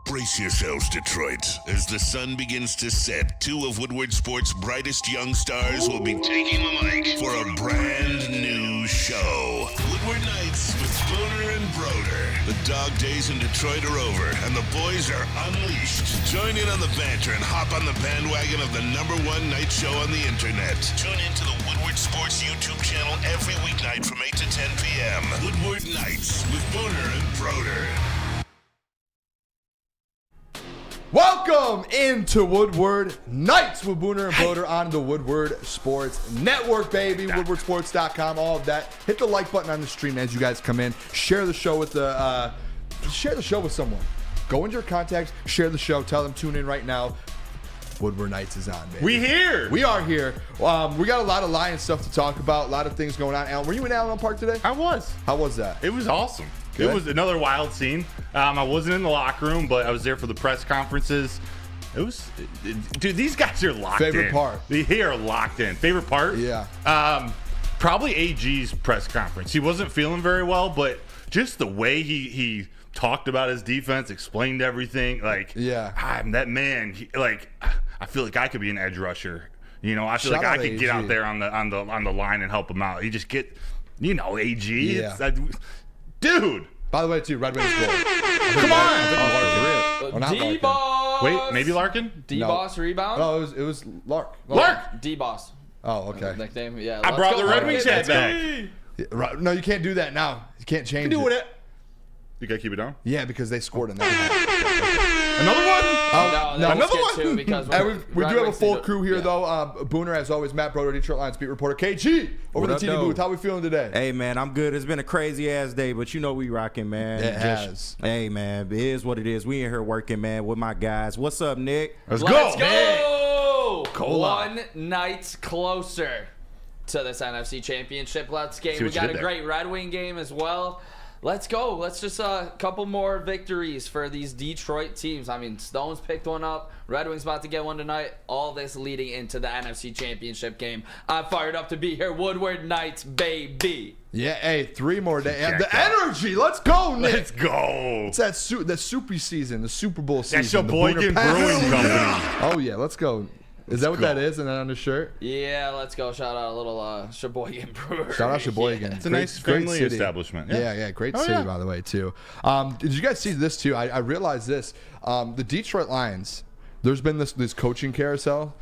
Brace yourselves, Detroit. As the sun begins to set, two of Woodward Sports' brightest young stars will be taking the mic for a brand new show. Woodward Nights with Booner and Broder. The dog days in Detroit are over, and the boys are unleashed. Join in on the banter and hop on the bandwagon of the #1 night show on the internet. Tune into the Woodward Sports YouTube channel every weeknight from 8 to 10 p.m. Woodward Nights with Booner and Broder. Welcome into Woodward Nights with Booner and Broder on the Woodward Sports Network, baby. WoodwardSports.com, all of that. Hit the like button on the stream as you guys come in. Share the show with someone. Go into your contacts, share the show, tell them tune in right now. Woodward Nights is on, baby. We here. We are here. We got a lot of Lions stuff to talk about, a lot of things going on. Alan, were you in Allen Park today? I was. How was that? It was awesome. Good. It was another wild scene. I wasn't in the locker room, but I was there for the press conferences. It was, dude, these guys are locked in. Favorite part? They are locked in. Favorite part? Yeah. Probably AG's press conference. He wasn't feeling very well, but just the way he talked about his defense, explained everything. Like, yeah, I'm that man. I feel like I could be an edge rusher. You know, I feel Shout like I out could AG. get out there on the line and help him out. You just get, AG. Yeah. Dude. By the way, too, Red Wings goal. Come on. D-Boss. Wait, maybe Larkin? D-Boss rebound? No, it was Lark. Lark. D-Boss. Oh, okay. Nickname, yeah. I brought let's the go. Red Wings Let's hat go. back. Yeah, right. No, you can't do that now. You can't change Do it. it. You gotta keep it down. Yeah, because they scored in that. Another one? No, Another let's get one? two because And we Red do have a Wings full need to- crew here, yeah. though. Booner, as always, Matt Broder, Detroit Lions beat reporter. KG, over What the up, TV though? booth. How we feeling today? Hey, man, I'm good. It's been a crazy-ass day, but you know we rocking, man. It has. Hey, man, it is what it is. We in here working, man, with my guys. What's up, Nick? Let's Let's go. go! Cola. One night closer to this NFC Championship. Let's game. See We what you got did a there. great Red Wing game as well. Let's go. Let's just a couple more victories for these Detroit teams. I mean, Stones picked one up. Red Wings about to get one tonight. All this leading into the NFC Championship game. I'm fired up to be here. Woodward Nights, baby. Yeah, hey, 3 more days. And the Jacked up. energy. Let's go, Nick. Let's go. It's that the Super season, the Super Bowl season. That's your the Boykin Booner Pass. Brewing Company. Oh, yeah, let's go. Is that what that is? And then on the shirt? Yeah, let's go. Shout out a little Sheboygan Brewery. Shout out Sheboygan. It's a nice family city. establishment. Yeah, great Oh, city, yeah. by the way, too. Did you guys see this, too? I realized this. The Detroit Lions, there's been this coaching carousel.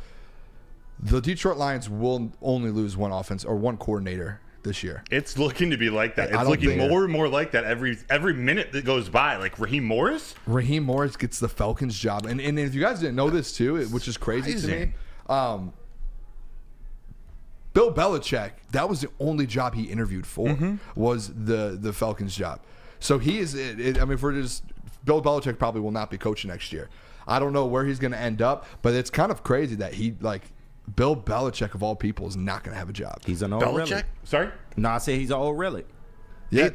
The Detroit Lions will only lose one offense or one coordinator this year. It's looking to be like that. I It's don't looking think- more and more like that every minute that goes by. Like Raheem Morris? Raheem Morris gets the Falcons job. And if you guys didn't know this, too, which is crazy to me, Bill Belichick, that was the only job he interviewed for, was the Falcons job. So he is, I mean, Bill Belichick probably will not be coaching next year. I don't know where he's going to end up, but it's kind of crazy that Bill Belichick, of all people, is not going to have a job. He's an old Belichick? relic. Sorry? No, I say he's an old relic. Yeah,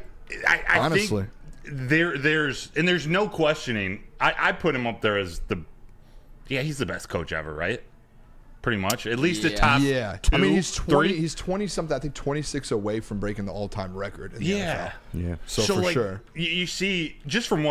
I honestly. think there's no questioning. I put him up there as he's the best coach ever, right? Pretty much. At least the Yeah. top Yeah, two, I mean he's 20. three. He's 20 something. I think 26 away from breaking the all-time record in the Yeah. NFL. Yeah. So for like, sure. You see, just from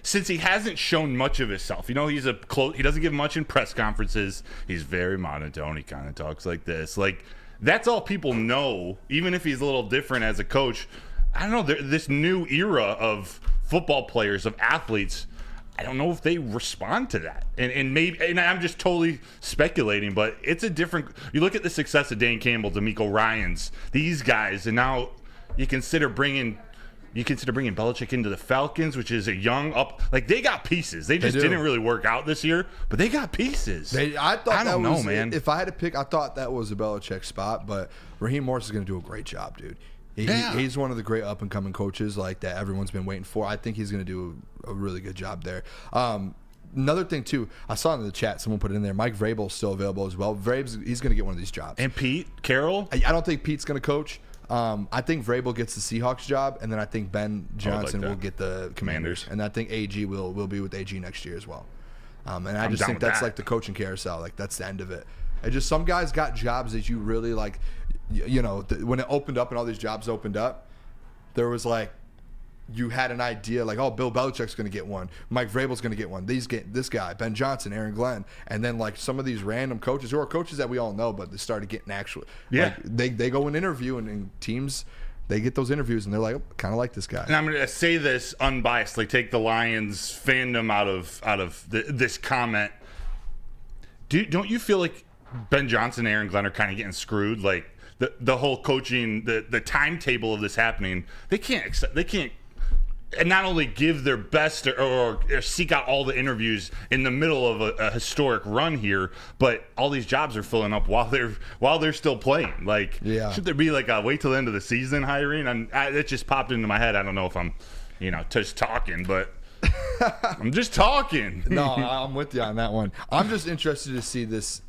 since he hasn't shown much of himself, he's he doesn't give much in press conferences. He's very monotone. He kind of talks like this. Like, that's all people know, even if he's a little different as a coach. I don't know, this new era of football players, of athletes, I don't know if they respond to that. And I'm just totally speculating, but it's a different. You look at the success of Dan Campbell, D'Amico Ryans, these guys, and now you consider bringing Belichick into the Falcons, which is a young up. Like, they got pieces. They just do. didn't really work out this year, but they got pieces. I thought I don't that was, know, man. If I had to pick, I thought that was a Belichick spot, but Raheem Morris is going to do a great job, dude. He's one of the great up-and-coming coaches like that everyone's been waiting for. I think he's going to do a really good job there. Another thing, too, I saw in the chat, someone put it in there, Mike Vrabel's still available as well. He's going to get one of these jobs. And Pete Carroll? I don't think Pete's going to coach. I think Vrabel gets the Seahawks job, and then I think Ben Johnson that. will get the Commanders. And I think AG will be with AG next year as well. And I just down think with that's that. like the coaching carousel. Like, that's the end of it. And just some guys got jobs that you really like. When it opened up and all these jobs opened up, there was like you had an idea like, oh, Bill Belichick's going to get one, Mike Vrabel's going to get one, this guy, Ben Johnson, Aaron Glenn, and then like some of these random coaches who are coaches that we all know, but they started getting actual. Yeah. Like, they go and interview, and teams, they get those interviews, and they're like, oh, kind of like this guy. And I'm going to say this unbiasedly, take the Lions fandom out of this comment. Don't you feel like Ben Johnson and Aaron Glenn are kind of getting screwed? Like the whole coaching, the timetable of this happening, they can't and not only give their best or seek out all the interviews in the middle of a historic run here, but all these jobs are filling up while they're still playing. Like, should there be like a wait till the end of the season hiring? And it just popped into my head. I don't know if I'm, just talking, but I'm just talking. No, I'm with you on that one. I'm just interested to see this.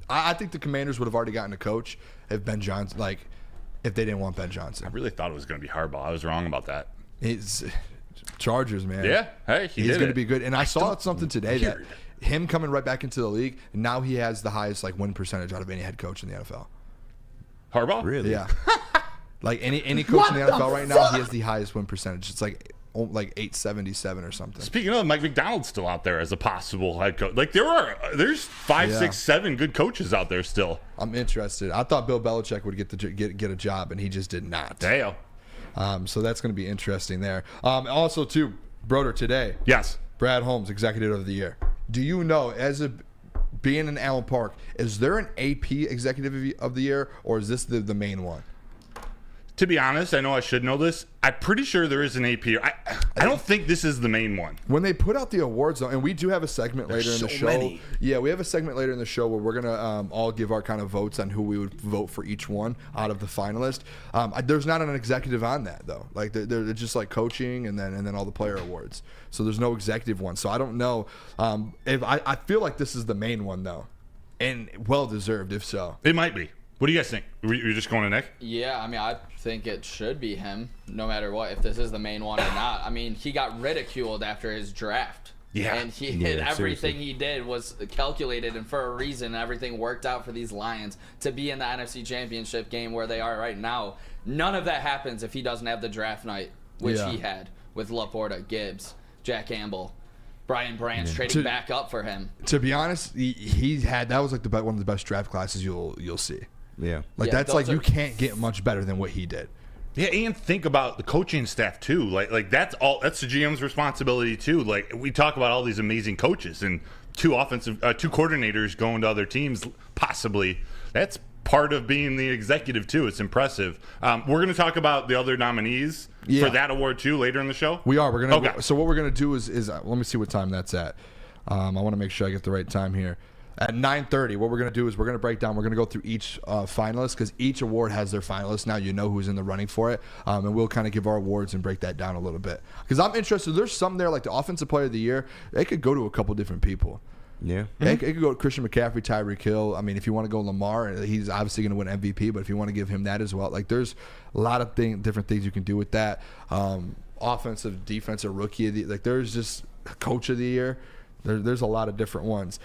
I think the Commanders would have already gotten a coach if Ben Johnson, if they didn't want Ben Johnson. I really thought it was going to be Harbaugh. I was wrong about that. It's Chargers, man. Yeah, hey, he's going to be good. And I saw something today that him coming right back into the league, now he has the highest win percentage out of any head coach in the NFL. Harbaugh? Really? Yeah. Like any coach in the NFL right now, he has the highest win percentage. It's like 877 or something. Speaking of, Mike McDonald's still out there as a possible head coach. Like there's 5, 6, 7 good coaches out there still. I'm interested. I thought Bill Belichick would get a job, and he just did not. Damn. So that's going to be interesting there. Also, too, Broder today. Yes. Brad Holmes, Executive of the Year. Do you know, being in Allen Park, is there an AP Executive of the Year, or is this the main one? To be honest, I know I should know this. I'm pretty sure there is an AP. I don't think this is the main one. When they put out the awards, though, and we do have a segment later in the show. Many. Yeah, we have a segment later in the show where we're going to all give our kind of votes on who we would vote for each one out of the finalists. There's not an executive on that, though. Like they're just like coaching and then all the player awards. So there's no executive one. So I don't know if I feel like this is the main one, though, and well-deserved if so. It might be. What do you guys think? You're just going to Nick? Yeah, I mean, I think it should be him, no matter what, if this is the main one or not. I mean, he got ridiculed after his draft. Yeah. And everything he did was calculated and for a reason. Everything worked out for these Lions to be in the NFC Championship game where they are right now. None of that happens if he doesn't have the draft night, which he had with Laporta, Gibbs, Jack Campbell. Brian Branch trading back up for him. To be honest, that was like one of the best draft classes you'll see. Yeah. You can't get much better than what he did. Yeah, and think about the coaching staff too. Like that's the GM's responsibility too. Like we talk about all these amazing coaches and two coordinators going to other teams possibly. That's part of being the executive too. It's impressive. We're going to talk about the other nominees for that award too later in the show. We are. We're going to. So what we're going to do is let me see what time that's at. I want to make sure I get the right time here. At 9:30, what we're going to do is we're going to break down. We're going to go through each finalist because each award has their finalists. Now you know who's in the running for it, and we'll kind of give our awards and break that down a little bit. Because I'm interested. There's some there like the Offensive Player of the Year. They could go to a couple different people. Yeah, it could go to Christian McCaffrey, Tyreek Hill. I mean, if you want to go Lamar, he's obviously going to win MVP. But if you want to give him that as well, like there's a lot of different things you can do with that. Offensive, defensive, rookie of the, like there's just Coach of the Year. There's a lot of different ones.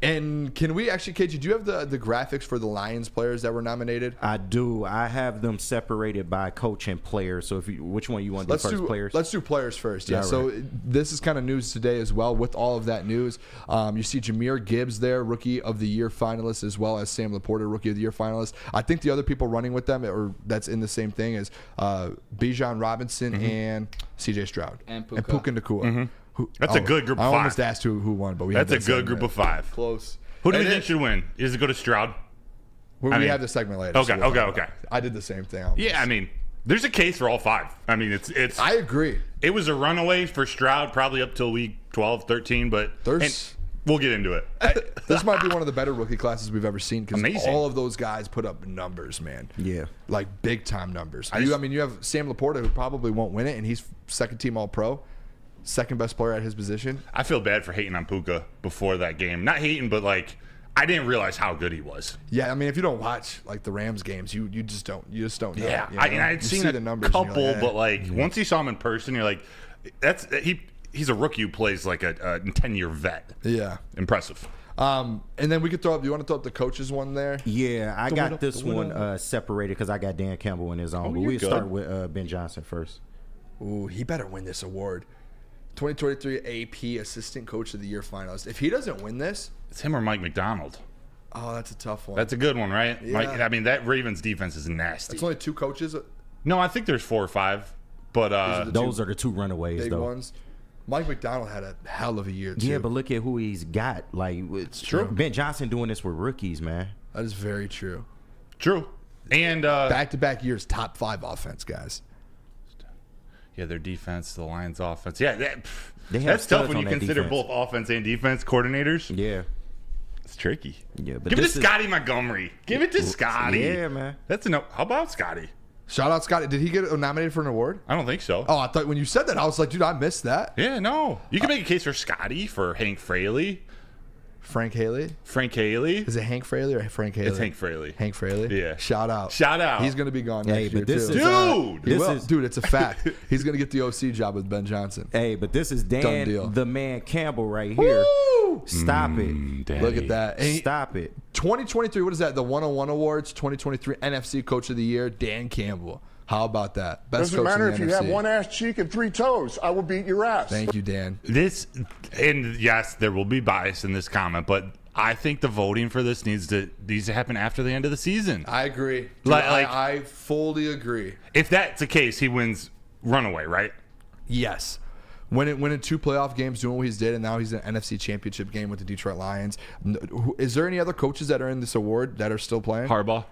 And can we actually, KG, do you have the graphics for the Lions players that were nominated? I do. I have them separated by coach and player. So which one you want to do first, players? Let's do players first. Yeah. So this is kind of news today as well. With all of that news, you see Jahmyr Gibbs there, Rookie of the Year finalist, as well as Sam Laporta, Rookie of the Year finalist. I think the other people running with them, or that's in the same thing, is Bijan Robinson and C.J. Stroud and Puka Nacua. That's a good group of 5. I almost asked who won, but we that's a good group of 5. Close. Who do you think should win? Does it go to Stroud? We have the segment later. Okay. I did the same thing. Yeah, I mean, there's a case for all 5. I mean, it's. I agree. It was a runaway for Stroud probably up till week 12, 13, but we'll get into it. This might be one of the better rookie classes we've ever seen because all of those guys put up numbers, man. Yeah. Like big time numbers. You have Sam Laporta who probably won't win it, and he's second team All-Pro. Second best player at his position. I feel bad for hating on Puka before that game. Not hating, but like I didn't realize how good he was. Yeah, I mean, if you don't watch like the Rams games, you just don't know. Yeah, you know? I'd seen the numbers, couple, but like once you saw him in person, you're like, he's a rookie who plays like a 10-year vet. Yeah, impressive. And then we could throw up. You want to throw up the coaches one there? Yeah, I got this one separated because I got Dan Campbell in his own. But we'll start with Ben Johnson first. Ooh, he better win this award. 2023 AP Assistant Coach of the Year finalist. If he doesn't win this, It's him or Mike McDonald. oh, that's a tough one. That's a good one, right? Yeah. Mike, I mean, that Ravens defense is nasty. That's only 2 coaches, No, I think there's 4 or 5. But Those are the 2 runaways, big though. ones. Mike McDonald had a hell of a year, too. Yeah, but look at who he's got. Like, it's true. Ben Johnson doing this with rookies, man. That is very true. true. And Back-to-back years, top 5 offense, guys. yeah, their defense, the Lions' offense. Yeah, They have that's tough studs when on you that consider defense. both offense and defense coordinators. Yeah. It's tricky. Yeah, but Give it this to is- Scotty Montgomery. Give it to Scotty. Yeah, man. That's enough. How about Scotty? Shout out Scotty. Did he get nominated for an award? I don't think so. Oh, I thought when you said that, I was like, dude, I missed that. Yeah, no. You can make a case for Scotty, for Hank Fraley. Frank Haley? Frank Haley. Is it Hank Fraley or Frank Haley? It's Hank Fraley. Hank Fraley? Yeah. Shout out. Shout out. He's going to be gone Hey, next year, but this too. is, Dude! He this will. is- Dude, it's a fact. He's going to get the OC job with Ben Johnson. Hey, but this is Done Dan, deal. the man Campbell right here. Woo! Stop it. Daddy. Look at that. And he- Stop it. 2023, what is that? The 101 Awards, 2023 NFC Coach of the Year, Dan Campbell. How about that? Best Doesn't coach matter in if the you NFC. have one ass cheek and 3 toes. I will beat your ass. Thank you, Dan. This, and yes, there will be bias in this comment, but I think the voting for this needs to happen after the end of the season. I agree. Dude, Like- I fully agree. If that's the case, he wins runaway, right? Yes. Winning 2 playoff games, doing what he's did, and now he's in an NFC Championship game with the Detroit Lions. Is there any other coaches that are in this award that are still playing? Harbaugh.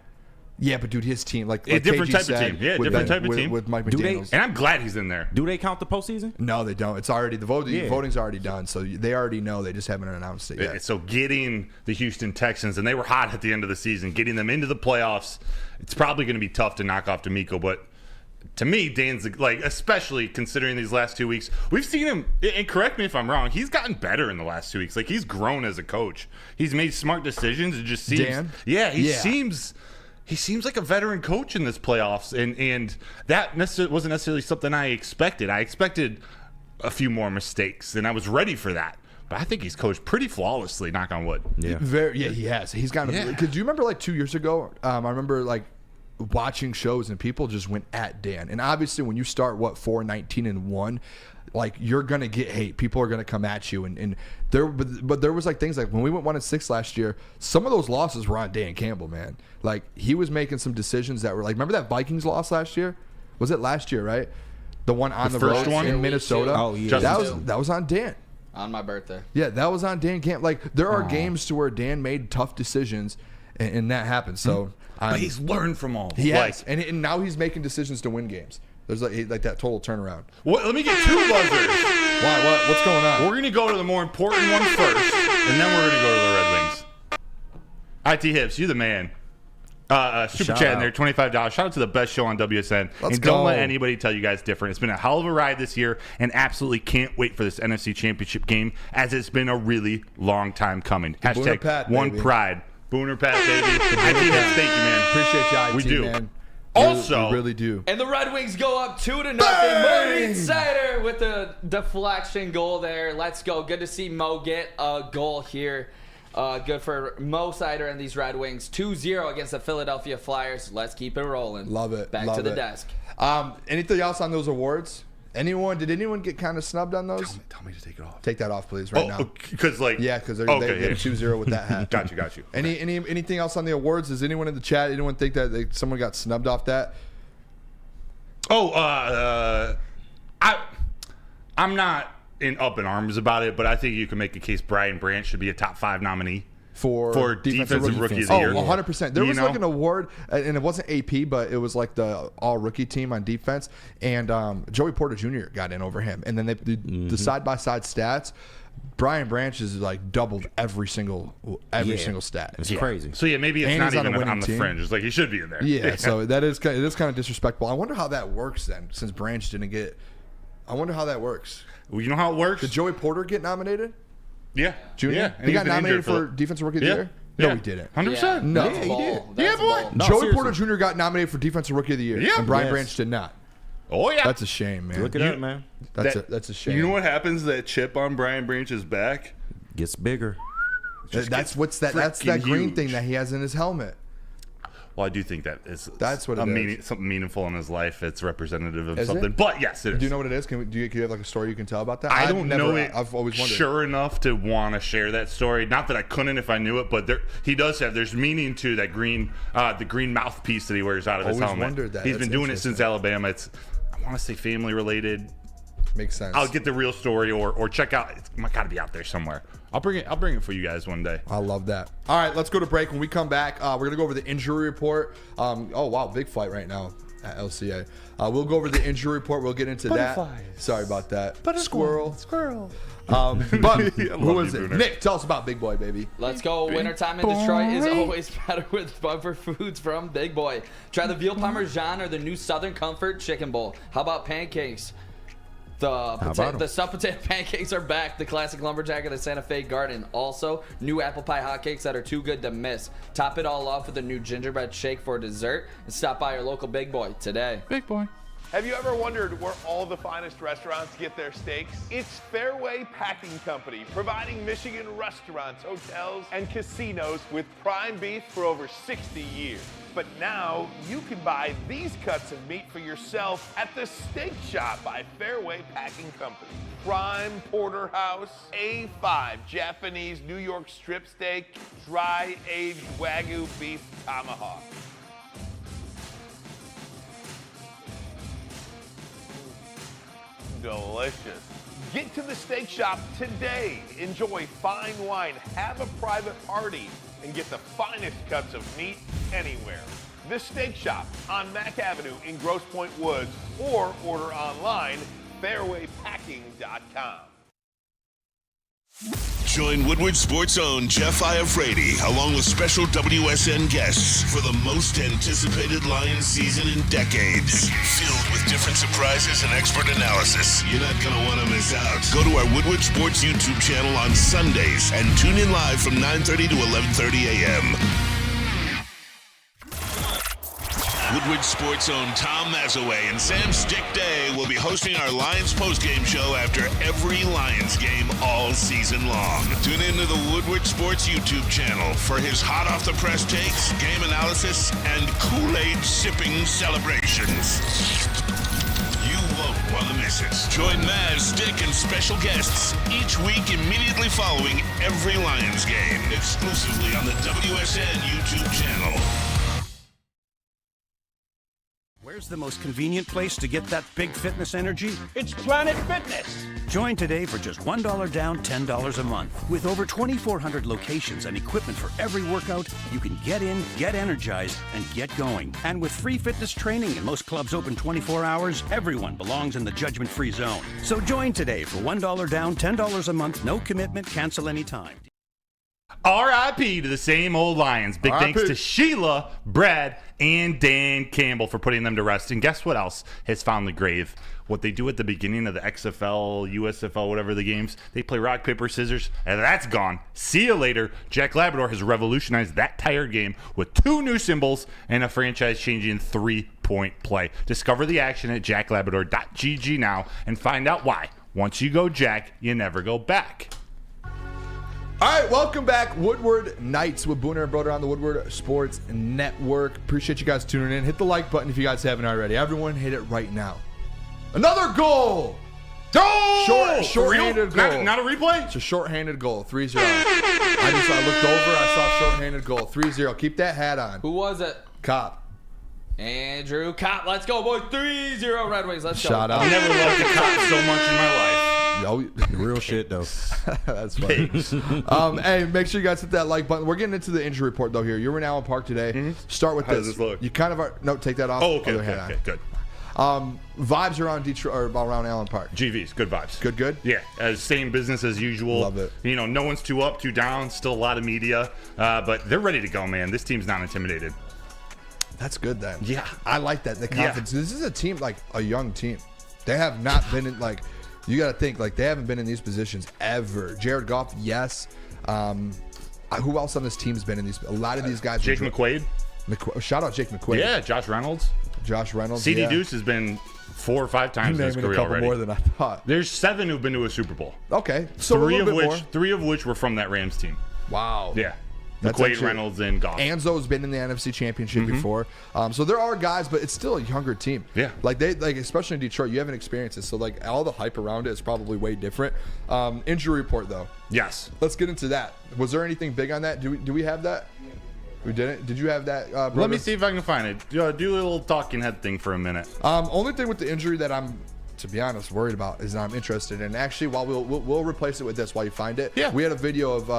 Yeah, but dude, his team, like A different KG type of said, team. Yeah, with different Ben- type of with- team. with Mike Do they- McDaniels. And I'm glad he's in there. Do they count the postseason? No, they don't. It's already the voting. Yeah. Voting's already done, so they already know. They just haven't announced it yet. So getting the Houston Texans, and they were hot at the end of the season, getting them into the playoffs, it's probably going to be tough to knock off D'Amico, but to me, Dan's like, especially considering these last 2 weeks, we've seen him, and correct me if I'm wrong, he's gotten better in the last 2 weeks. Like, he's grown as a coach. He's made smart decisions. It just seems, Dan? yeah, he Yeah. seems like a veteran coach in this playoffs, and that wasn't necessarily something I expected. I expected a few more mistakes, and I was ready for that. But I think he's coached pretty flawlessly, knock on wood. Yeah. Yeah, he has. He's gotten. Yeah. Because do you remember like 2 years ago? I remember like watching shows and people just went at Dan. And obviously, when you start 4-19-1, like you're gonna get hate. People are gonna come at you. And but there was like things like when we went 1-6 last year. Some of those losses were on Dan Campbell, man. Like he was making some decisions that were like. Remember that Vikings loss last year? Was it last year? Right? The one on the first road one? in Minnesota. Oh, yeah. That was on Dan. On my birthday. Yeah, that was on Dan Camp. Like there are games to where Dan made tough decisions, and that happened. So But he's learned from all. he like, has, and now he's making decisions to win games. There's like that total turnaround. let me get 2 buzzers. Why? What's going on? We're going to go to the more important one first, and then we're going to go to the Red Wings. IT Hips, you the man. Super Shout chat in out. there, $25. Shout out to the best show on WSN. Let's and don't go. let anybody tell you guys different. It's been a hell of a ride this year, and absolutely can't wait for this NFC Championship game, as it's been a really long time coming. Booner Hashtag Pat, one baby. pride. Booner Pat, baby. IT Hips, thank you, man. Appreciate you, IT, We do. man. Also- we really do. And the Red Wings go up 2-0. Bang! Maureen Sider with the deflection goal there. Let's go. Good to see Mo get a goal here. Good for Mo Sider and these Red Wings. 2-0 against the Philadelphia Flyers. Let's keep it rolling. Love it. Back Love to the it. desk. Anything else on those awards? Did anyone get kind of snubbed on those? Tell me to take it off. Take that off, please, right now. Because, like... Yeah, because they Okay, get yeah. 2-0 with that hat. Got you. Anything else on the awards? Does anyone in the chat? Anyone think that someone got snubbed off that? I'm not up in arms about it, but I think you can make a case Brian Branch should be a top 5 nominee For defensive rookie of the year. 100%. There You was know? like an award, and it wasn't AP, but it was like the all-rookie team on defense, and Joey Porter Jr. got in over him. And then the side-by-side stats, Brian Branch is like doubled every single stat. It's crazy. So yeah, maybe it's And not he's on a even winning on the team. fringe. It's like he should be in there. Yeah, so it is kind of disrespectful. I wonder how that works then, since Branch didn't get. I wonder how that works. Well, you know how it works? Did Joey Porter get nominated? Yeah, Junior? Yeah, and he he's got been nominated injured for Defensive Rookie of the Year? Yeah. No, he didn't. 100%. No. That's Yeah, he ball. did. That's Yeah, boy. ball. No, Joey seriously. Porter Jr. got nominated for Defensive Rookie of the Year, Yeah. and Brian Yes. Branch did not. Oh yeah. That's a shame, man. Look it up, man. That's a shame. You know what happens to that chip on Brian Branch's back? Gets bigger. That's that green freaking thing huge. that he has in his helmet. Well, I do think that's what it is. Something meaningful in his life. It's representative of Is something. it? But yes, it is. Do you know what it is? Do you have like a story you can tell about that? I don't know it. I've always wondered. Sure enough to want to share that story. Not that I couldn't if I knew it, but there's meaning to that green, the green mouthpiece that he wears out of his Always helmet. wondered that. He's That's been doing it since interesting. Alabama. I want to say family related. Makes sense. I'll get the real story or check out. It's got to be out there somewhere. I'll bring it for you guys one day. I love that. All right, let's go to break. When we come back, we're going to go over the injury report. Oh, wow, big fight right now at LCA. We'll go over the injury report. We'll get into that. Sorry about that. Squirrel. But who is it? Booner. Nick, tell us about Big Boy, baby. Let's go. Wintertime in Detroit is always better with bumper foods from Big Boy. Try the veal parmesan or the new Southern Comfort Chicken Bowl. How about pancakes? The stuffed potato pancakes are back. The classic lumberjack of the Santa Fe Garden. Also, new apple pie hotcakes that are too good to miss. Top it all off with a new gingerbread shake for dessert. And stop by your local Big Boy today. Big boy. Have you ever wondered where all the finest restaurants get their steaks? It's Fairway Packing Company, providing Michigan restaurants, hotels, and casinos with prime beef for over 60 years. But now you can buy these cuts of meat for yourself at the Steak Shop by Fairway Packing Company. Prime porterhouse, A5 Japanese New York strip steak, dry aged Wagyu beef tomahawk. Delicious. Get to the Steak Shop today. Enjoy fine wine, have a private party, and get the finest cuts of meat anywhere. The Steak Shop on Mack Avenue in Grosse Pointe Woods, or order online, fairwaypacking.com. Join Woodward Sports' own Jeff Iafrate, along with special WSN guests for the most anticipated Lions season in decades. Filled with different surprises and expert analysis. You're not going to want to miss out. Go to our Woodward Sports YouTube channel on Sundays and tune in live from 9:30 to 11:30 a.m. Woodward Sports' own Tom Mazaway and Sam Stick Day will be hosting our Lions postgame show after every Lions game all season long. Tune into the Woodward Sports YouTube channel for his hot off the press takes, game analysis, and Kool-Aid sipping celebrations. You won't want to miss it. Join Maz, Stick, and special guests each week immediately following every Lions game, exclusively on the WSN YouTube channel. Where's the most convenient place to get that big fitness energy? It's Planet Fitness. Join today for just $1 down, $10 a month. With over 2,400 locations and equipment for every workout, you can get in, get energized, and get going. And with free fitness training and most clubs open 24 hours, everyone belongs in the judgment-free zone. So join today for $1 down, $10 a month, no commitment, cancel anytime. R.I.P. to the same old Lions. Big R.I.P. thanks to Sheila, Brad, and Dan Campbell for putting them to rest. And guess what else has found the grave? What they do at the beginning of the XFL, USFL, whatever the games, they play rock, paper, scissors, and that's gone. See you later. Jack Labrador has revolutionized that tired game with 2 new symbols and a franchise-changing 3-point play. Discover the action at jacklabrador.gg now and find out why. Once you go Jack, you never go back. All right, welcome back. Woodward Nights with Booner and Broder on the Woodward Sports Network. Appreciate you guys tuning in. Hit the like button if you guys haven't already. Everyone hit it right now. Another goal! Short-handed goal. Not a replay? It's a short-handed goal, 3-0. I looked over, I saw short-handed goal, 3-0. Keep that hat on. Who was it? Cop. Andrew Cop. Let's go, boys. 3-0 Red Wings. Let's go. Shout out. I've never loved a cop so much in my life. Real shit, though. That's funny. Hey, make sure you guys hit that like button. We're getting into the injury report, though, here. You were in Allen Park today. Mm-hmm. Start with How this. does this look? You kind of are. No, take that off. Oh, okay, Other hat on. good. Vibes around Detroit or around Allen Park. GVs, good vibes. Good? Yeah, same business as usual. Love it. You know, no one's too up, too down. Still a lot of media, but they're ready to go, man. This team's not intimidated. That's good then. Yeah. I like that. The confidence. Yeah. This is a team, like a young team. They have not been in, like, you got to think, like, they haven't been in these positions ever. Jared Goff, yes. Who else on this team's been in these? A lot of these guys. Jake McQuaid. Shout out Jake McQuaid. Yeah, Josh Reynolds. CD yeah. Deuce has been 4 or 5 times in his Naming career a couple already. more than I thought. There's 7 who've been to a Super Bowl. Okay. So 3 of which were from that Rams team. Wow. Yeah. McQuaid, Reynolds, and Goff. Anzo's been in the NFC Championship before. So there are guys, but it's still a younger team. Yeah. Like especially in Detroit, you haven't experienced it. So like all the hype around it is probably way different. Injury report though. Yes. Let's get into that. Was there anything big on that? Do we have that? We didn't. Did you have that? Broder? Let me see if I can find it. Do a little talking head thing for a minute. Only thing with the injury that I'm, to be honest, worried about is that I'm interested in. Actually, while we'll replace it with this while you find it. Yeah. We had a video of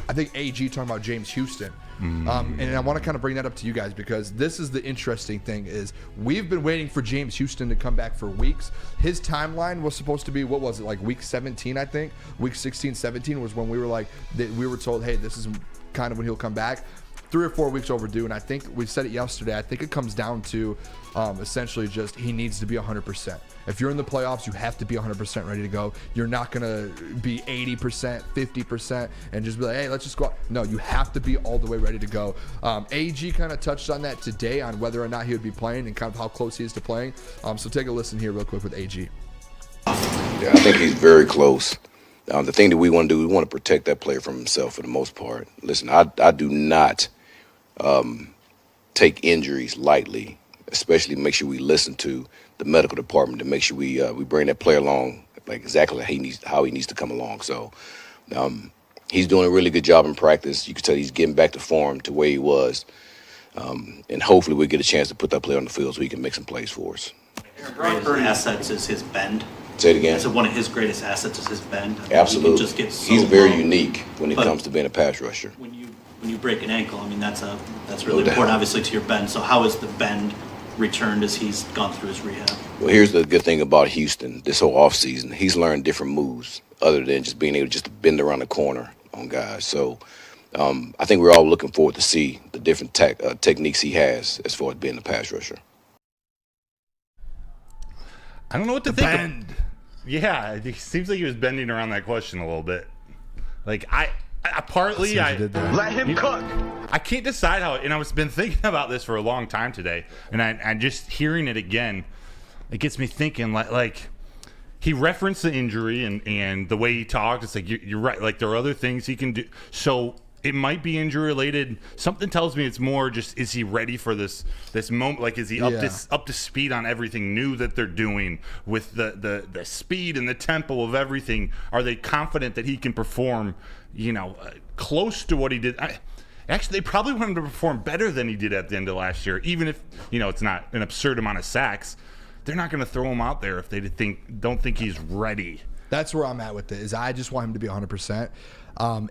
I think AG talking about James Houston. And I want to kind of bring that up to you guys because this is the interesting thing is we've been waiting for James Houston to come back for weeks. His timeline was supposed to be, what was it, like week 17, I think? Week 16, 17 was when we were told, hey, this is kind of when he'll come back. 3 or 4 weeks overdue, and I think we said it yesterday. I think it comes down to essentially just he needs to be 100%. If you're in the playoffs, you have to be 100% ready to go. You're not gonna be 80%, 50%, and just be like, hey, let's just go out. No, you have to be all the way ready to go. AG kind of touched on that today on whether or not he would be playing and kind of how close he is to playing. So take a listen here real quick with AG. Yeah, I think he's very close. The thing that we want to do, we want to protect that player from himself for the most part. Listen, I do not take injuries lightly, especially make sure we listen to the medical department to make sure we bring that player along like exactly how he needs to come along. So he's doing a really good job in practice. You can tell he's getting back to form to where he was. And hopefully we'll get a chance to put that player on the field so he can make some plays for us. Greatest assets is his bend. Say it again. So one of his greatest assets is his bend. Absolutely. He just gets so he's very low. unique when it comes to being a pass rusher. When you break an ankle, I mean that's really important, obviously, to your bend. So how has the bend returned as he's gone through his rehab? Well, here's the good thing about Houston. This whole offseason, he's learned different moves other than just being able to bend around the corner on guys. So I think we're all looking forward to see the different techniques he has as far as being a pass rusher. I don't know what to think. Bend. Yeah, it seems like he was bending around that question a little bit. Like I let him cook. I can't decide how, and I was been thinking about this for a long time today, and I just hearing it again, it gets me thinking like he referenced the injury and the way he talked. It's like you're right. Like there are other things he can do. So it might be injury related. Something tells me it's more just is he ready for this moment? Like is he up to speed on everything new that they're doing with the speed and the tempo of everything? Are they confident that he can perform? Close to what he did. Actually, they probably want him to perform better than he did at the end of last year, even if it's not an absurd amount of sacks. They're not going to throw him out there if they don't think he's ready. That's where I'm at with it. Is I just want him to be 100%.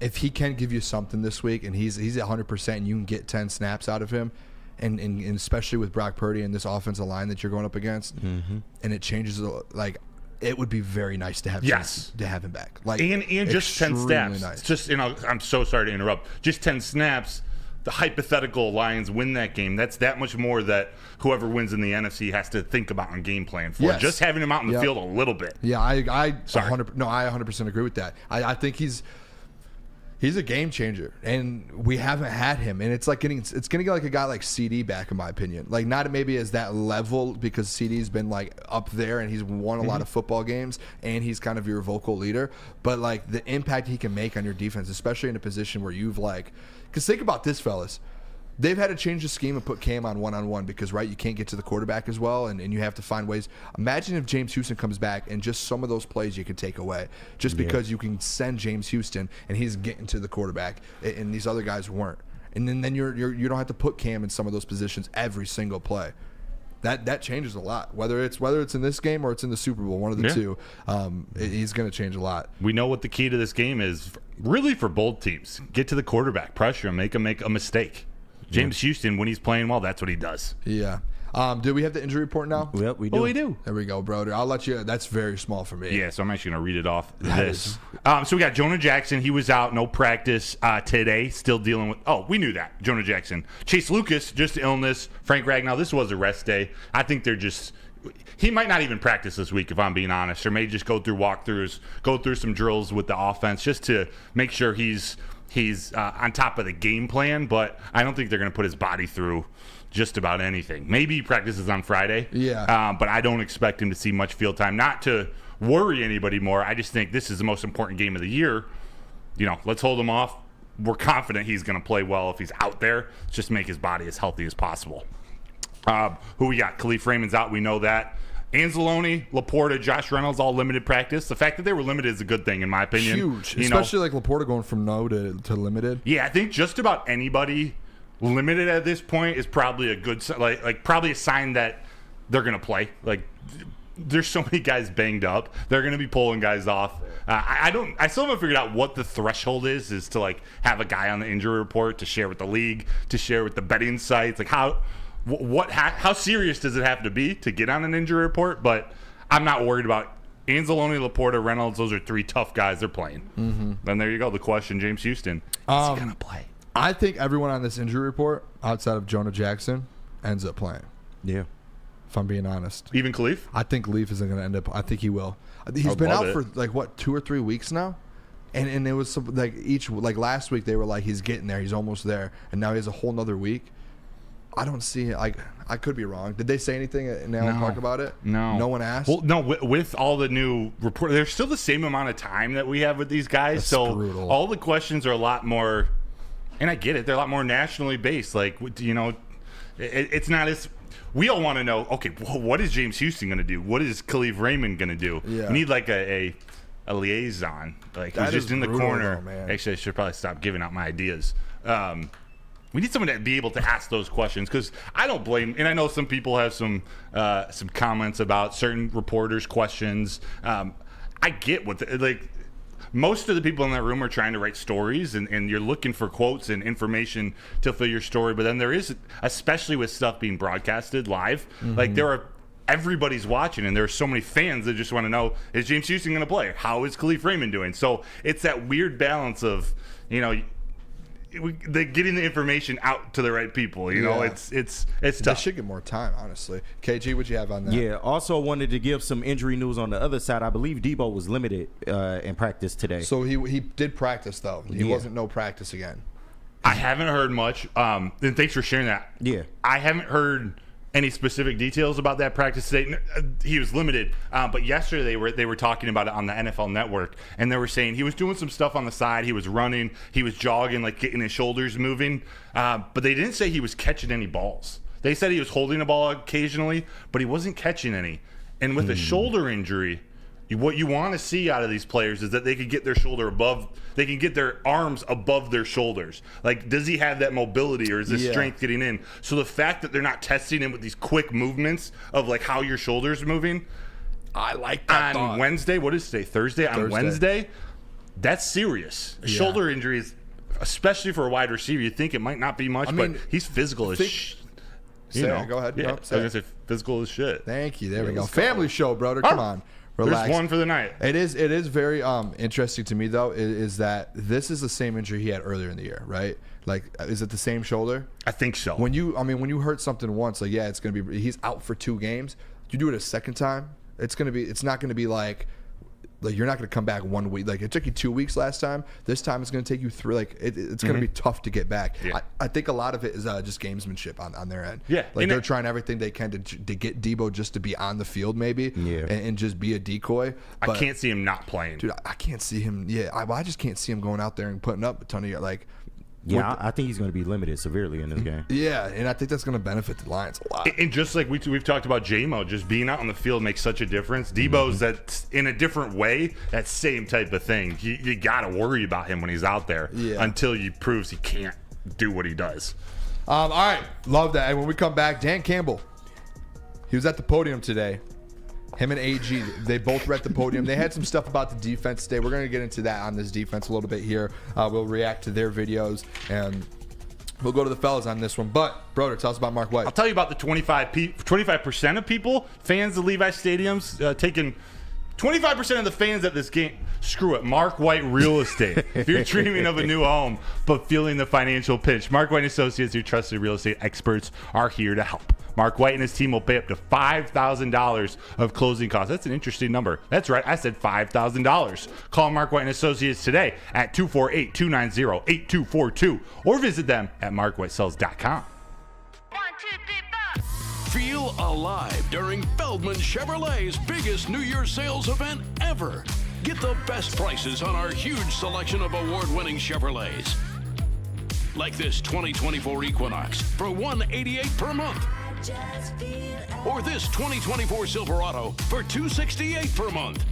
If he can give you something this week and he's at 100% and you can get 10 snaps out of him, and especially with Brock Purdy and this offensive line that you're going up against, and it changes like. It would be very nice to have him back. Like and just 10 snaps. Nice. Just I'm so sorry to interrupt. Just 10 snaps. The hypothetical Lions win that game. That's that much more that whoever wins in the NFC has to think about and game plan for. Yes. Just having him out in the field a little bit. Yeah, I 100% agree with that. I think he's a game changer, and we haven't had him. And it's gonna get like a guy like CD back, in my opinion. Like not maybe as that level because CD's been like up there and he's won a lot of football games and he's kind of your vocal leader. But like the impact he can make on your defense, especially in a position where you've because think about this, fellas. They've had to change the scheme and put Cam on one-on-one because, right, you can't get to the quarterback as well, and you have to find ways. Imagine if James Houston comes back and just some of those plays you can take away just because you can send James Houston and he's getting to the quarterback, and these other guys weren't. And then you don't have to put Cam in some of those positions every single play. That changes a lot. Whether it's in this game or it's in the Super Bowl, one of the two, he's going to change a lot. We know what the key to this game is, really for both teams. Get to the quarterback, pressure him, make him make a mistake. James Houston, when he's playing well, that's what he does. Yeah. Do we have the injury report now? Yep, we do. Oh, we do. There we go, Broder. I'll let you. That's very small for me. Yeah, so I'm actually going to read it off this. So we got Jonah Jackson. He was out, no practice today. Still dealing with. Oh, we knew that. Jonah Jackson. Chase Lucas, just illness. Frank Ragnow, this was a rest day. I think they're just. He might not even practice this week, if I'm being honest, or may just go through walkthroughs, go through some drills with the offense just to make sure he's on top of the game plan. But I don't think they're going to put his body through just about anything. Maybe he practices on Friday. Yeah. But I don't expect him to see much field time. Not to worry anybody more. I just think this is the most important game of the year. Let's hold him off. we're confident he's going to play well if he's out there. Just make his body as healthy as possible. Who we got? Khalif Raymond's out. We know that. Anzalone, Laporta, Josh Reynolds, all limited practice. The fact that they were limited is a good thing, in my opinion. Huge. Especially like Laporta going from no to limited. Yeah, I think just about anybody limited at this point is probably a good like probably a sign that they're going to play. Like, there's so many guys banged up. They're going to be pulling guys off. I still haven't figured out what the threshold is to like have a guy on the injury report to share with the league, to share with the betting sites. Like how serious does it have to be to get on an injury report? But I'm not worried about Anzalone, Laporta, Reynolds. Those are three tough guys they're playing. Mm-hmm. Then there you go. The question, James Houston, is he going to play? I think everyone on this injury report, outside of Jonah Jackson, ends up playing. Yeah. If I'm being honest. Even Khalif? I think Khalif isn't going to end up. I think he will. He's been out for like, what, 2 or 3 weeks now? And it was some, like last week they were like, he's getting there. He's almost there. And now he has a whole nother week. I don't see it. I could be wrong. Did they say anything in Allen Park about it? No. No one asked? Well, no, with all the new report, there's still the same amount of time that we have with these guys. That's so brutal. All the questions are a lot more, and I get it, they're a lot more nationally based. Like, you know, it's not as, we all want to know, okay, what is James Houston going to do? What is Khalif Raymond going to do? Yeah. We need like a liaison. Like, who's just in the corner. Man. Actually, I should probably stop giving out my ideas. We need someone to be able to ask those questions, because I don't blame, and I know some people have some comments about certain reporters' questions. I get like most of the people in that room are trying to write stories, and you're looking for quotes and information to fill your story. But then there is, especially with stuff being broadcasted live, like everybody's watching, and there are so many fans that just want to know, is James Houston going to play? How is Khalif Raymond doing? So it's that weird balance of, you know, getting the information out to the right people. You know, it's tough. They should get more time, honestly. KG, what you have on that? Yeah, also wanted to give some injury news on the other side. I believe Debo was limited in practice today. So he did practice, though. He wasn't no practice again. I haven't heard much. And thanks for sharing that. Yeah. I haven't heard any specific details about that practice today. He was limited, but yesterday they were talking about it on the NFL Network, and they were saying he was doing some stuff on the side. He was running, he was jogging, like getting his shoulders moving, but they didn't say he was catching any balls. They said he was holding a ball occasionally, but he wasn't catching any. And with a shoulder injury, what you want to see out of these players is that they can get their shoulder above, they can get their arms above their shoulders. Like, does he have that mobility, or is this strength getting in? So the fact that they're not testing him with these quick movements of like how your shoulder's moving, I like that on thought. Wednesday, what is today? Thursday? On Wednesday, that's serious. A shoulder injury is, especially for a wide receiver, you think it might not be much, but he's physical as shit. Go ahead. Yeah, No, I was going to say physical as shit. Thank you. There we go. Family show, brother. Come on. Relax. There's one for the night. It is very interesting to me, though, is that this is the same injury he had earlier in the year, right? Like, is it the same shoulder? I think so. When you hurt something once, like, yeah, it's gonna be, he's out for 2 games. You do it a second time, it's not gonna be like you're not gonna come back 1 week. Like, it took you 2 weeks last time. This time it's gonna take you 3. Like, it's gonna be tough to get back. Yeah. I think a lot of it is just gamesmanship on their end. Yeah, like they're trying everything they can to get Debo just to be on the field, maybe. Yeah, and just be a decoy. But, I can't see him not playing, dude. I can't see him. Yeah, I just can't see him going out there and putting up a ton of like. Yeah, I think he's going to be limited severely in this game. Yeah, and I think that's going to benefit the Lions a lot. And just like we've talked about J-Mo, just being out on the field makes such a difference. Debo's that in a different way, that same type of thing. You got to worry about him when he's out there until he proves he can't do what he does. All right, love that. And when we come back, Dan Campbell, he was at the podium today. Him and AG, they both were at the podium. They had some stuff about the defense today. We're going to get into that on this defense a little bit here. We'll react to their videos, and we'll go to the fellas on this one. But, Broder, tell us about Mark White. I'll tell you about the 25% of people, fans of Levi Stadiums, taking 25% of the fans at this game. Screw it. Mark White Real Estate. If you're dreaming of a new home but feeling the financial pinch, Mark White & Associates, your trusted real estate experts, are here to help. Mark White and his team will pay up to $5,000 of closing costs. That's an interesting number. That's right. I said $5,000. Call Mark White & Associates today at 248-290-8242 or visit them at markwhitesells.com. Feel alive during Feldman Chevrolet's biggest New Year's sales event ever. Get the best prices on our huge selection of award-winning Chevrolets. like this 2024 Equinox for $188 per month. Or this 2024 Silverado for $268 per month.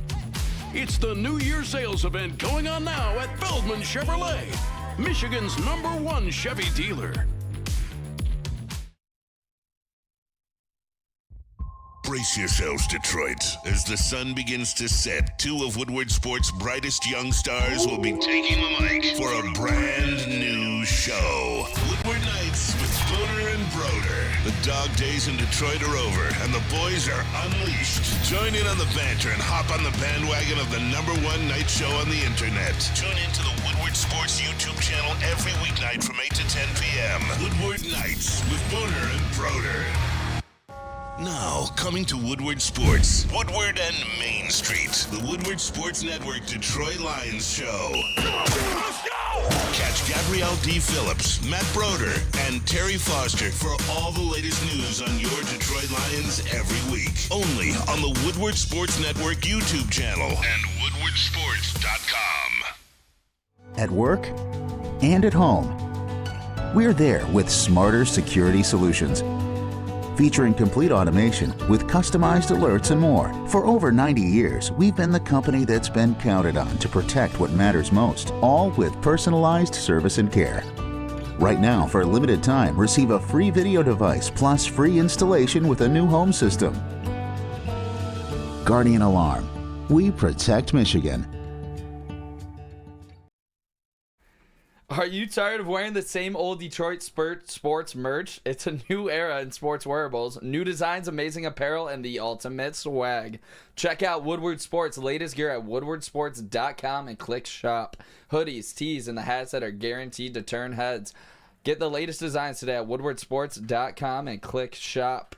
It's the New Year's sales event going on now at Feldman Chevrolet, Michigan's #1 Chevy dealer. Brace yourselves, Detroit. As the sun begins to set, two of Woodward Sports' brightest young stars will be taking the mic for a brand new show. Woodward Nights with Booner and Broder. The dog days in Detroit are over, and the boys are unleashed. Join in on the banter and hop on the bandwagon of the #1 night show on the internet. Tune into the Woodward Sports YouTube channel every weeknight from 8 to 10 p.m. Woodward Nights with Booner and Broder. Now, coming to Woodward Sports, Woodward and Main Street, the Woodward Sports Network Detroit Lions Show. Let's go! Catch Gabrielle D. Phillips, Matt Broder, and Terry Foster for all the latest news on your Detroit Lions every week. Only on the Woodward Sports Network YouTube channel and woodwardsports.com. At work and at home, we're there with smarter security solutions. Featuring complete automation with customized alerts and more. For over 90 years, we've been the company that's been counted on to protect what matters most, all with personalized service and care. Right now, for a limited time, receive a free video device plus free installation with a new home system. Guardian Alarm. We protect Michigan. Are you tired of wearing the same old Detroit sports merch? It's a new era in sports wearables, new designs, amazing apparel, and the ultimate swag. Check out Woodward Sports' latest gear at woodwardsports.com and click shop. Hoodies, tees, and the hats that are guaranteed to turn heads. Get the latest designs today at woodwardsports.com and click shop.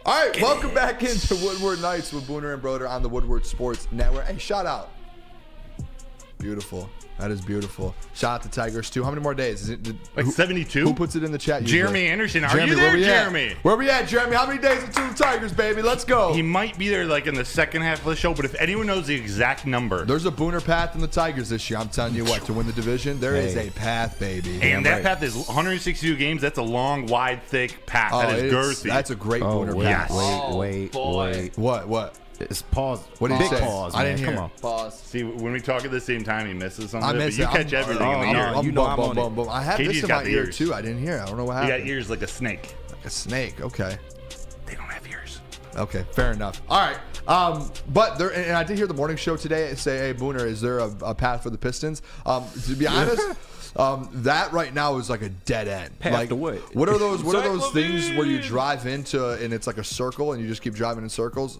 All right, welcome back into Woodward Nights with Booner and Broder on the Woodward Sports Network. Hey, shout out. Beautiful. That is beautiful. Shout out to Tigers, too. How many more days? Is it like 72? Who puts it in the chat usually? Jeremy Anderson. Are you there, Jeremy? Where we at, Jeremy? How many days until the Tigers, baby? Let's go. He might be there like in the second half of the show, but if anyone knows the exact number. There's a Booner path in the Tigers this year. I'm telling you what, to win the division, there is a path, baby. And that path is 162 games. That's a long, wide, thick path. That is girthy. That's a great Booner path. Wait. What? It's pause. What did you say? Pause, I didn't man. hear. Come on. Pause. See, when we talk at the same time, he misses something. I missed but you it. catch everything in the ear. I'm on it. I have KG's this in got my the ear, ears. too. I didn't hear. I don't know what happened. He got ears like a snake. Like a snake. Okay. They don't have ears. Okay, fair enough. All right. But there, and I did hear the morning show today say, hey, Booner, is there a path for the Pistons? To be honest, that right now is like a dead end. Path like, to what? What are those things where you drive into and it's like a circle and you just keep driving in circles?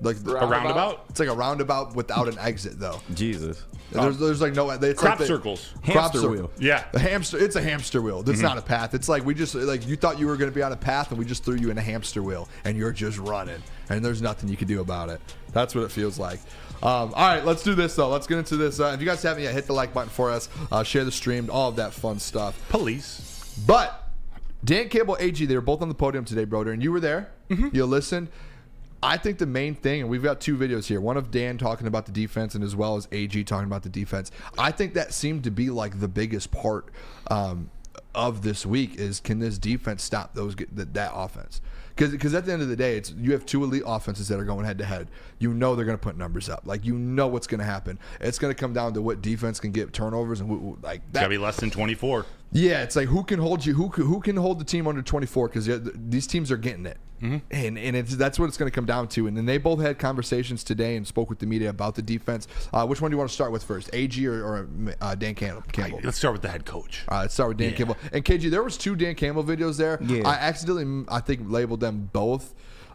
Like a roundabout? It's like a roundabout without an exit, though. Jesus. There's like no. It's crop like circles. Hamster wheel. Yeah. It's a hamster wheel. That's not a path. It's like we just like you thought you were going to be on a path and we just threw you in a hamster wheel and you're just running and there's nothing you can do about it. That's what it feels like. All right, let's do this though. Let's get into this. If you guys haven't yet, hit the like button for us. Share the stream. All of that fun stuff. Police. But Dan Campbell, AG, they were both on the podium today, Broder, and you were there. You listened. I think the main thing, and we've got two videos here, one of Dan talking about the defense and as well as AG talking about the defense. I think that seemed to be like the biggest part of this week is can this defense stop that offense? Because at the end of the day, you have two elite offenses that are going head to head. You know they're going to put numbers up. Like you know what's going to happen. It's going to come down to what defense can get turnovers and like that. Got to be less than 24. Yeah, it's like who can hold you? Who can hold the team under 24? Because these teams are getting it, and that's what it's going to come down to. And then they both had conversations today and spoke with the media about the defense. Which one do you want to start with first, AG or Dan Campbell? Let's start with the head coach. Let's start with Dan Campbell. And KG, there was two Dan Campbell videos there. Yeah. I accidentally, I think, labeled them both.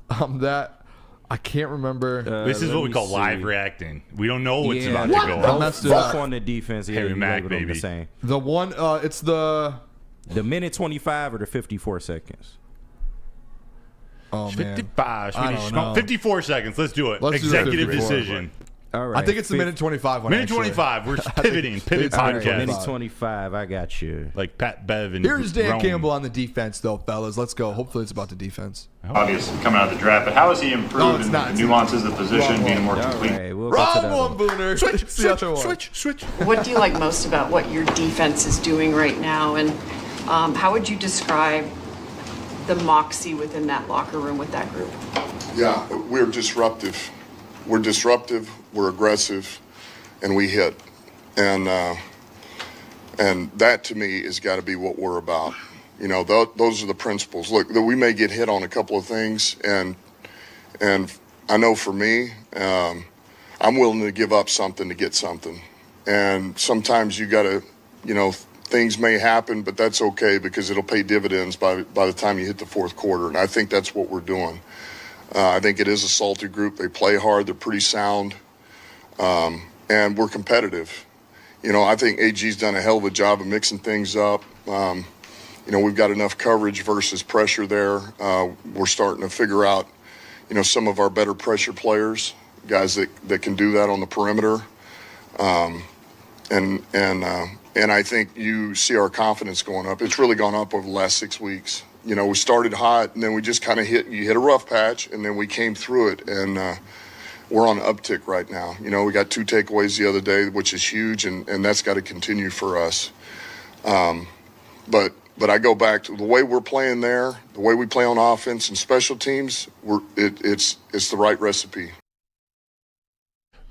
That I can't remember. This is what we call live reacting. We don't know what's about to go on. Both on the defense. Yeah, Harry Mack, baby. baby. The same. The one, it's the minute 25 or the 54 seconds. Oh man, 55. I don't know. 54 seconds. Let's do it. Let's do Executive 54. decision. All right. I think it's the minute 25 one. Minute 25. We're pivoting. Pivot podcast. Minute 25. I got you. Like Pat Bev and Here's Dan Rome. Campbell on the defense, though, fellas. Let's go. Hopefully it's about the defense. Obviously coming out of the draft, but how has he improved in the nuances of the position, being more complete? Wrong one, Booner. Switch. What do you like most about what your defense is doing right now, and how would you describe the moxie within that locker room with that group? Yeah, we're disruptive. We're disruptive, we're aggressive, and we hit. And that, to me, has got to be what we're about. You know, those are the principles. Look, we may get hit on a couple of things, and I know for me, I'm willing to give up something to get something. And sometimes you got to, you know, things may happen, but that's okay because it'll pay dividends by the time you hit the fourth quarter. And I think that's what we're doing. I think it is a salty group. They play hard. They're pretty sound. And we're competitive. You know, I think AG's done a hell of a job of mixing things up. You know, we've got enough coverage versus pressure there. We're starting to figure out, you know, some of our better pressure players, guys that can do that on the perimeter. And I think you see our confidence going up. It's really gone up over the last 6 weeks. You know, we started hot, and then we just kind of hit a rough patch, and then we came through it, and we're on an uptick right now. You know, we got 2 takeaways the other day, which is huge, and that's got to continue for us. But I go back to the way we're playing there, the way we play on offense and special teams, it's the right recipe.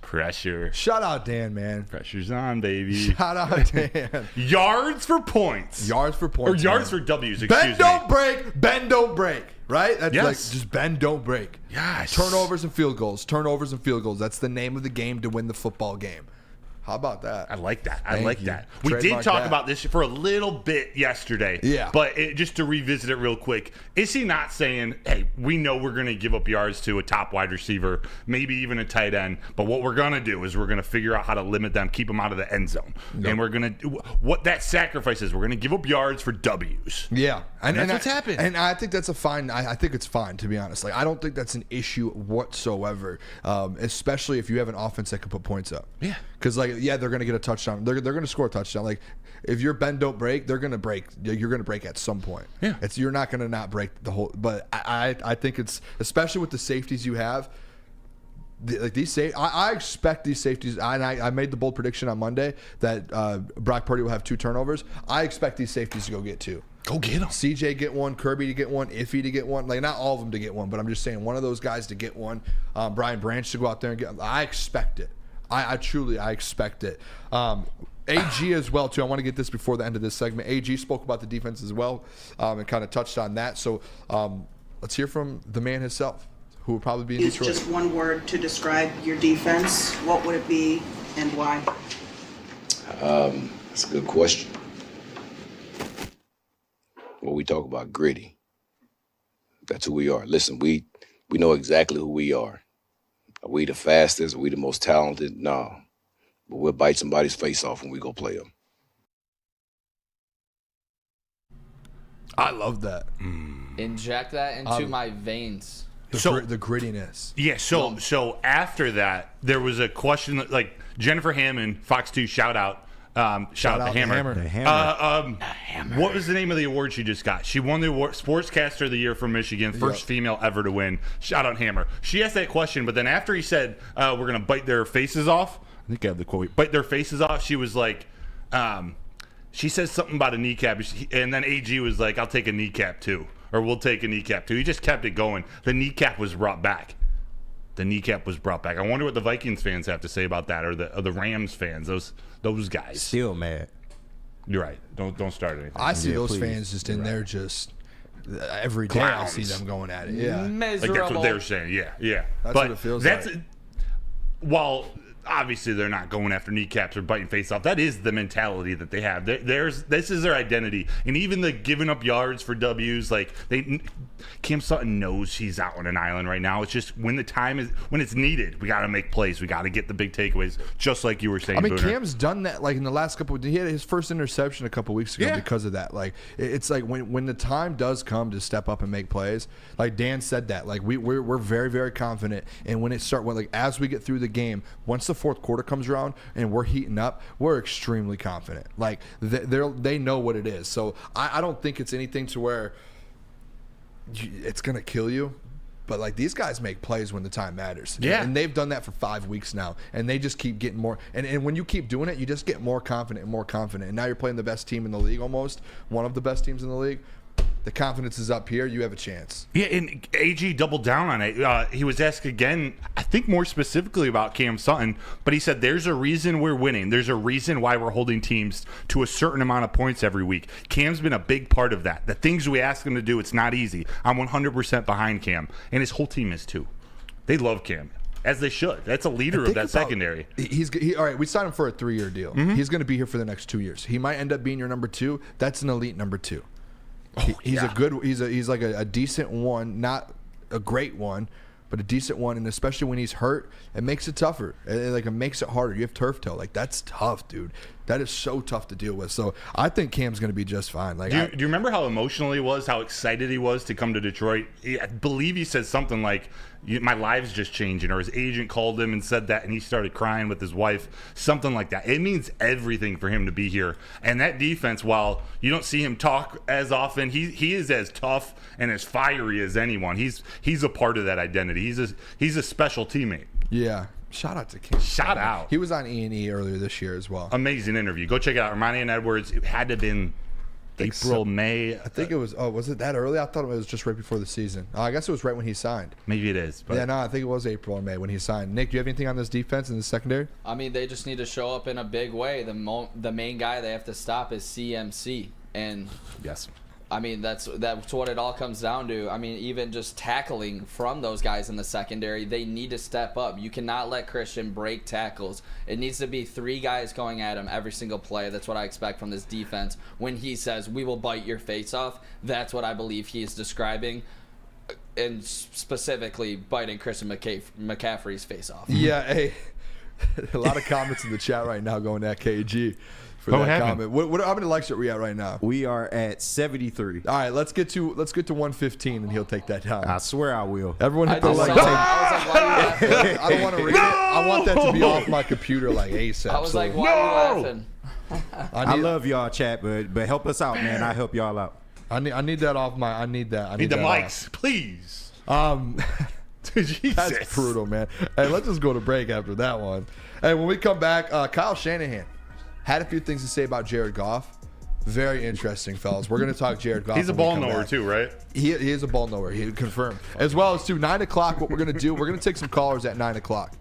Pressure. Shout out Dan, man. Pressure's on, baby. Shout out Dan. Yards for points. Yards for points. Or yards man. for W's, excuse bend, me. don't break. Bend, don't break. Right? That's Yes. like just bend, don't break. Yes. Turnovers and field goals. Turnovers and field goals. That's the name of the game to win the football game. How about that? I like that. Thank I like you. that. We did Trademark talk that. about this for a little bit yesterday. Yeah. But just to revisit it real quick, is he not saying, hey, we know we're going to give up yards to a top wide receiver, maybe even a tight end, but what we're going to do is we're going to figure out how to limit them, keep them out of the end zone. Yep. And we're going to do what that sacrifice is. We're going to give up yards for W's. Yeah. And that's what's happened. And I think that's a fine. I think it's fine, to be honest. Like, I don't think that's an issue whatsoever, especially if you have an offense that can put points up. Yeah. Because, like, yeah, they're going to get a touchdown. They're going to score a touchdown. Like, if you're bend, don't break, they're going to break. You're going to break at some point. Yeah. You're not going to not break the whole. But I think it's, especially with the safeties you have, I expect these safeties. I made the bold prediction on Monday that Brock Purdy will have 2 turnovers. I expect these safeties to go get 2. Go get them. CJ get 1, Kirby to get 1, Iffy to get 1. Like, not all of them to get 1, but I'm just saying one of those guys to get 1. Brian Branch to go out there and get. I expect it. I truly expect it. AG as well, too. I want to get this before the end of this segment. AG spoke about the defense as well and kind of touched on that. So let's hear from the man himself, who would probably be in Detroit. Just one word to describe your defense, what would it be and why? That's a good question. Well, we talk about gritty. That's who we are. Listen, we know exactly who we are. Are we the fastest? Are we the most talented? No. But we'll bite somebody's face off when we go play them. I love that. Inject that into my veins. The grittiness. Yeah, so after that, there was a question that, like, Jennifer Hammond, Fox 2, shout out the Hammer. The Hammer. What was the name of the award she just got? She won the award, Sportscaster of the Year from Michigan, first female ever to win. Shout out Hammer. She asked that question, but then after he said, we're going to bite their faces off, I think I have the quote, bite their faces off, she was like, she says something about a kneecap, and then AG was like, I'll take a kneecap too, or we'll take a kneecap too. He just kept it going. The kneecap was brought back. I wonder what the Vikings fans have to say about that, or the Rams fans, those guys. Still mad. You're right. Don't start anything. I see those fans just in there just every day. I see them going at it. Yeah. Miserable. Like, that's what they're saying. Yeah. That's but what it feels like. While obviously they're not going after kneecaps or biting face off. That is the mentality that they have. This is their identity. And even the giving up yards for W's, like Cam Sutton knows he's out on an island right now. It's just when it's needed, we got to make plays. We got to get the big takeaways, just like you were saying, Booner. Cam's done that like in the last couple. He had his first interception a couple weeks ago because of that. Like it's like when the time does come to step up and make plays, like Dan said that. Like we're very, very confident. And when as we get through the game, once the fourth quarter comes around and we're heating up, we're extremely confident. Like they know what it is. So I don't think it's anything to where it's gonna kill you. But like these guys make plays when the time matters. Yeah. And they've done that for 5 weeks now. And they just keep getting more. And when you keep doing it, you just get more confident and more confident. And now you're playing the best team in the league almost. One of the best teams in the league. The confidence is up here. You have a chance. Yeah, and AG doubled down on it. He was asked again, I think more specifically about Cam Sutton, but he said there's a reason we're winning. There's a reason why we're holding teams to a certain amount of points every week. Cam's been a big part of that. The things we ask him to do, it's not easy. I'm 100% behind Cam, and his whole team is too. They love Cam, as they should. That's a leader of that secondary. All right, we signed him for a 3-year deal. Mm-hmm. He's going to be here for the next 2 years. He might end up being your number 2. That's an elite number 2. He's like a decent one, not a great one, but a decent one. And especially when he's hurt, it makes it tougher. It makes it harder. You have turf toe. Like that's tough, dude. That is so tough to deal with. So I think Cam's going to be just fine. Like, do you remember how emotional he was? How excited he was to come to Detroit? I believe he said something like, "My life's just changing," or his agent called him and said that, and he started crying with his wife. Something like that. It means everything for him to be here. And that defense, while you don't see him talk as often, he is as tough and as fiery as anyone. He's a part of that identity. He's a special teammate. Yeah. Shout out to Cam. Shout out. He was on E&E earlier this year as well. Amazing interview. Go check it out. Ermanni and Edwards. It had to have been April, May. I think it was. Oh, was it that early? I thought it was just right before the season. I guess it was right when he signed. Maybe it is. But yeah, no, I think it was April or May when he signed. Nick, do you have anything on this defense in the secondary? I mean, they just need to show up in a big way. The main guy they have to stop is CMC, and yes. I mean, that's what it all comes down to. I mean, even just tackling from those guys in the secondary, they need to step up. You cannot let Christian break tackles. It needs to be 3 guys going at him every single play. That's what I expect from this defense. When he says, "We will bite your face off," that's what I believe he is describing, and specifically biting Christian McCaffrey's face off. Yeah, hey, a lot of comments in the chat right now going at KG. For that comment. How many likes are we at right now? We are at 73. All right, let's get to 115, and he'll take that down. I swear I will. Everyone hit the like. I don't want to read it. I want that to be off my computer like ASAP. I was like, why are you laughing? I love y'all, chat, but help us out, man. I help y'all out. I need that off my. I need that. I need the mics, off. Please. Jesus. That's brutal, man. Hey, let's just go to break after that one. Hey, when we come back, Kyle Shanahan had a few things to say about Jared Goff. Very interesting, fellas. We're going to talk Jared Goff. He's a ball knower too, right? He is a ball knower. He confirmed. As well as 9 o'clock, what we're going to do, we're going to take some callers at 9 o'clock.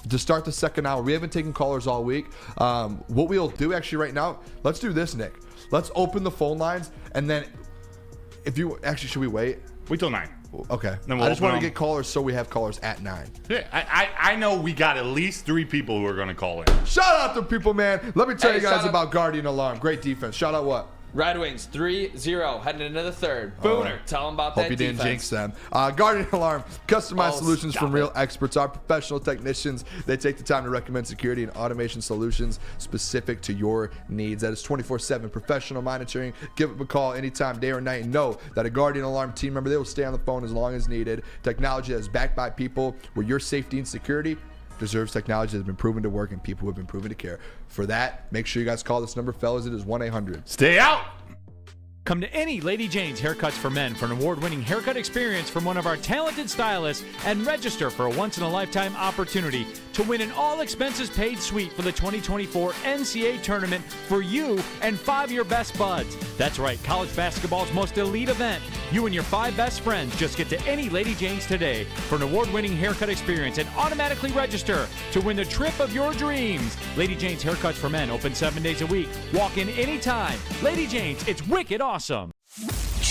To start the second hour. We haven't taken callers all week. What we'll do actually right now, let's do this, Nick. Let's open the phone lines, and then should we wait? Wait till 9. Okay. I just want to get callers so we have callers at 9. Yeah, I know we got at least 3 people who are going to call in. Shout out to people, man. Let me tell you guys about Guardian Alarm. Great defense. Shout out what? Red Wings 3-0 heading into the third. Booner, tell them about that defense. Hope you didn't jinx them. Guardian Alarm, customized solutions from real experts. Our professional technicians, they take the time to recommend security and automation solutions specific to your needs. That is 24/7 professional monitoring. Give them a call anytime, day or night, and know that a Guardian Alarm team member, they will stay on the phone as long as needed. Technology that is backed by people, where your safety and security deserves technology that has been proven to work and people who have been proven to care. For that, make sure you guys call this number, fellas. It is 1-800. Stay out! Come to any Lady Jane's Haircuts for Men for an award-winning haircut experience from one of our talented stylists and register for a once-in-a-lifetime opportunity to win an all-expenses-paid suite for the 2024 NCAA tournament for you and 5 of your best buds. That's right, college basketball's most elite event. You and your 5 best friends just get to any Lady Jane's today for an award-winning haircut experience and automatically register to win the trip of your dreams. Lady Jane's Haircuts for Men, open 7 days a week. Walk in anytime. Lady Jane's, it's wicked awesome.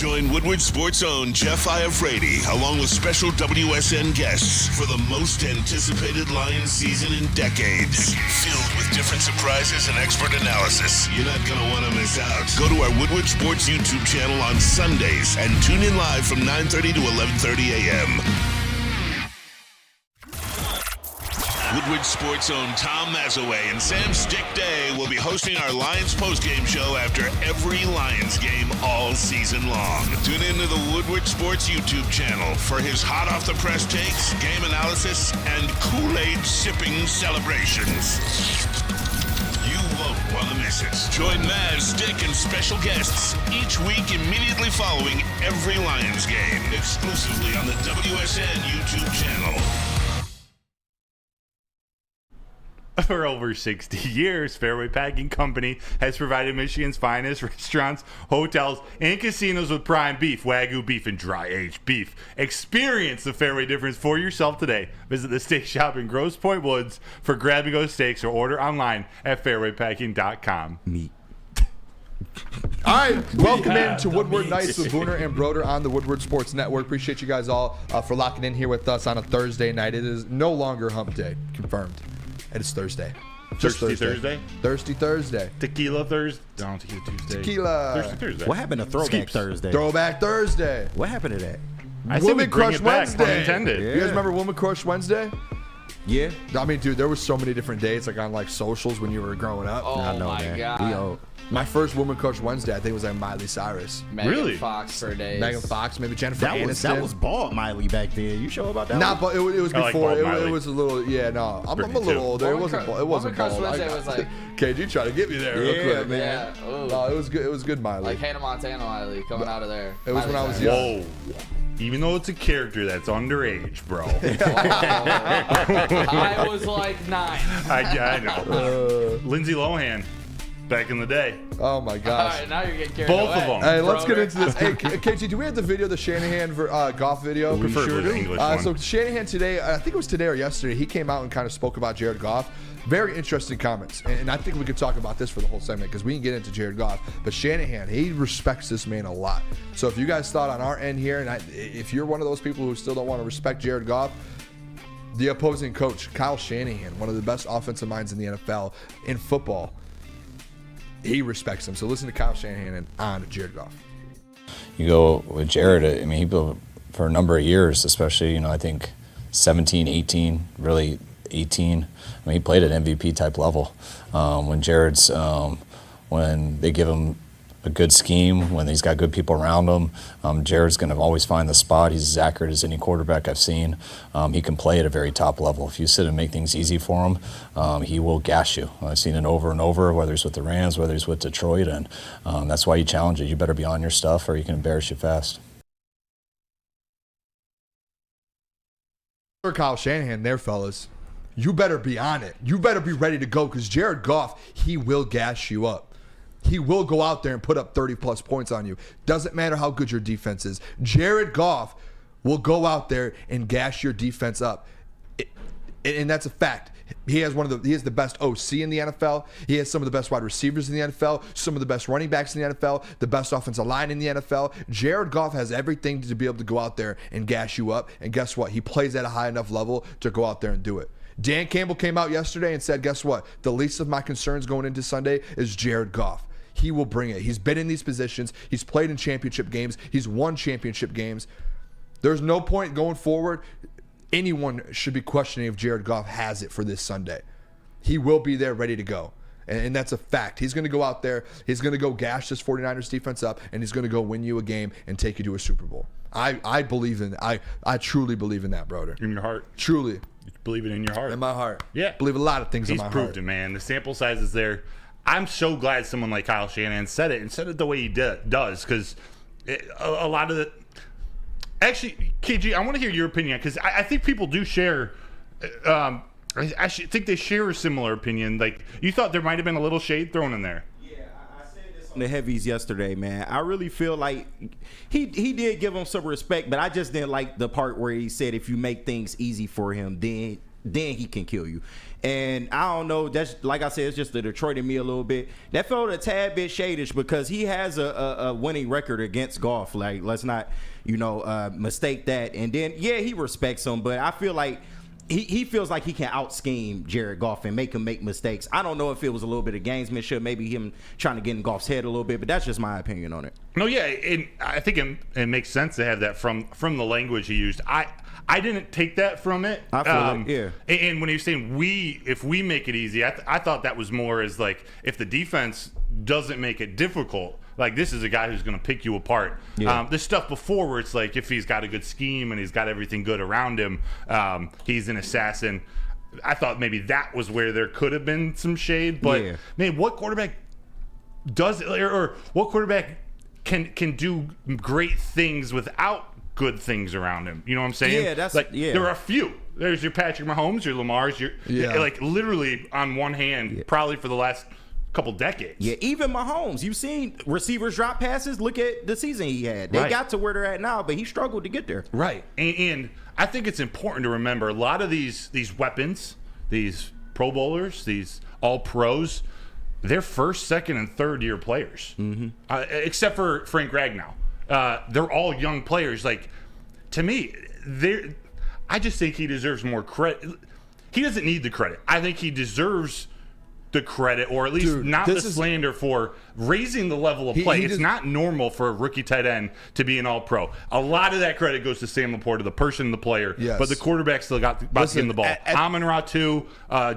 Join Woodward Sports' own Jeff Iafrate, along with special WSN guests for the most anticipated Lions season in decades. Filled with different surprises and expert analysis. You're not going to want to miss out. Go to our Woodward Sports YouTube channel on Sundays and tune in live from 9:30 to 11:30 a.m. Woodward Sports' own Tom Mazaway and Sam Stick Day will be hosting our Lions postgame show after every Lions game all season long. Tune into the Woodward Sports YouTube channel for his hot-off-the-press takes, game analysis, and Kool-Aid sipping celebrations. You won't want to miss it. Join Maz, Stick, and special guests each week immediately following every Lions game, exclusively on the WSN YouTube channel. For over 60 years, Fairway Packing Company has provided Michigan's finest restaurants, hotels, and casinos with prime beef, Wagyu beef, and dry-aged beef. Experience the Fairway difference for yourself today. Visit the steak shop in Grosse Pointe Woods for grab-and-go steaks or order online at fairwaypacking.com. Meat. All right, welcome in to Woodward Nights with Booner and Broder on the Woodward Sports Network. Appreciate you guys all for locking in here with us on a Thursday night. It is no longer hump day, confirmed. It is Thursday. Just Thursday? Thirsty Thursday. Tequila Thursday? No, Tequila Tuesday. Tequila. Thirsty Thursday. What happened to Throwback Thursday? Throwback Thursday. What happened to that? I say we Woman bring Crush it back, pun Wednesday. intended. You guys remember Woman Crush Wednesday? Yeah. I mean, dude, there was so many different dates, like on like socials when you were growing up. Oh I know, my man. god. We old. My first Woman Crush Wednesday, I think, was like Miley Cyrus. Megan Really? Fox for days. Megan Fox, maybe Jennifer Aniston. That was bald Miley back then. You sure about that? Nah, but it was I like before. bald Miley. It was a little, yeah, no. I'm a Me little too. older. It Woman wasn't. Crush- It wasn't Woman Crush bald. Wednesday was like- KG trying to get me there. real Yeah, quick. man. Yeah. Ooh. No, it was good. It was good, Miley. Like Hannah Montana Miley coming out of there. It was when I was Miley young. Whoa. Even though it's a character that's underage, bro. I was like 9. I know. Lindsay Lohan, back in the day. Oh my All gosh. right, now you're getting carried Both away. of them. Hey, let's get Broder. into this. Hey, KG, do we have the video, the Shanahan golf video? We prefer the English one. So Shanahan today, I think it was today or yesterday, he came out and kind of spoke about Jared Goff. Very interesting comments, and I think we could talk about this for the whole segment because we can get into Jared Goff. But Shanahan, he respects this man a lot. So if you guys thought on our end here, and if you're one of those people who still don't want to respect Jared Goff, the opposing coach, Kyle Shanahan, one of the best offensive minds in the NFL in football, he respects him. So listen to Kyle Shanahan and on Jared Goff. You go with Jared, I mean, he built for a number of years, especially, I think 17, 18, really 18. I mean, he played at MVP type level. When they give him a good scheme, when he's got good people around him, Jared's going to always find the spot. He's as accurate as any quarterback I've seen. He can play at a very top level. If you sit and make things easy for him, he will gas you. I've seen it over and over, whether it's with the Rams, whether it's with Detroit, and that's why you challenge it. You better be on your stuff or he can embarrass you fast. For Kyle Shanahan there, fellas, you better be on it. You better be ready to go because Jared Goff, he will gas you up. He will go out there and put up 30-plus points on you. Doesn't matter how good your defense is. Jared Goff will go out there and gas your defense up. And that's a fact. He has the best OC in the NFL. He has some of the best wide receivers in the NFL, some of the best running backs in the NFL, the best offensive line in the NFL. Jared Goff has everything to be able to go out there and gas you up. And guess what? He plays at a high enough level to go out there and do it. Dan Campbell came out yesterday and said, guess what? The least of my concerns going into Sunday is Jared Goff. He will bring it. He's been in these positions. He's played in championship games. He's won championship games. There's no point going forward. Anyone should be questioning if Jared Goff has it for this Sunday. He will be there ready to go. And that's a fact. He's going to go out there. He's going to go gash this 49ers defense up, and he's going to go win you a game and take you to a Super Bowl. I believe in I truly believe in that, Broder. In your heart. Truly. You believe it in your heart. In my heart. Yeah. Believe a lot of things in my heart. He's proved it, man. The sample size is there. I'm so glad someone like Kyle Shanahan said it and said it the way he does, because a lot of the... Actually, KG, I want to hear your opinion, because I think people do share... I actually think they share a similar opinion. Like, you thought there might have been a little shade thrown in there. The heavies yesterday, man. I really feel like he did give him some respect, but I just didn't like the part where he said if you make things easy for him, then then he can kill you. And I don't know, that's like I said, it's just the Detroit in me a little bit. That felt a tad bit shadish because he has a winning record against Goff. Like, let's not, mistake that. And then, yeah, he respects him, but I feel like he feels like he can out-scheme Jared Goff and make him make mistakes. I don't know if it was a little bit of gamesmanship, maybe him trying to get in Goff's head a little bit, but that's just my opinion on it. No, yeah, I think it makes sense to have that from the language he used. I didn't take that from it. I feel yeah. And when he was saying if we make it easy, I thought that was more as like if the defense doesn't make it difficult, like this is a guy who's going to pick you apart. Yeah. The stuff before where it's like if he's got a good scheme and he's got everything good around him, he's an assassin. I thought maybe that was where there could have been some shade. But man, what quarterback does or what quarterback can do great things without good things around him? You know what I'm saying? Yeah, that's there are a few. There's your Patrick Mahomes, your Lamar's, like literally on one hand, probably for the last couple decades. Yeah, even Mahomes. You've seen receivers drop passes. Look at the season he had. They got to where they're at now, but he struggled to get there. Right. And I think it's important to remember a lot of these weapons, these Pro Bowlers, these All Pros, they're first, second, and third year players. Mm-hmm. Except for Frank Ragnow. They're all young players. Like, to me, I just think he deserves more credit. He doesn't need the credit. I think he deserves the credit, or at least not the slander for raising the level of play. It's not normal for a rookie tight end to be an all-pro. A lot of that credit goes to Sam Laporta, the person, the player. Yes. But the quarterback still got to get in the ball. Amon-Ra too,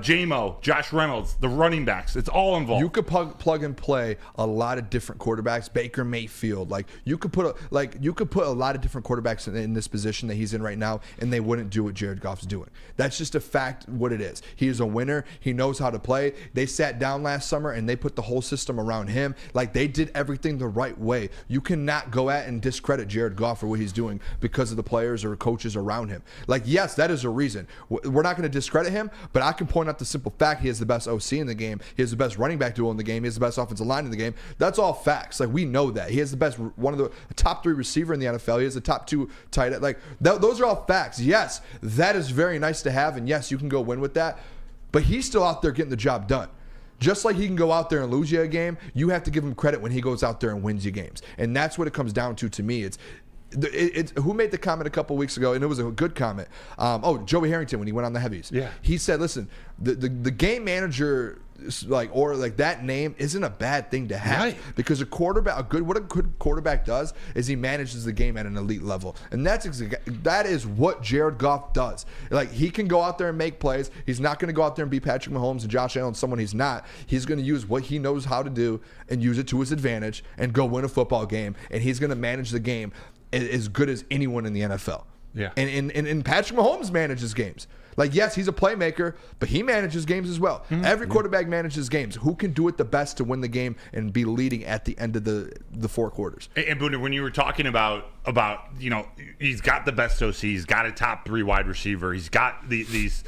J-Mo, Josh Reynolds, the running backs. It's all involved. You could plug and play a lot of different quarterbacks. Baker Mayfield, you could put a lot of different quarterbacks in this position that he's in right now, and they wouldn't do what Jared Goff's doing. That's just a fact. What it is. He is a winner. He knows how to play. They sat down last summer and they put the whole system around him. Like, they did everything the right way. You cannot go at and discredit Jared Goff for what he's doing because of the players or coaches around him. Like, yes, that is a reason. We're not going to discredit him, but I can point out the simple fact he has the best OC in the game. He has the best running back duo in the game. He has the best offensive line in the game. That's all facts. Like, we know that. He has the best, one of the top 3 receiver in the NFL. He has the top 2 tight end. Like, those are all facts. Yes, that is very nice to have, and yes, you can go win with that, but he's still out there getting the job done. Just like he can go out there and lose you a game, you have to give him credit when he goes out there and wins you games. And that's what it comes down to me. It's who made the comment a couple weeks ago, and it was a good comment. Joey Harrington, when he went on the heavies. Yeah. He said, listen, the game manager, that name isn't a bad thing to have. Right. Because what a good quarterback does is he manages the game at an elite level. And that is what Jared Goff does. Like, he can go out there and make plays. He's not going to go out there and be Patrick Mahomes and Josh Allen, someone he's not. He's going to use what he knows how to do and use it to his advantage and go win a football game. And he's going to manage the game as good as anyone in the NFL. Yeah. And Patrick Mahomes manages games. Like, yes, he's a playmaker, but he manages games as well. Mm-hmm. Every quarterback manages games. Who can do it the best to win the game and be leading at the end of the 4 quarters? And Booner, when you were talking about he's got the best OC, he's got a top 3 wide receiver, he's got these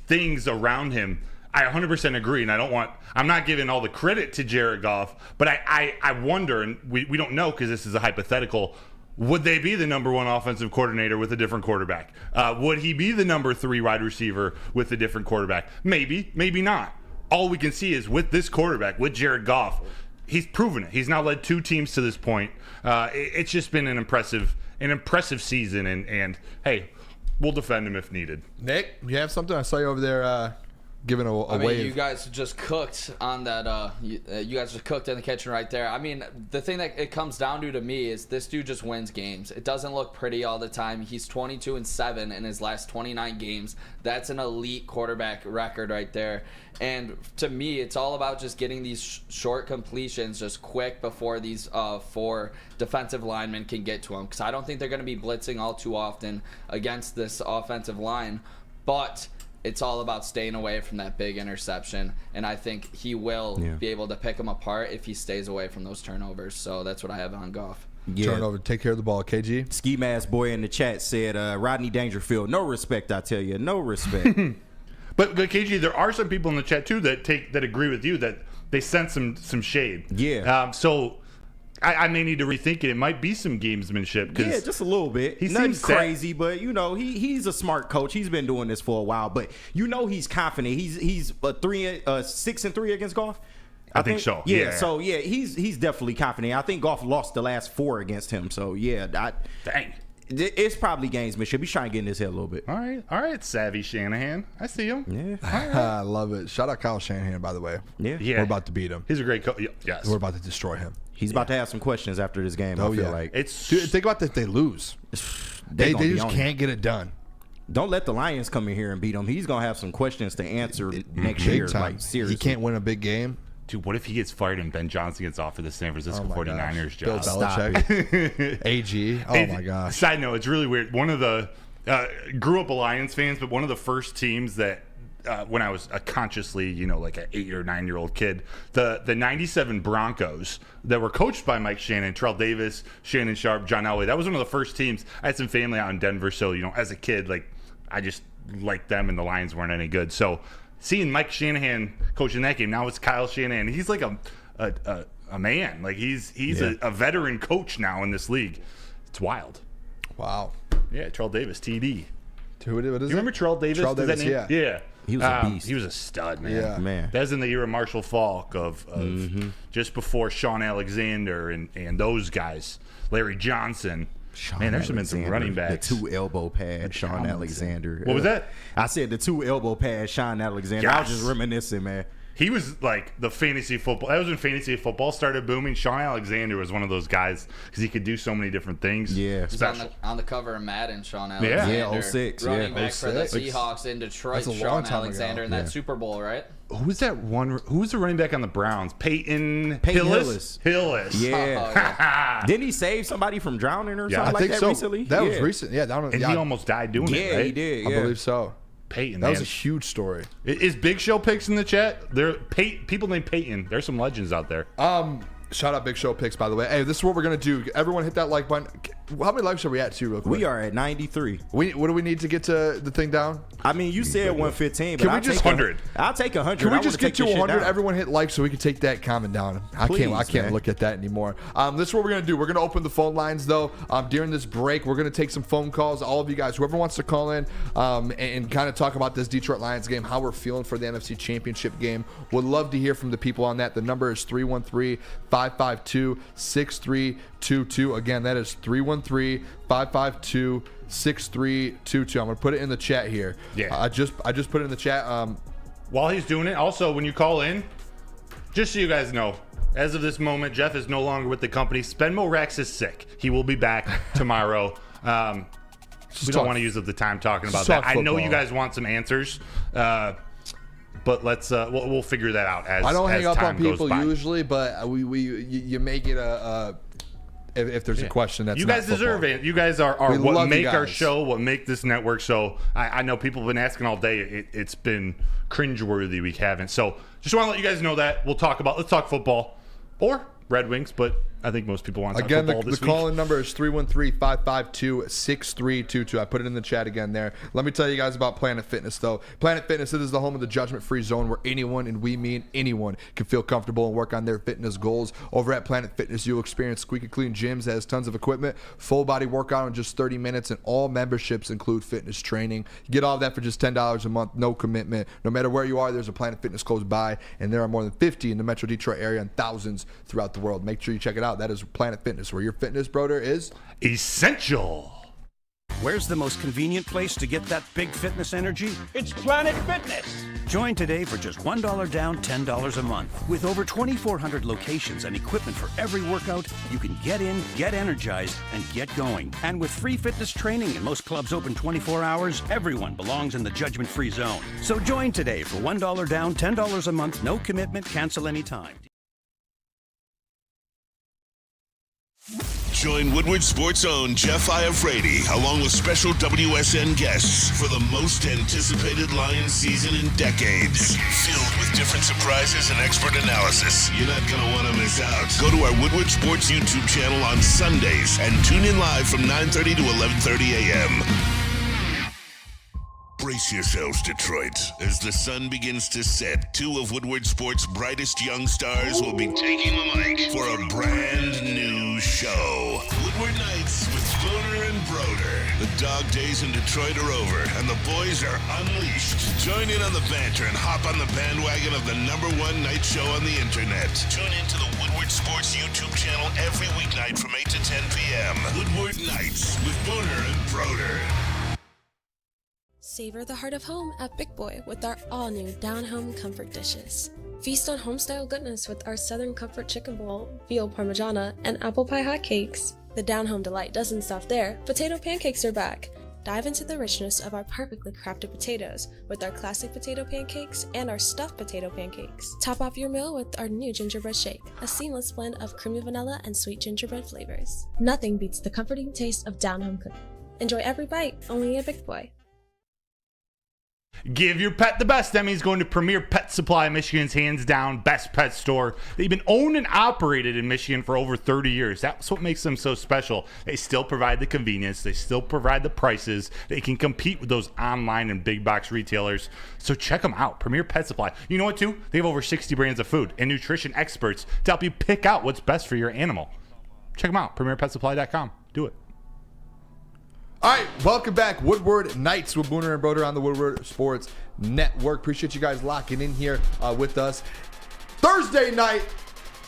things around him. I 100% agree, and I'm not giving all the credit to Jared Goff, but I wonder, and we don't know because this is a hypothetical. Would they be the number 1 offensive coordinator with a different quarterback? Would he be the number 3 wide receiver with a different quarterback? Maybe, maybe not. All we can see is with this quarterback, with Jared Goff, he's proven it. He's now led 2 teams to this point. It's just been an impressive season, and hey, we'll defend him if needed. Nick, you have something? I saw you over there giving a wave. You guys just cooked on that. You guys just cooked in the kitchen right there. I mean, the thing that it comes down to me is this dude just wins games. It doesn't look pretty all the time. He's 22-7 in his last 29 games. That's an elite quarterback record right there. And to me, it's all about just getting these short completions just quick before these 4 defensive linemen can get to him. Because I don't think they're going to be blitzing all too often against this offensive line. But it's all about staying away from that big interception, and I think he will be able to pick them apart if he stays away from those turnovers. So that's what I have on Goff. Yeah. Turnover, take care of the ball. KG? Ski Mask Boy in the chat said, Rodney Dangerfield, no respect, I tell you, no respect. But KG, there are some people in the chat too that agree with you that they sense some shade. Yeah. So I may need to rethink it. It might be some gamesmanship. Yeah, just a little bit. He Nothing seems crazy, but he's a smart coach. He's been doing this for a while, but he's confident. He's 6-3 against Goff. I think so. Yeah. So he's definitely confident. I think Goff lost the last 4 against him. So dang. It's probably gamesmanship. He's trying to get in his head a little bit. All right, savvy Shanahan. I see him. Yeah, I love it. Shout out Kyle Shanahan, by the way. Yeah. We're about to beat him. He's a great coach. Yes, we're about to destroy him. He's about to have some questions after this game. I feel like Dude, think about that. They lose. They just can't get it done. Don't let the Lions come in here and beat him. He's gonna have some questions to answer next year. Time. Like seriously, he can't win a big game. Dude, what if he gets fired and Ben Johnson gets offered the San Francisco 49ers job? Bill Belichick. AG. Oh, my gosh. Side note, it's really weird. One of the grew up Lions fans, but one of the first teams that when I was consciously, like an 8 or 9 year old kid, the 97 Broncos that were coached by Mike Shannon, Terrell Davis, Shannon Sharp, John Elway. That was one of the first teams. I had some family out in Denver, so, as a kid, I just liked them and the Lions weren't any good. So seeing Mike Shanahan coaching that game, now it's Kyle Shanahan. He's like a man. Like he's a veteran coach now in this league. It's wild. Wow. Yeah, Terrell Davis, TD. What is you remember Terrell Davis? Terrell Davis, yeah. He was a beast. He was a stud, man. Yeah. Man. That was in the era Marshall Faulk of just before Sean Alexander and those guys. Larry Johnson. There's been some running backs. The 2 elbow pad, Sean Alexander. What was that? I said the 2 elbow pad, Sean Alexander. I was just reminiscing, man. He was like the fantasy football. That was when fantasy football started booming. Sean Alexander was one of those guys because he could do so many different things. Yeah. He's on the cover of Madden, Sean Alexander. Yeah, 06. Running back 06. for the Seahawks in Detroit, That's a long Sean time Alexander ago. in that Super Bowl, right? Who was that one? Who was the running back on the Browns? Peyton Hillis. Yeah. Didn't he save somebody from drowning or Yeah, something I like think that so. recently? That was recent. Yeah, And he almost died doing it, right? he did. I Yeah. believe so. Peyton, That man. was a huge story. Is Big Show picks in the chat? People named Peyton. There's some legends out there. Shout out Big Show Picks, by the way. Hey, this is what we're going to do. Everyone hit that like button. How many likes are we at, too, real quick? We are at 93. What do we need to get to the thing down? I mean, you said 115, but Can we I'll just take 100? I'll take 100. Can we I just wanna get to take this shit 100? down. Everyone hit like so we can take that comment down. I can't man. look at that anymore. This is what we're gonna do. We're gonna open the phone lines though. During this break, we're gonna take some phone calls. All of you guys, whoever wants to call in, and kind of talk about this Detroit Lions game, how we're feeling for the NFC Championship game. Would love to hear from the people on that. The number is 313-552-6322. Again, that is 313-552-6322. I'm gonna put it in the chat here. Yeah. I just put it in the chat. While he's doing it, also when you call in, just so you guys know, as of this moment, Jeff is no longer with the company. Spenmo Rex is sick. He will be back tomorrow. We don't want to use up the time talking about that. I know you guys want some answers, but let's we'll figure that out as I don't hang up on people by. usually, but you make it if there's a question that's you not guys deserve football. it. You guys are We what love you make our guys. show, what make this network. So I know people have been asking all day. It's been cringeworthy we haven't. So just want to let you guys know that let's talk football or Red Wings, but I think most people want to talk Again, football the this week. call-in number is 313-552-6322. I put it in the chat again there. Let me tell you guys about Planet Fitness, though. Planet Fitness, it is the home of the judgment-free zone where anyone, and we mean anyone, can feel comfortable and work on their fitness goals. Over at Planet Fitness, you'll experience squeaky clean gyms that has tons of equipment, full-body workout in just 30 minutes, and all memberships include fitness training. You get all of that for just $10 a month, no commitment. No matter where you are, there's a Planet Fitness close by, and there are more than 50 in the Metro Detroit area and thousands throughout the world. Make sure you check it out. That is Planet Fitness, where your fitness, Broder, is essential. Where's the most convenient place to get that big fitness energy? It's Planet Fitness. Join today for just $1 down, $10 a month. With over 2,400 locations and equipment for every workout, you can get in, get energized, and get going. And with free fitness training and most clubs open 24 hours, everyone belongs in the judgment-free zone. So join today for $1 down, $10 a month, no commitment, cancel anytime. Join Woodward Sports' own Jeff Iafrate along with special WSN guests for the most anticipated Lions season in decades. Filled with different surprises and expert analysis. You're not going to want to miss out. Go to our Woodward Sports YouTube channel on Sundays and tune in live from 9:30 to 11:30 a.m. Brace yourselves, Detroit. As the sun begins to set, two of Woodward Sports' brightest young stars will be taking the mic for a brand new dog days in Detroit are over, and the boys are unleashed. Join in on the banter and hop on the bandwagon of the #1 night show on the internet. Tune into the Woodward Sports YouTube channel every weeknight from 8 to 10 p.m. Woodward Nights with Booner and Broder. Savor the heart of home at Big Boy with our all-new Down Home Comfort Dishes. Feast on home-style goodness with our Southern Comfort Chicken Bowl, veal parmigiana, and apple pie hotcakes. The Down Home delight doesn't stop there. Potato pancakes are back. Dive into the richness of our perfectly crafted potatoes with our classic potato pancakes and our stuffed potato pancakes. Top off your meal with our new gingerbread shake, a seamless blend of creamy vanilla and sweet gingerbread flavors. Nothing beats the comforting taste of Down Home cooking. Enjoy every bite, only at Big Boy. Give your pet the best. That means going to Premier Pet Supply, Michigan's hands-down best pet store. They've been owned and operated in Michigan for over 30 years. That's what makes them so special. They still provide the convenience. They still provide the prices. They can compete with those online and big box retailers. So check them out, Premier Pet Supply. You know what, too? They have over 60 brands of food and nutrition experts to help you pick out what's best for your animal. Check them out, PremierPetSupply.com. Do it. All right, welcome back. Woodward Nights with Booner and Broder on the Woodward Sports Network. Appreciate you guys locking in here with us. Thursday night.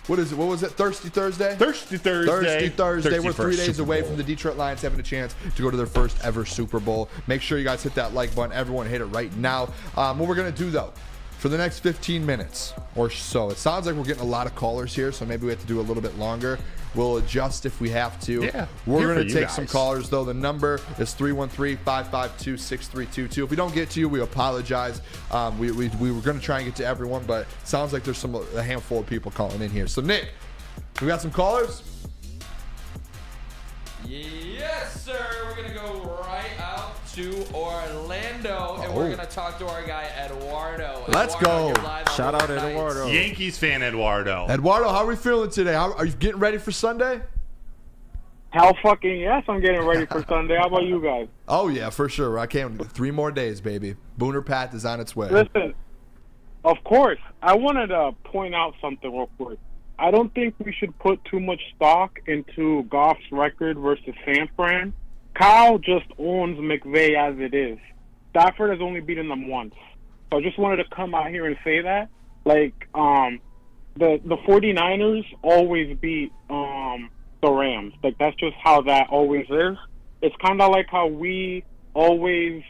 What is it? What was it? Thirsty Thursday? Thirsty Thursday. Thirsty. We're 3 days Super away Bowl. from the Detroit Lions having a chance to go to their first ever Super Bowl. Make sure you guys hit that like button. Everyone hit it right now. What we're going to do, though, for the next 15 minutes or so, it sounds like we're getting a lot of callers here, so maybe we have to do a little bit longer. We'll adjust if we have to. Yeah, We're going to take some callers, though. The number is 313-552-6322. If we don't get to you, we apologize. We were going to try and get to everyone, but it sounds like there's a handful of people calling in here. So, Nick, we got some callers? Yes, sir. We're going to go right out to Orlando, and we're going to talk to our guy, Eduardo. Let's go. Shout out Eduardo. Yankees fan Eduardo. Eduardo, how are we feeling today? Are you getting ready for Sunday? Hell fucking yes, I'm getting ready for Sunday. How about you guys? Oh, yeah, for sure. I can't. 3 more days, baby. Booner Path is on its way. Listen, of course, I wanted to point out something real quick. I don't think we should put too much stock into Goff's record versus San Fran. Kyle just owns McVay as it is. Stafford has only beaten them once. So I just wanted to come out here and say that. Like, the 49ers always beat the Rams. Like, that's just how that always is. It's kind of like how we always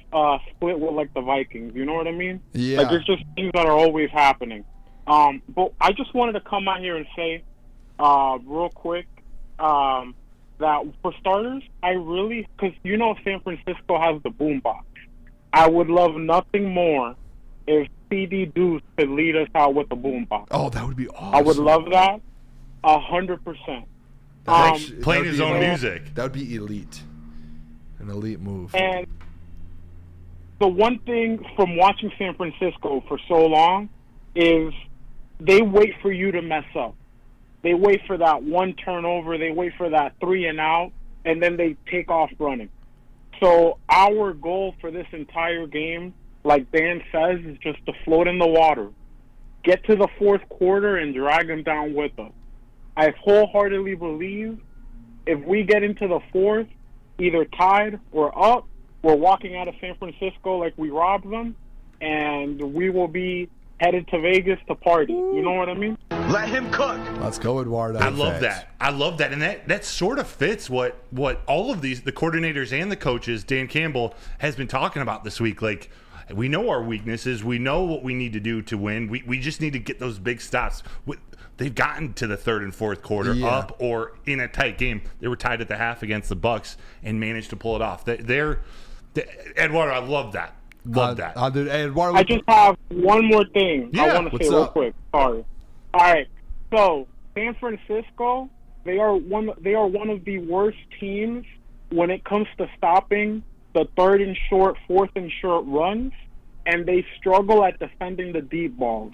split with, like, the Vikings. You know what I mean? Yeah. Like, it's just things that are always happening. But I just wanted to come out here and say real quick that for starters, I really, because you know San Francisco has the boombox. I would love nothing more if CD Deuce could lead us out with the boombox. Oh, that would be awesome. I would love that 100%. Playing his own music. That would be elite. An elite move. And the one thing from watching San Francisco for so long is they wait for you to mess up. They wait for that one turnover. They wait for that 3 and out, and then they take off running. So our goal for this entire game, like Dan says, is just to float in the water. Get to the fourth quarter and drag them down with us. I wholeheartedly believe if we get into the fourth, either tied or up, we're walking out of San Francisco like we robbed them, and we will be headed to Vegas to party. You know what I mean? Let him cook. Let's go, Eduardo. I love that. I love that. And that sort of fits what all of these, the coordinators and the coaches, Dan Campbell, has been talking about this week. Like, we know our weaknesses. We know what we need to do to win. We just need to get those big stops. They've gotten to the third and fourth quarter up or in a tight game. They were tied at the half against the Bucks and managed to pull it off. Eduardo, I love that. Love that. Eduardo, I just have one more thing I want to what's say real up? quick. Sorry. All right. So San Francisco, they are one of the worst teams when it comes to stopping the third and short, fourth and short runs, and they struggle at defending the deep balls.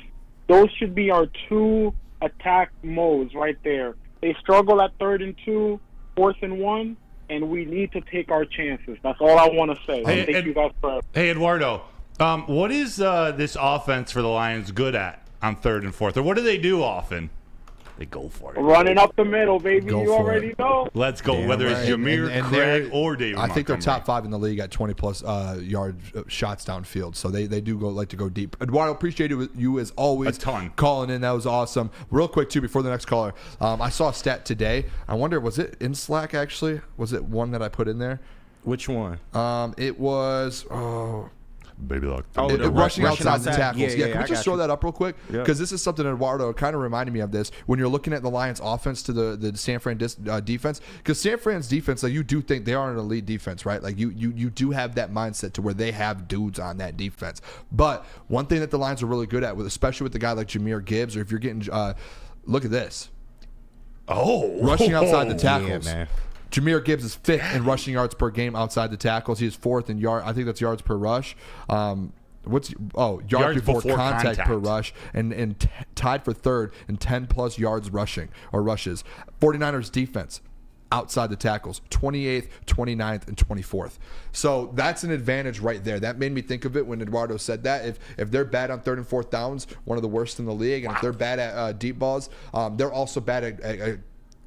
Those should be our 2 attack modes right there. They struggle at 3rd and 2, 4th and 1, and we need to take our chances. That's all I want to say. Thank you guys for. Hey, Eduardo, what is this offense for the Lions good at on 3rd and 4th? Or what do they do often? They go for it. Running up the middle, baby. Go You for already it. know. Let's go. Whether it's Jameer, Craig, or David I think they're Montgomery. top 5 in the league at 20-plus yard shots downfield. So they do like to go deep. Eduardo, appreciate you as always. A ton. Calling in. That was awesome. Real quick, too, before the next caller. I saw a stat today. I wonder, was it in Slack, actually? Was it one that I put in there? Which one? It was... Baby lock. Rushing outside the tackles. Yeah, Can we just throw that up real quick? Because this is something Eduardo kind of reminded me of this when you're looking at the Lions' offense to the San Fran defense. Because San Fran's defense, like you do think they are an elite defense, right? Like you do have that mindset to where they have dudes on that defense. But one thing that the Lions are really good at, especially with a guy like Jameer Gibbs, or if you're getting, look at this. Rushing outside the tackles. Yeah, man. Jameer Gibbs is 5th in rushing yards per game outside the tackles. He is 4th in I think that's yards per rush. Yards before contact per rush, and tied for 3rd in 10-plus yards rushing or rushes. 49ers defense outside the tackles, 28th, 29th, and 24th. So that's an advantage right there. That made me think of it when Eduardo said that. If they're bad on 3rd and 4th downs, one of the worst in the league, and if they're bad at deep balls, they're also bad at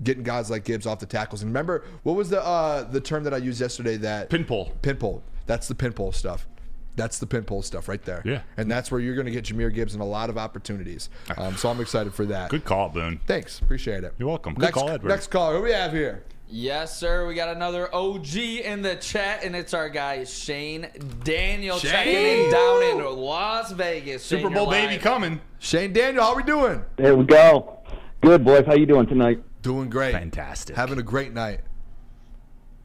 getting guys like Gibbs off the tackles. And remember, what was the term that I used yesterday? That pinpole. Pinpole. That's the pinpole stuff. That's the pinpole stuff right there. Yeah. And that's where you're going to get Jameer Gibbs in a lot of opportunities. So I'm excited for that. Good call, Boone. Thanks. Appreciate it. You're welcome. Good call, Edward. Next caller. Who we have here? Yes, sir. We got another OG in the chat, and it's our guy Shane Daniel checking in down in Las Vegas. Super Bowl baby coming. Shane Daniel, how we doing? There we go. Good, boys. How you doing tonight? Doing great. Fantastic. Having a great night.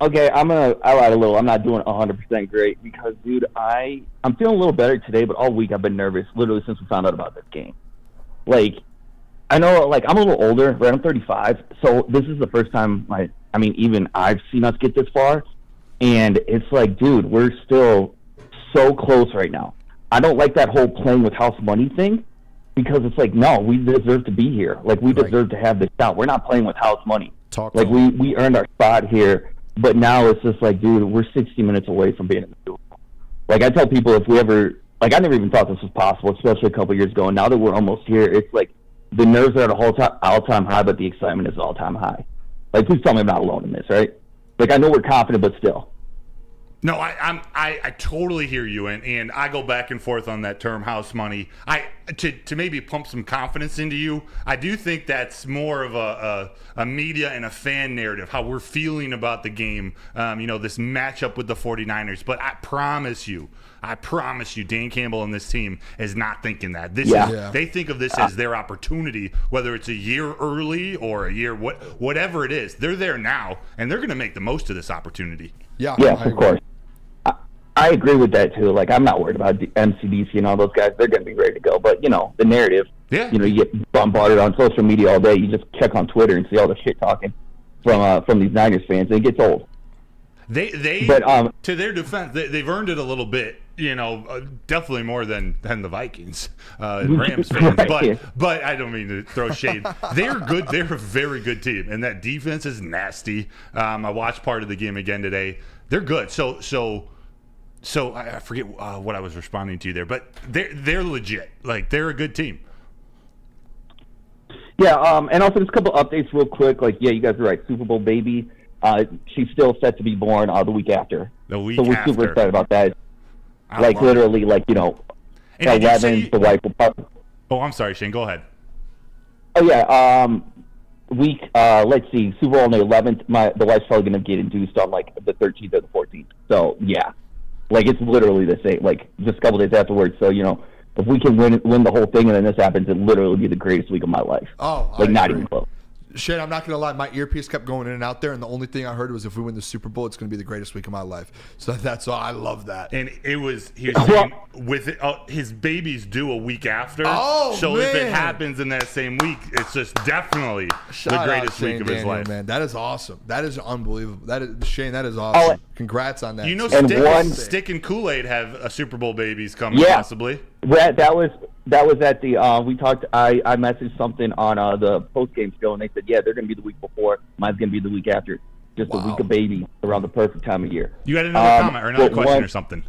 Okay, I lied a little. I'm not doing 100% great because, dude, I'm feeling a little better today, but all week I've been nervous, literally since we found out about this game. Like, I know, like, I'm a little older, right? I'm 35, so this is the first time, even I've seen us get this far, and it's like, dude, we're still so close right now. I don't like that whole playing with house money thing because it's like, no, we deserve to be here. Like, we deserve to have this shot. We're not playing with house money. We earned our spot here, but now it's just like, dude, we're 60 minutes away from being in the Super Bowl. Like, I tell people if we ever, like, I never even thought this was possible, especially a couple years ago, and now that we're almost here, it's like the nerves are at an all-time high, but the excitement is all-time high. Like, please tell me I'm not alone in this, right? Like, I know we're confident, but still. No, I totally hear you, and I go back and forth on that term, house money. To maybe pump some confidence into you, I do think that's more of a media and a fan narrative, how we're feeling about the game, this matchup with the 49ers. But I promise you, Dan Campbell and this team is not thinking that. They think of this as their opportunity, whether it's a year early or a year, whatever it is. They're there now, and they're going to make the most of this opportunity. Yeah, of course. I agree with that, too. Like, I'm not worried about the MCDC and all those guys. They're going to be ready to go. But, the narrative, you get bombarded on social media all day. You just check on Twitter and see all the shit talking from these Niners fans, and it gets old. To their defense, they've earned it a little bit, definitely more than the Vikings and Rams fans. Right. But I don't mean to throw shade. They're good. They're a very good team, and that defense is nasty. I watched part of the game again today. They're good. So I forget what I was responding to there, but they're legit. Like, they're a good team. Yeah, and also just a couple updates real quick. Like, yeah, you guys are right. Super Bowl baby. She's still set to be born the week after. So we're super excited about that. Literally, 11th, the wife will probably... Oh, I'm sorry, Shane. Go ahead. Oh, yeah. Let's see, Super Bowl on the 11th, the wife's probably going to get induced on, the 13th or the 14th. So, yeah. It's literally the same, just a couple days afterwards. So, if we can win the whole thing and then this happens, it'll literally be the greatest week of my life. Oh, not even close. Shane, I'm not going to lie. My earpiece kept going in and out there, and the only thing I heard was if we win the Super Bowl, it's going to be the greatest week of my life. So that's all. I love that. And he was saying with it, his baby's due a week after. Oh, so man. if it happens in that same week, it's just definitely the greatest week of his life. Man, that is awesome. That is unbelievable. Shane, that is awesome. Congrats on that. Stick and Kool-Aid have a Super Bowl babies coming possibly. That was at the we talked. I messaged something on the post game show, and they said, yeah, they're going to be the week before. Mine's going to be the week after. Just a week of baby around the perfect time of year. You had another comment or another question or something?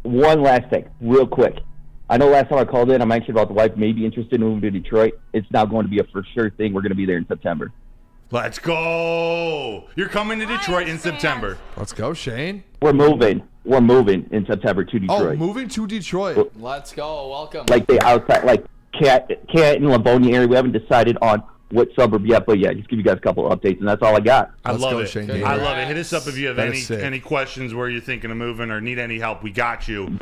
One last thing, real quick. I know last time I called in, I mentioned about the wife may be interested in moving to Detroit. It's now going to be a for sure thing. We're going to be there in September. Let's go. You're coming to Detroit in September. Let's go, Shane. We're moving. We're moving in September to Detroit. Oh, moving to Detroit. Let's go. Welcome. Like the outside, like Cat and Livonia area. We haven't decided on what suburb yet, but yeah, just give you guys a couple of updates, and that's all I got. I love it. Shane. I love it. Hit us up if you have That is sick. any questions where you're thinking of moving or need any help. We got you.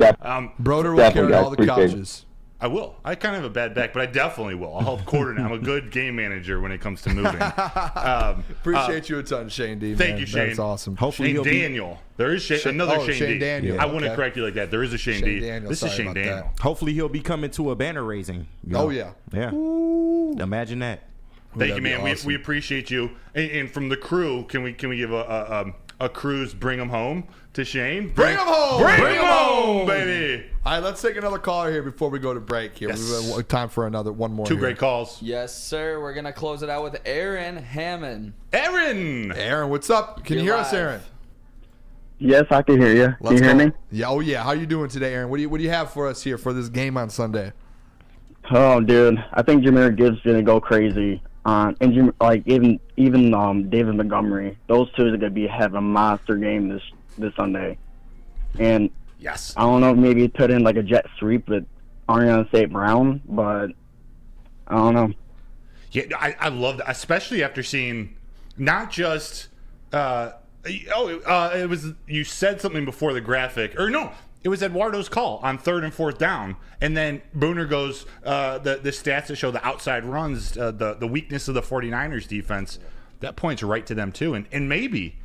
Broder will carry all the couches. I will. I kind of have a bad back, but I definitely will. I'll help coordinate. I'm a good game manager when it comes to moving. Appreciate you a ton, Shane D. Thank man. you, Shane. That's awesome. Hopefully Shane Daniel. There is another Shane D. Daniel. I wouldn't correct you like that. There is a Shane D. Daniel. This is Sorry Shane about Daniel. that. Hopefully he'll be coming to a banner raising. you know? Oh, yeah. Yeah. Imagine that. Thank you, That'd be man. awesome. We appreciate you. And from the crew, can we give a cruise bring them home to Shane? Bring him home! Bring him home, baby! All right, let's take another caller here before we go to break. Here, Yes. we have time for one more. Two here. great calls. Yes, sir. We're gonna close it out with Aaron Hammond. Aaron, what's up? Can you hear us, Aaron? Yes, I can hear you. Can you hear me? Yeah. Oh yeah. How you doing today, Aaron? What do you have for us here for this game on Sunday? Oh, dude, I think Jahmyr Gibbs gonna go crazy. And even David Montgomery, those two are gonna be having a monster game this Sunday. And yes, I don't know, maybe put in like a jet sweep with Ariana St. Brown, but I don't know. Yeah, I love that, especially after seeing not just it was you said something before the graphic, or no, it was Eduardo's call on 3rd and 4th down, and then Booner goes the stats that show the outside runs, the weakness of the 49ers defense, that points right to them too, and maybe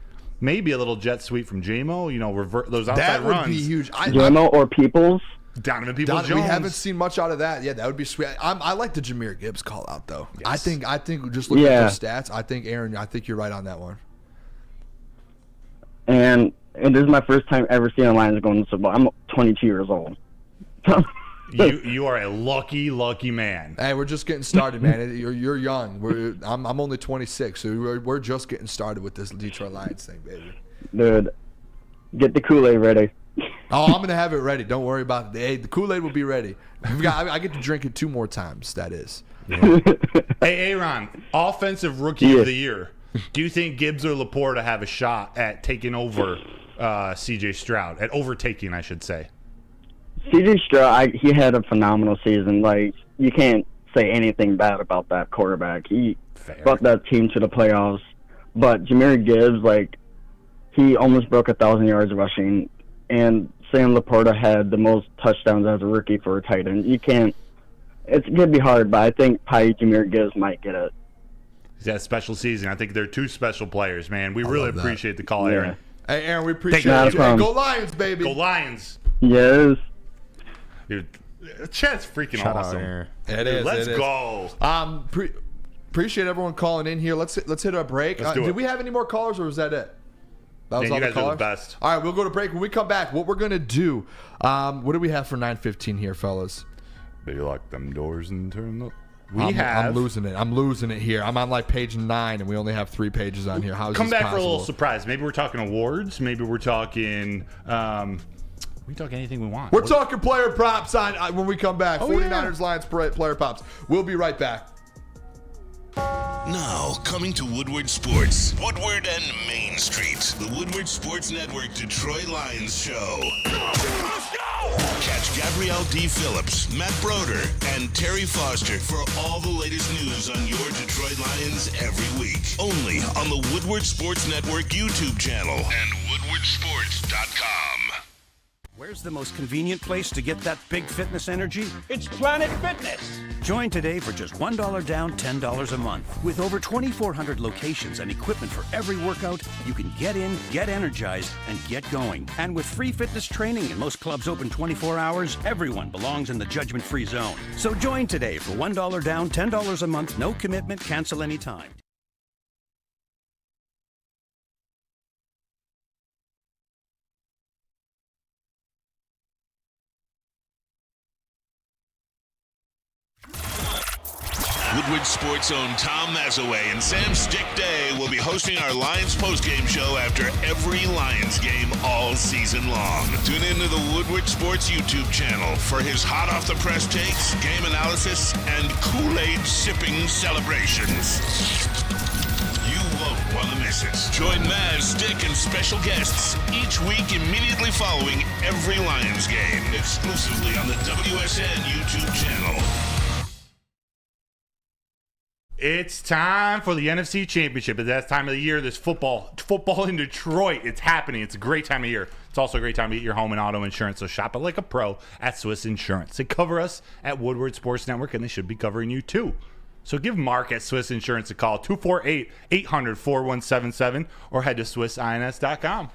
a little jet sweep from JMO, revert those outside runs. That would be huge. JMO or Peoples. Donovan Peoples-Jones. We haven't seen much out of that. Yeah, that would be sweet. I like the Jahmyr Gibbs call out though. Yes. I think just looking at the stats, I think Aaron, you're right on that one. And this is my first time ever seeing the Lions going to the Super Bowl. I'm 22 years old. You are a lucky man. Hey, we're just getting started, man. You're young. I'm only 26, so we're just getting started with this Detroit Lions thing, baby. Dude, get the Kool-Aid ready. Oh, I'm gonna have it ready. Don't worry about it. Hey, the Kool-Aid will be ready. I get to drink it 2 more times. That is. Yeah. Hey, Aaron, offensive rookie of the year. Do you think Gibbs or Laporta have a shot at taking over C.J. Stroud? At overtaking, I should say. C.J. Stroud, he had a phenomenal season. Like, you can't say anything bad about that quarterback. He brought that team to the playoffs. But Jahmyr Gibbs, he almost broke 1,000 yards rushing. And Sam Laporta had the most touchdowns as a rookie for a tight end. You can't. It's going to be hard, but I think probably Jahmyr Gibbs might get it. He's had a special season. I think they're 2 special players, man. We really appreciate the call, Aaron. Hey, Aaron, we appreciate you. Hey, go Lions, baby. Go Lions. Yes. Dude, chat's freaking Shout awesome. out, Aaron. It is. Let's go. Appreciate everyone calling in here. Let's hit a break. Let's do it. Did we have any more callers, or was that it? That was Man, all you the guys are the callers? best. All right, we'll go to break. When we come back, what we're going to do, what do we have for 9:15 here, fellas? They lock them doors and turn up. I'm losing it. I'm losing it here. I'm on page 9, and we only have 3 pages on here. How is Come this back for a little possible? surprise. Maybe we're talking awards. Maybe we're talking. We can talk anything we want. We're talking player props on when we come back. Oh, 49ers Lions player props. We'll be right back. Now, coming to Woodward Sports, Woodward and Main Street, the Woodward Sports Network Detroit Lions Show. Catch Gabrielle D. Phillips, Matt Broder, and Terry Foster for all the latest news on your Detroit Lions every week. Only on the Woodward Sports Network YouTube channel and woodwardsports.com. Where's the most convenient place to get that big fitness energy? It's Planet Fitness. Join today for just $1 down, $10 a month. With over 2,400 locations and equipment for every workout, you can get in, get energized, and get going. And with free fitness training and most clubs open 24 hours, everyone belongs in the judgment-free zone. So join today for $1 down, $10 a month, no commitment, cancel anytime. Woodward Sports' own Tom Mazaway and Sam Stick Day will be hosting our Lions postgame show after every Lions game all season long. Tune into the Woodward Sports YouTube channel for his hot off the press takes, game analysis, and Kool-Aid sipping celebrations. You won't want to miss it. Join Maz, Stick, and special guests each week immediately following every Lions game, exclusively on the WSN YouTube channel. It's time for the NFC Championship. At that time of the year, there's football in Detroit. It's happening. It's a great time of year. It's also a great time to get your home and auto insurance. So shop it like a pro at Swiss Insurance. They cover us at Woodward Sports Network, and they should be covering you too. So give Mark at Swiss Insurance a call, 248-800-4177, or head to SwissINS.com.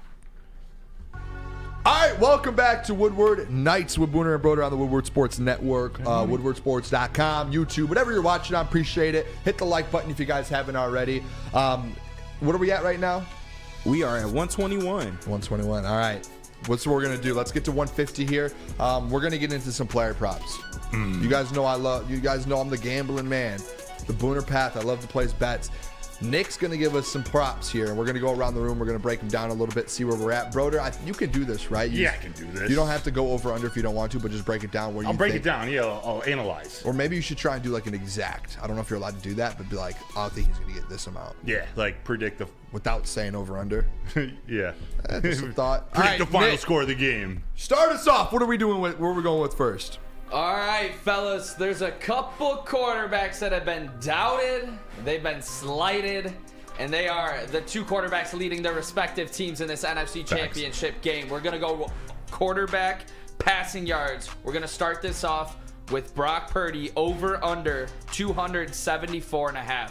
All right, welcome back to Woodward Nights with Booner and Broder on the Woodward Sports Network, woodwardsports.com, YouTube, whatever you're watching on, appreciate it. Hit the like button if you guys haven't already. What are we at right now? We are at 121. 121, all right. What's what we're going to do? Let's get to 150 here. We're going to get into some player props. You guys know I'm the gambling man. The Booner path, I love to place bets. Nick's going to give us some props here, and we're going to go around the room. We're going to break them down a little bit, see where we're at. Broder, you can do this, right? Yeah, I can do this. You don't have to go over under if you don't want to, but just break it down where you think. I'll break it down. Yeah, I'll analyze. Or maybe you should try and do like an exact. I don't know if you're allowed to do that, but be like, I think he's going to get this amount. Yeah, like predict the... Without saying over under. Yeah. Just some thought. Predict the final score of the game. Start us off. What are we doing with? Where are we going with first? All right, fellas. There's a couple quarterbacks that have been doubted. They've been slighted. And they are the two quarterbacks leading their respective teams in this NFC Championship game. We're going to go quarterback passing yards. We're going to start this off with Brock Purdy over under 274.5.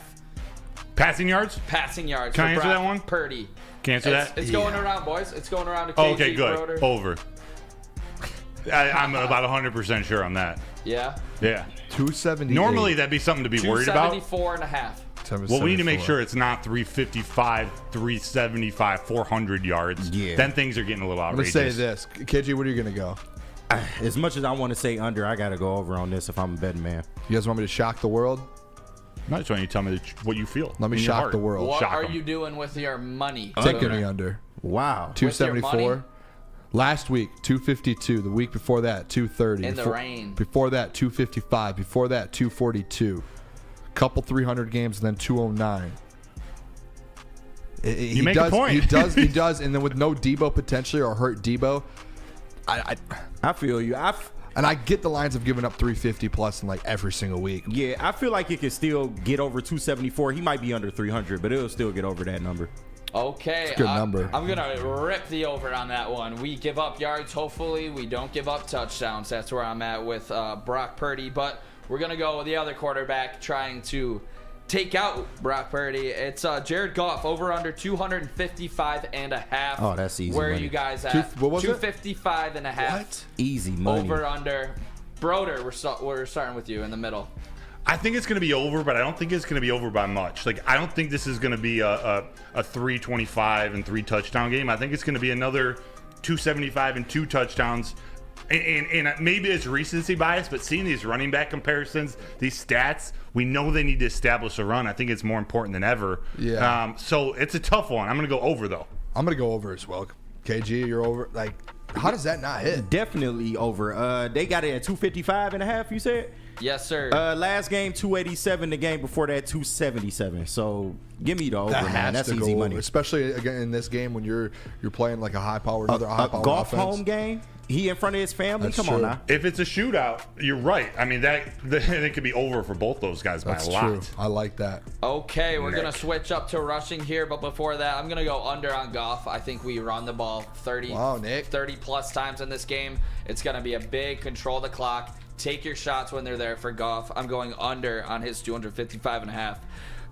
Passing yards? Passing yards. Can I answer that one? Purdy. Can I answer that? It's going around, boys. It's going around to KG, okay, good. Broder. Over. I'm about 100% sure on that. Yeah? Yeah. 270. Normally, that'd be something to be worried about. 274.5. Well, we need to make sure it's not 355, 375, 400 yards. Yeah. Then things are getting a little outrageous. Let's say this. KG, what are you going to go? As much as I want to say under, I got to go over on this if I'm a betting man. You guys want me to shock the world? No, I just want you to tell me what you feel. Let me shock the world. What shock are 'em. you doing with your money? Taking me under. Wow. 274. Last week, 252. The week before that, 230. In the rain. Before that, 255. Before that, 242. Couple 300 games, and then 209. You make a point. He does. And then with no Debo potentially or hurt Debo, I feel you. And I get the Lions have given up 350 plus in like every single week. Yeah, I feel like it could still get over 274. He might be under 300, but it'll still get over that number. Okay, It's a good number. I'm going to rip the over on that one. We give up yards, hopefully. We don't give up touchdowns. That's where I'm at with Brock Purdy. But we're going to go with the other quarterback trying to take out Brock Purdy. It's Jared Goff, over under 255.5. Oh, that's easy Where money. are you guys at? What was it? 255.5. What? Easy money. Over under. Broder, we're starting with you in the middle. I think it's going to be over, but I don't think it's going to be over by much. Like, I don't think this is going to be a 325 and 3 touchdown game. I think it's going to be another 275 and 2 touchdowns. And maybe it's recency bias, but seeing these running back comparisons, these stats, we know they need to establish a run. I think it's more important than ever. Yeah. So it's a tough one. I'm going to go over, though. I'm going to go over as well. KG, you're over. Like, how does that not hit? Definitely over. They got it at 255.5, you said? Yes, sir. Last game, 287. The game before that, 277. So give me the over, That man. has That's to go easy over, money. especially again in this game when you're playing like a high power, another high power golf offense. home game. He in front of his family. That's Come on true. now. If it's a shootout, you're right. I mean, it could be over for both those guys by a lot. True. I like that. Okay, we're going to switch up to rushing here, but before that, I'm going to go under on Goff. I think we run the ball 30 plus times in this game. It's going to be a big control the clock. Take your shots when they're there for Goff. I'm going under on his 255.5.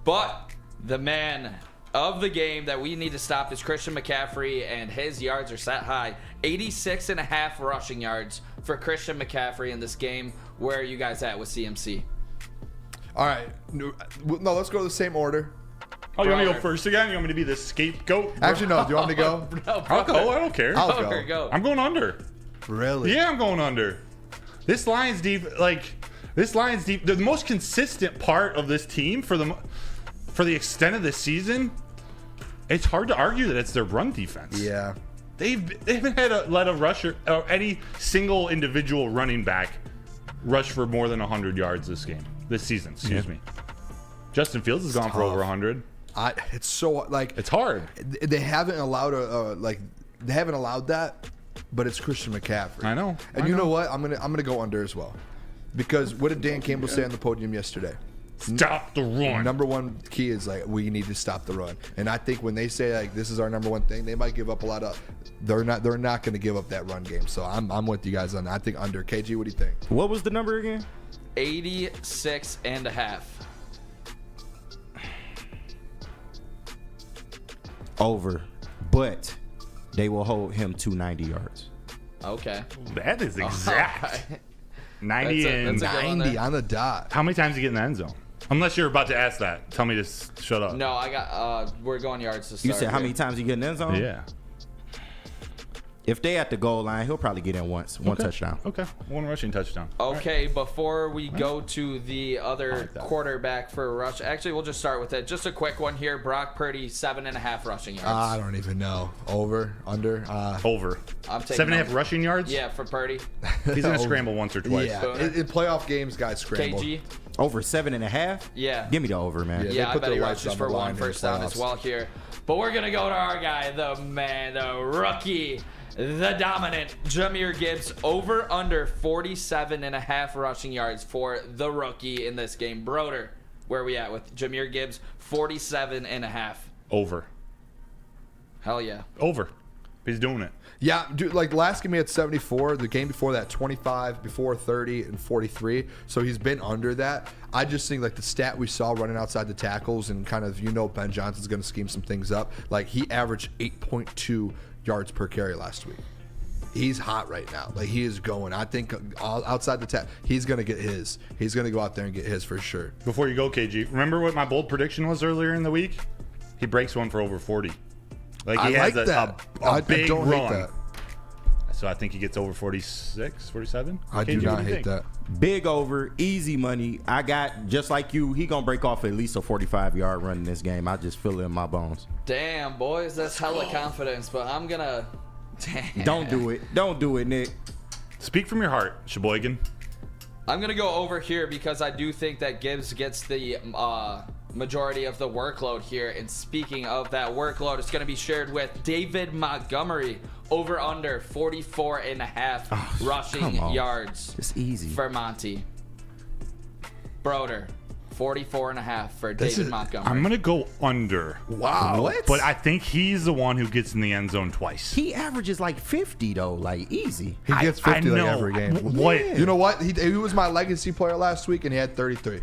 But the man of the game that we need to stop is Christian McCaffrey, and his yards are set high. 86.5 rushing yards for Christian McCaffrey in this game. Where are you guys at with CMC? All right. No, let's go the same order. Oh, you want me to go first again? You want me to be the scapegoat? Actually, no. Do you want me to go? I'll go. I don't care. I'll go. I'm going under. Really? Yeah, I'm going under. This Lions deep, like, This Lions deep, the most consistent part of this team for the extent of this season. It's hard to argue that it's their run defense. Yeah. They haven't let a rusher or any single individual running back rush for more than 100 yards this season. Excuse me. Justin Fields has gone for over 100. It's so it's hard. They haven't allowed they haven't allowed that, but it's Christian McCaffrey. I know. And you know what? I'm gonna go under as well, because what did Dan Campbell say on the podium yesterday? Stop the run. Number one key is we need to stop the run. And I think when they say this is our number one thing, they might give up a lot of. They're not going to give up that run game. So I'm with you guys on that. I think under. KG, what do you think? What was the number again? 86.5. Over, but they will hold him to 90 yards. Okay. That is exact. 90 90 on the dot. How many times do you get in the end zone? Unless you're about to ask that. Tell me to shut up. No, I got. We're going yards to start. You said how many times you get in the end zone? Yeah. If they at the goal line, he'll probably get in once. One touchdown. Okay. One rushing touchdown. Okay, before we go to the other quarterback for a rush, actually, we'll just start with it. Just a quick one here. Brock Purdy, 7.5 rushing yards. I don't even know. Over, under. Over. I'm taking 7.5 rushing yards? Yeah, for Purdy. He's going to scramble once or twice. Yeah, in playoff games, guys scramble. KG? Over 7.5? Yeah. Give me the over, man. Yeah, I bet he rushes for one first down as well here. But we're going to go to our guy, the man, the rookie, the dominant Jahmyr Gibbs, over under 47.5 rushing yards for the rookie in this game. Broder, where are we at with Jahmyr Gibbs? 47.5. Over. Hell yeah. Over. He's doing it. Yeah, dude, last game he had 74. The game before that, 25, before 30 and 43. So he's been under that. I just think the stat we saw running outside the tackles and kind of, Ben Johnson's going to scheme some things up. He averaged 8.2 yards per carry last week. He's hot right now. He is going. I think outside the tackle, he's going to get his. He's going to go out there and get his for sure. Before you go, KG, remember what my bold prediction was earlier in the week? He breaks one for over 40. He has a big don't run. hate that. So I think he gets over 46, 47. I do not hate that. Big over, easy money. I got, just like you, he going to break off at least a 45-yard run in this game. I just feel it in my bones. Damn, boys, that's hella confidence, but I'm going to... Don't do it. Don't do it, Nick. Speak from your heart, Sheboygan. I'm going to go over here because I do think that Gibbs gets the majority of the workload here. And speaking of that workload, it's going to be shared with David Montgomery, over under 44.5 rushing yards. It's easy. For Monty. Broder, 44.5 for David Montgomery. I'm going to go under. Wow. What? But I think he's the one who gets in the end zone twice. He averages 50, though. Easy. He gets 50 every game. What? Yeah. You know what? He was my legacy player last week, and he had 33.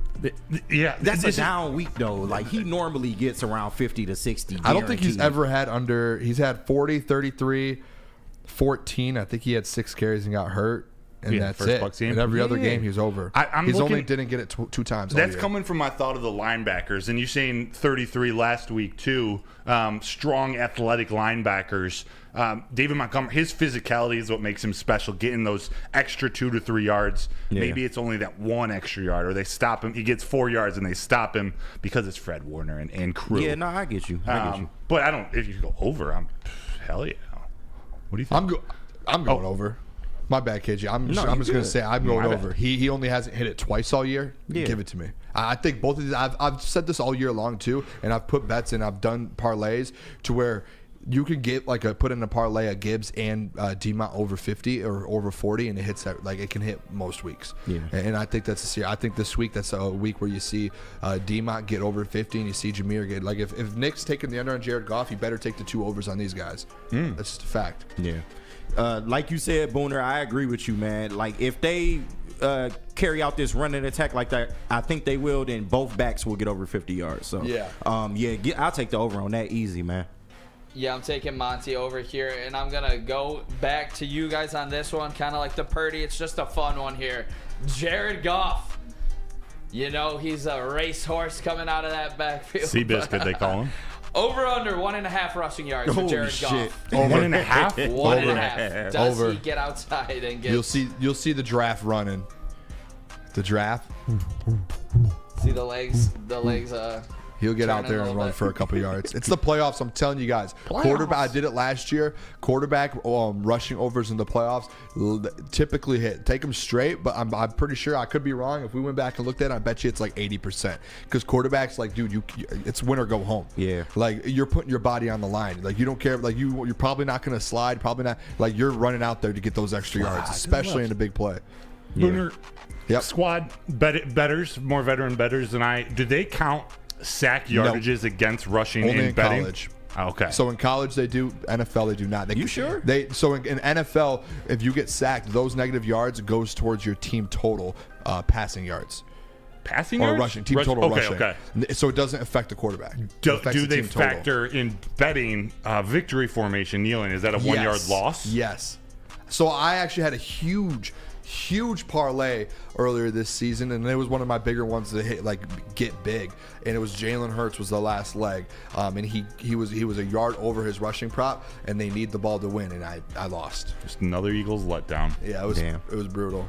Yeah. That's a down week, though. He normally gets around 50 to 60. I don't think he's ever had under. He's had 40, 33, 14. I think he had 6 carries and got hurt. And that's it. Bucks game. And every other game, he's over. He's only didn't get it 2 times. That's coming from my thought of the linebackers. And you're saying 33 last week, too. Strong, athletic linebackers. David Montgomery, his physicality is what makes him special, getting those extra 2 to 3 yards. Yeah. Maybe it's only that 1 extra yard, or they stop him. He gets 4 yards, and they stop him because it's Fred Warner and crew. Yeah, no, I get you. But I don't. If you go over, hell yeah. What do you think? I'm going over. My bad, KG. I'm just going to say I'm going over. He only hasn't hit it twice all year. Yeah. Give it to me. I think both of these. I've said this all year long too, and I've put bets in. I've done parlays to where you can get put in a parlay a Gibbs and D-Mont over 50 or over 40, and it hits that. It can hit most weeks. Yeah. And I think that's I think this week that's a week where you see D-Mont get over 50, and you see Jahmyr get if Nick's taking the under on Jared Goff, you better take the 2 overs on these guys. That's just a fact. Yeah. Like you said, Booner, I agree with you, man. If they carry out this running attack like that, I think they will, then both backs will get over 50 yards. So, I'll take the over on that easy, man. Yeah, I'm taking Monty over here, and I'm going to go back to you guys on this one, kind of like the Purdy. It's just a fun one here. Jared Goff. He's a racehorse coming out of that backfield. Seabiscuit, they call him. Over under 1.5 rushing yards for Jared Goff. Over 1.5? 1.5. Does he get outside and get? You'll see the draft running. The draft. See the legs. He'll get out there and run for a couple yards. It's the playoffs. I'm telling you guys. Quarterback. I did it last year. Quarterback rushing overs in the playoffs typically hit. Take them straight, but I'm pretty sure, I could be wrong. If we went back and looked at it, I bet you it's like 80%. Because quarterbacks, like, dude, it's win or go home. Yeah. Like, you're putting your body on the line. Like, you don't care. Like, you're probably not going to slide. Probably not. Like, you're running out there to get those extra yards, especially in a big play. Booner, Yep. squad betters, more veteran betters than I. Do they count sack yardages against rushing Only in betting? college. Okay. So in college they do. NFL they do not. You sure? So in NFL, if you get sacked, those negative yards goes towards your team total passing yards. Passing or yards? rushing team total rushing. Okay. So it doesn't affect the quarterback. Do they factor in betting victory formation kneeling? Is that a 1 yard loss? Yes. So I actually had a huge parlay earlier this season, and it was one of my bigger ones to hit, like, get big. And it was Jalen Hurts was the last leg, and he was a yard over his rushing prop, and they need the ball to win, and I lost. Just another Eagles letdown. Yeah, it was brutal.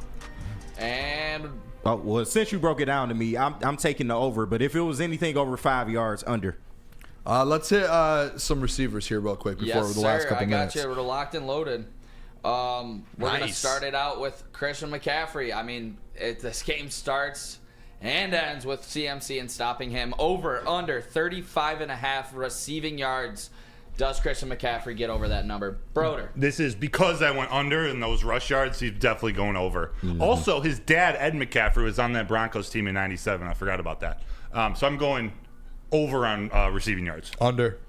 And well, since you broke it down to me, I'm taking the over. But if it was anything over 5 yards, under. Let's hit some receivers here real quick before the last couple minutes. I got you. We're locked and loaded. We're going to start it out with Christian McCaffrey. I mean, this game starts and ends with CMC and stopping him. Over, under 35.5 receiving yards. Does Christian McCaffrey get over that number? Broder. This is because I went under in those rush yards. He's definitely going over. Mm-hmm. Also, his dad, Ed McCaffrey, was on that Broncos team in '97. I forgot about that. So I'm going over on receiving yards. Under.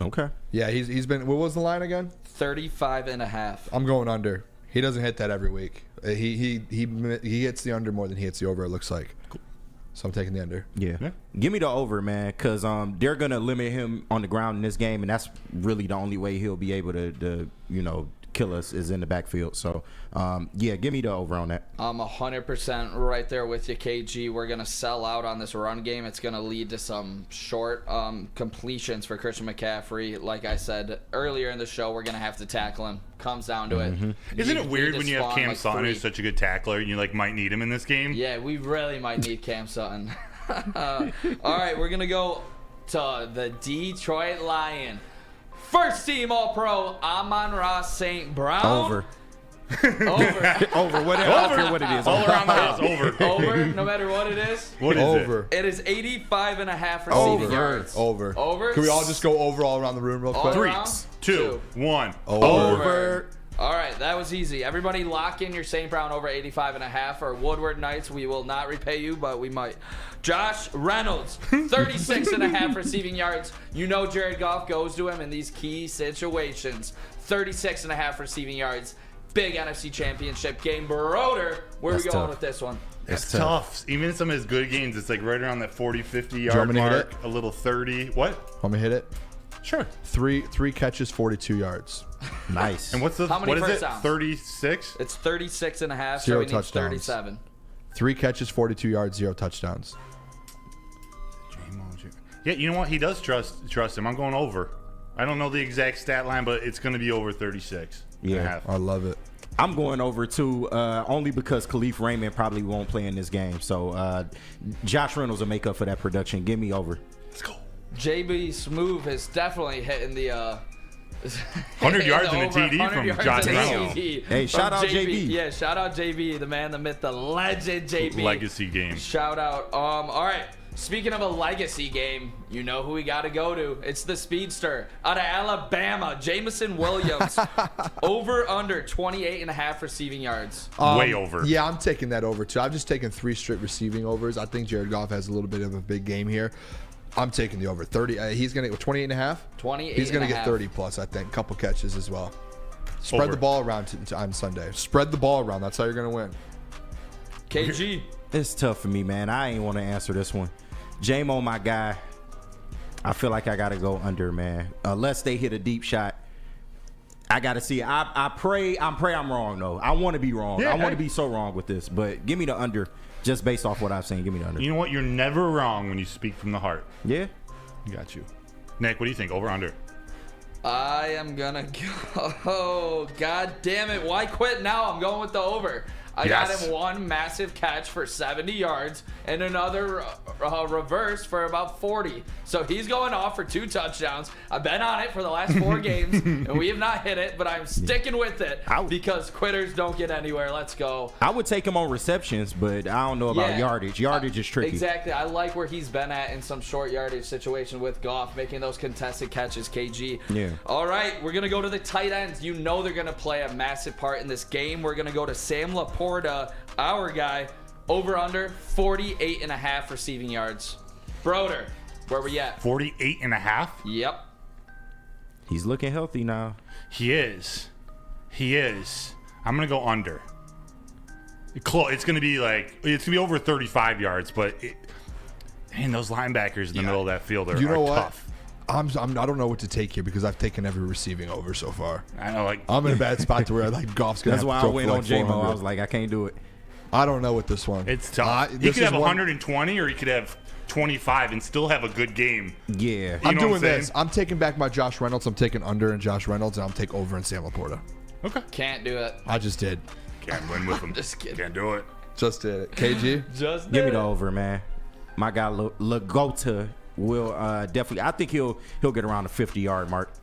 Okay. Yeah, he's been. What was the line again? 35.5. I'm going under. He doesn't hit that every week. He hits the under more than he hits the over, it looks like. Cool. So I'm taking the under. Yeah. Give me the over, man, because they're going to limit him on the ground in this game, and that's really the only way he'll be able to kill us is in the backfield. So, give me the over on that. I'm 100% right there with you, KG. We're going to sell out on this run game. It's going to lead to some short completions for Christian McCaffrey. Like I said earlier in the show, we're going to have to tackle him. Comes down to it. Isn't it weird when you have Cam Sutton, who's such a good tackler, and you might need him in this game? Yeah, we really might need Cam Sutton. All right, we're going to go to the Detroit Lion. First team All-Pro, Amon-Ra St. Brown. Over. Over. Whatever. I don't care what it is. All around the house. Over. Over, no matter what it is. What is over. It is 85.5 receiving yards. Over. Over. Can we all just go over all around the room real quick? 3, 2, 1. Over. All right, that was easy. Everybody lock in your St. Brown over 85.5 or Woodward Knights. We will not repay you, but we might. Josh Reynolds, 36.5 receiving yards. You know Jared Goff goes to him in these key situations. 36.5 receiving yards. Big NFC Championship game. Broder, where are we going with this one? It's tough. Even in some of his good games, it's like right around that 40, 50-yard mark. A little 30. What? Want me to hit it? Sure. Three catches, 42 yards. Nice. And what is it? 36? It's 36.5. Zero so he needs touchdowns. 37. 3 catches, 42 yards, 0 touchdowns. Yeah, you know what? He does trust him. I'm going over. I don't know the exact stat line, but it's going to be over 36. Yeah, I love it. I'm going over too, only because Khalif Raymond probably won't play in this game. So Josh Reynolds will make up for that production. Give me over. Let's go. JB Smoove is definitely hitting the 100 yards and a TD from Josh Reynolds. Hey, shout out JB. Yeah, shout out JB, the man, the myth, the legend JB. Legacy game. Shout out. All right. Speaking of a legacy game, you know who we got to go to. It's the speedster out of Alabama, Jameson Williams. Over, under 28.5 receiving yards. Way over. Yeah, I'm taking that over, too. I've just taken 3 straight receiving overs. I think Jared Goff has a little bit of a big game here. I'm taking the over. 30. He's going to get 28.5? 28.5. He's going to get 30 plus, I think. Couple catches as well. Spread the ball around on Sunday. Spread the ball around. That's how you're going to win. KG. It's tough for me, man. I ain't want to answer this one. J-Mo, my guy. I feel like I got to go under, man. Unless they hit a deep shot. I got to see it. I pray I'm wrong, though. I want to be wrong. Yeah, I want to be so wrong with this. But give me the under. Just based off what I've seen, give me the under. You know what? You're never wrong when you speak from the heart. Yeah. Got you. Nick, what do you think? Over, under? I am going to go. God damn it. Why quit now? I'm going with the over. I got him one massive catch for 70 yards and another reverse for about 40. So he's going off for 2 touchdowns. I've been on it for the last 4 games, and we have not hit it, but I'm sticking with it because quitters don't get anywhere. Let's go. I would take him on receptions, but I don't know about yardage. Yardage is tricky. Exactly. I like where he's been at in some short yardage situation with Goff, making those contested catches, KG. Yeah. All right, we're going to go to the tight ends. You know they're going to play a massive part in this game. We're going to go to Sam Laporta, our guy, over under 48.5 receiving yards. Broder, where we at? 48.5? Yep. He's looking healthy now. He is. I'm going to go under. It's going to be over 35 yards, but those linebackers in the middle of that field are tough. I don't know what to take here because I've taken every receiving over so far. I know, I'm in a bad spot to where Goff's gonna. That's why I went on J-Mo. I was like, I can't do it. I don't know with this one. It's tough. He could have 120 or he could have 25 and still have a good game. Yeah. I'm doing this. I'm taking back my Josh Reynolds. I'm taking under in Josh Reynolds, and I'll take over in Sam Laporta. Okay. Can't do it. I just did. Can't win with him. Just kidding. Can't do it. Just did it. KG? Just did Give me the over, man. My guy Lagota will definitely. I think he'll get around the 50-yard mark.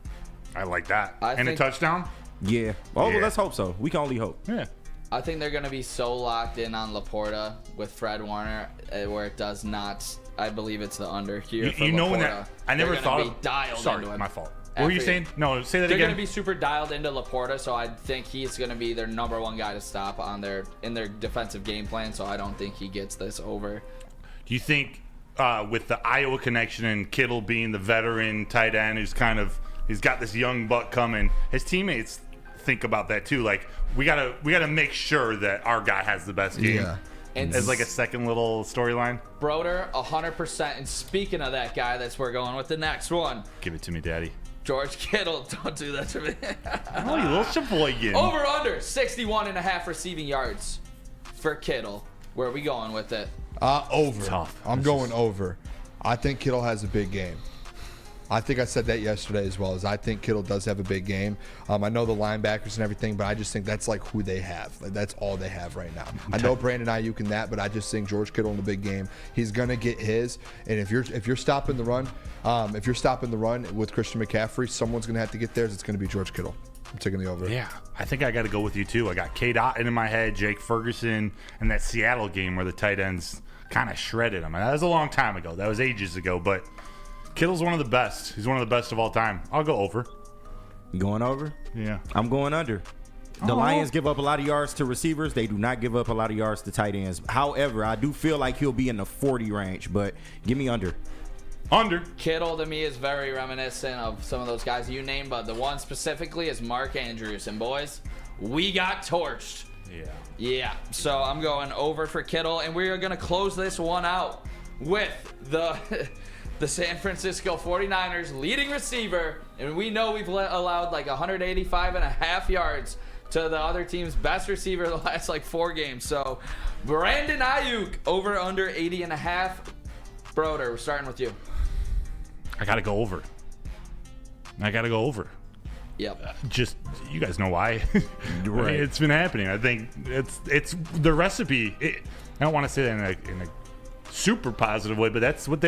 I like that. And a touchdown? Yeah. Well, let's hope so. We can only hope. Yeah. I think they're going to be so locked in on Laporta with Fred Warner where it does not. I believe it's the under here. For you know Laporta. when that? I never thought of. Dialed sorry, into him. my fault. What were you saying? No, say that they're again. They're going to be super dialed into Laporta, so I think he's going to be their number one guy to stop in their defensive game plan. So I don't think he gets this over. Do you think with the Iowa connection and Kittle being the veteran tight end who's he's got this young buck coming, his teammates think about that too? Like we gotta make sure that our guy has the best game. Yeah. And as like a second little storyline. Broder, 100%. And speaking of that guy, we're going with the next one. Give it to me, Daddy. George Kittle, don't do that to me. Oh, you little Sheboygan. Over under 61.5 receiving yards for Kittle. Where are we going with it? Over. Tough. I'm going over. I think Kittle has a big game. I think I said that yesterday as well. I think Kittle does have a big game. I know the linebackers and everything, but I just think that's like who they have. Like, that's all they have right now. I know Brandon Ayuk in that, but I just think George Kittle in the big game, he's gonna get his. And if you're stopping the run, with Christian McCaffrey, someone's gonna have to get theirs. It's gonna be George Kittle. I'm taking the over. Yeah, I think I got to go with you too. I got K-Dot in my head, Jake Ferguson, and that Seattle game where the tight ends kind of shredded him. And that was a long time ago. That was ages ago, but Kittle's one of the best. He's one of the best of all time. I'll go over. You going over? Yeah. I'm going under. The Lions give up a lot of yards to receivers. They do not give up a lot of yards to tight ends. However, I do feel like he'll be in the 40 range, but give me under. Under. Kittle to me is very reminiscent of some of those guys you named, but the one specifically is Mark Andrews. And boys, we got torched. Yeah. So I'm going over for Kittle, and we are going to close this one out with the San Francisco 49ers leading receiver, and we know we've allowed like 185.5 yards to the other team's best receiver the last 4 games. So Brandon Ayuk over under 80.5. Broder, we're starting with you. I got to go over. Yep. Just, you guys know why. Right. I mean, it's been happening. I think it's the recipe. I don't want to say that in a super positive way, but that's what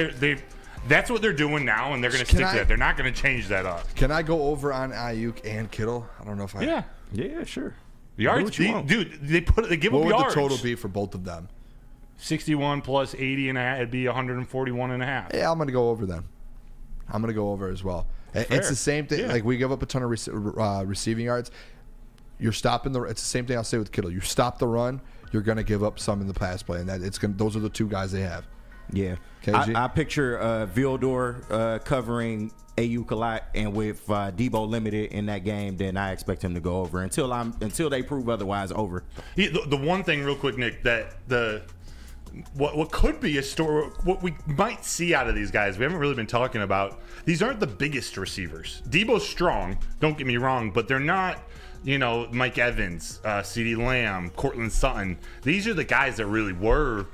that's what they're doing now, and they're going to stick to that. They're not going to change that up. Can I go over on Ayuk and Kittle? I don't know if I. Yeah, sure. Yards, dude. They give up yards. What would the total be for both of them? 61 plus 80.5. It'd be 141.5. Yeah, I'm going to go over then. I'm going to go over as well. Fair. It's the same thing. Yeah. Like, we give up a ton of receiving yards. You're stopping it's the same thing I'll say with Kittle. You stop the run, you're going to give up some in the pass play, and those are the two guys they have. Yeah. KG? I picture Vildor covering Ayuk a lot, and with Debo limited in that game, then I expect him to go over until they prove otherwise. Over. The one thing, real quick, Nick, that what could be a story, what we might see out of these guys, we haven't really been talking about. These aren't the biggest receivers. Debo's strong, don't get me wrong, but they're not, Mike Evans, CeeDee Lamb, Cortland Sutton. These are the guys that really were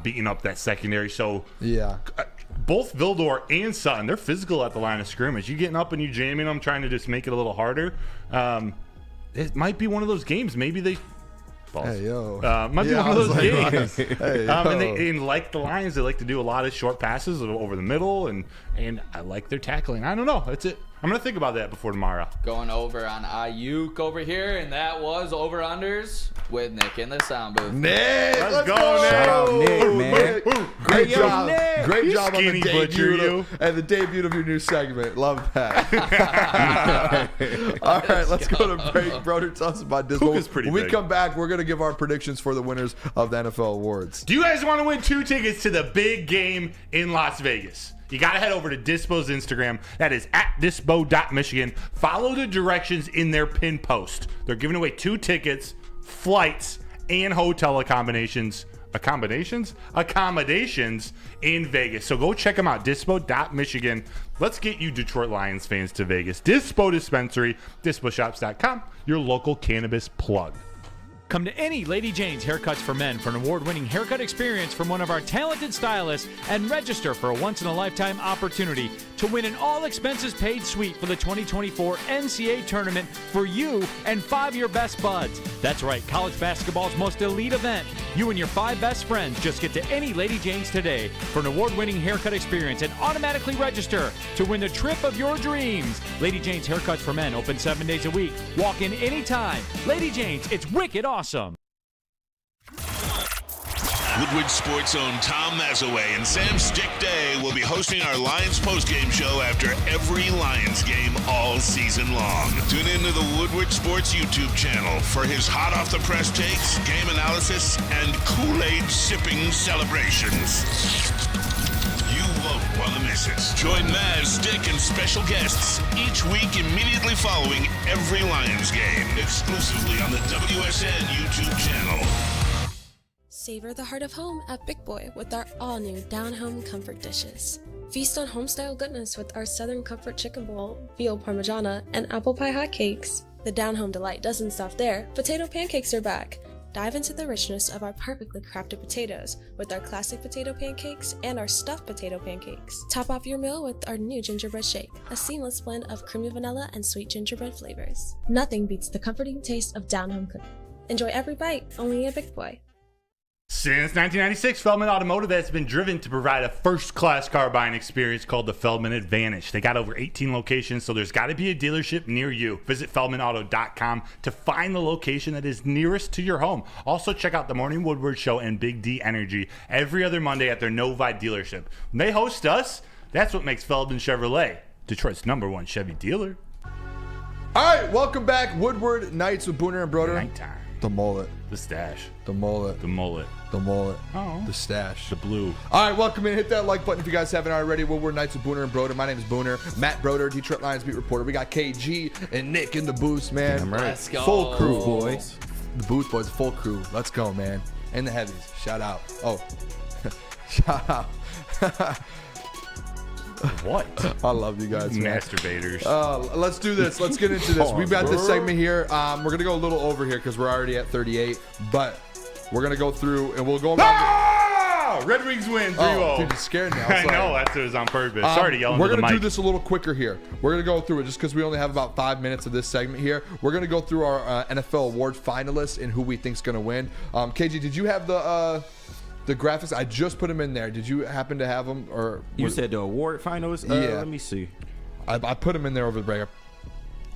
beating up that secondary. So yeah, both Vildor and Sutton, they're physical at the line of scrimmage. You getting up and you jamming them, trying to just make it a little harder. It might be one of those games. Maybe they Hey, yo. Might be one of those games. Hey, and like the Lions, they like to do a lot of short passes over the middle, and I like their tackling. I don't know. That's it. I'm going to think about that before tomorrow. Going over on Ayuk over here, and that was over-unders with Nick in the sound booth. Nick, let's go, go. Nick. Shout out Nick, man. Great Hey, yo, job. Nick. Great You job on the skinny butcher, debut and the debut of your new segment. Love that. All right, let's go to break. Broder, tell us about this. Puka's pretty When we big. come back, we're going to give our predictions for the winners of the NFL awards. Do you guys want to win 2 tickets to the big game in Las Vegas? You got to head over to Dispo's Instagram. That is at dispo.michigan. Follow the directions in their pin post. They're giving away 2 tickets, flights, and hotel accommodations in Vegas. So go check them out, dispo.michigan. Let's get you Detroit Lions fans to Vegas. Dispo Dispensary, disposhops.com, your local cannabis plug. Come to any Lady Jane's Haircuts for Men for an award-winning haircut experience from one of our talented stylists and register for a once-in-a-lifetime opportunity to win an all-expenses-paid suite for the 2024 NCAA tournament for you and 5 of your best buds. That's right, college basketball's most elite event. You and your 5 best friends just get to any Lady Jane's today for an award-winning haircut experience and automatically register to win the trip of your dreams. Lady Jane's Haircuts for Men open 7 days a week. Walk in anytime. Lady Jane's, it's wicked awesome. Woodward Sports' own Tom Mazaway and Sam Stick Day will be hosting our Lions postgame show after every Lions game all season long. Tune into the Woodward Sports YouTube channel for his hot-off-the-press takes, game analysis, and Kool-Aid sipping celebrations. You won't want to miss it. Join Maz, Stick, and special guests each week immediately following every Lions game, exclusively on the WSN YouTube channel. Savor the heart of home at Big Boy with our all-new down-home comfort dishes. Feast on home-style goodness with our Southern Comfort Chicken Bowl, veal parmigiana, and apple pie hotcakes. The down-home delight doesn't stop there. Potato pancakes are back. Dive into the richness of our perfectly crafted potatoes with our classic potato pancakes and our stuffed potato pancakes. Top off your meal with our new gingerbread shake, a seamless blend of creamy vanilla and sweet gingerbread flavors. Nothing beats the comforting taste of down-home cooking. Enjoy every bite, only at Big Boy. Since 1996, Feldman Automotive has been driven to provide a first-class car buying experience called the Feldman Advantage. They got over 18 locations, so there's got to be a dealership near you. Visit feldmanauto.com to find the location that is nearest to your home. Also, check out the Morning Woodward Show and Big D Energy every other Monday at their Novi dealership. When they host us, that's what makes Feldman Chevrolet Detroit's #1 Chevy dealer. All right, welcome back. Woodward Nights with Booner and Broder. Nighttime. The mullet. The stash. The mullet. The mullet. The mullet. Oh. The stash. The blue. All right, welcome in. Hit that like button if you guys haven't already. Woodward Nights with Booner and Broder. My name is Booner. Matt Broder, Detroit Lions beat reporter. We got KG and Nick in the booth, man. Damn right. Let's go. Full crew, boys. The booth boys, full crew. Let's go, man. And the heavies. Shout out. Oh, shout out. What? I love you guys, man. Masturbators. Let's do this. Let's get into this. We've got this segment here. We're going to go a little over here because we're already at 38. But we're going to go through and we'll go around. Red Wings win 3-0. Oh, dude, you scared me. I know. That was on purpose. Sorry to yell We're into the going to mic. do this a little quicker here. We're going to go through it just because we only have about 5 minutes of this segment here. We're going to go through our NFL award finalists and who we think's going to win. KG, did you have the graphics? I just put them in there. Did you happen to have them? Or You said the award finals? Yeah. Let me see. I put them in there over the break.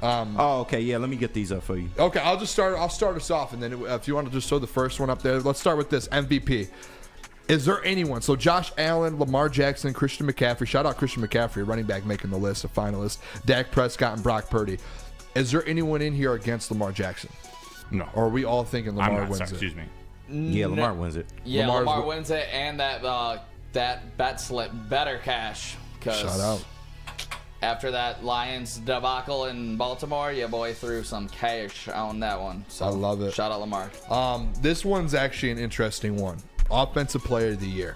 Oh, okay. Yeah, let me get these up for you. Okay, I'll start us off, and then if you want to just throw the first one up there, let's start with this MVP. Is there anyone? So Josh Allen, Lamar Jackson, Christian McCaffrey. Shout out Christian McCaffrey, running back, making the list of finalists. Dak Prescott and Brock Purdy. Is there anyone in here against Lamar Jackson? No. Or are we all thinking Lamar wins it? Excuse me. Yeah, Lamar wins it. Yeah, Lamar wins it, and that bet slip better cash. Shout out. After that Lions debacle in Baltimore, your boy threw some cash on that one. So I love it. Shout out Lamar. This one's actually an interesting one. Offensive Player of the Year.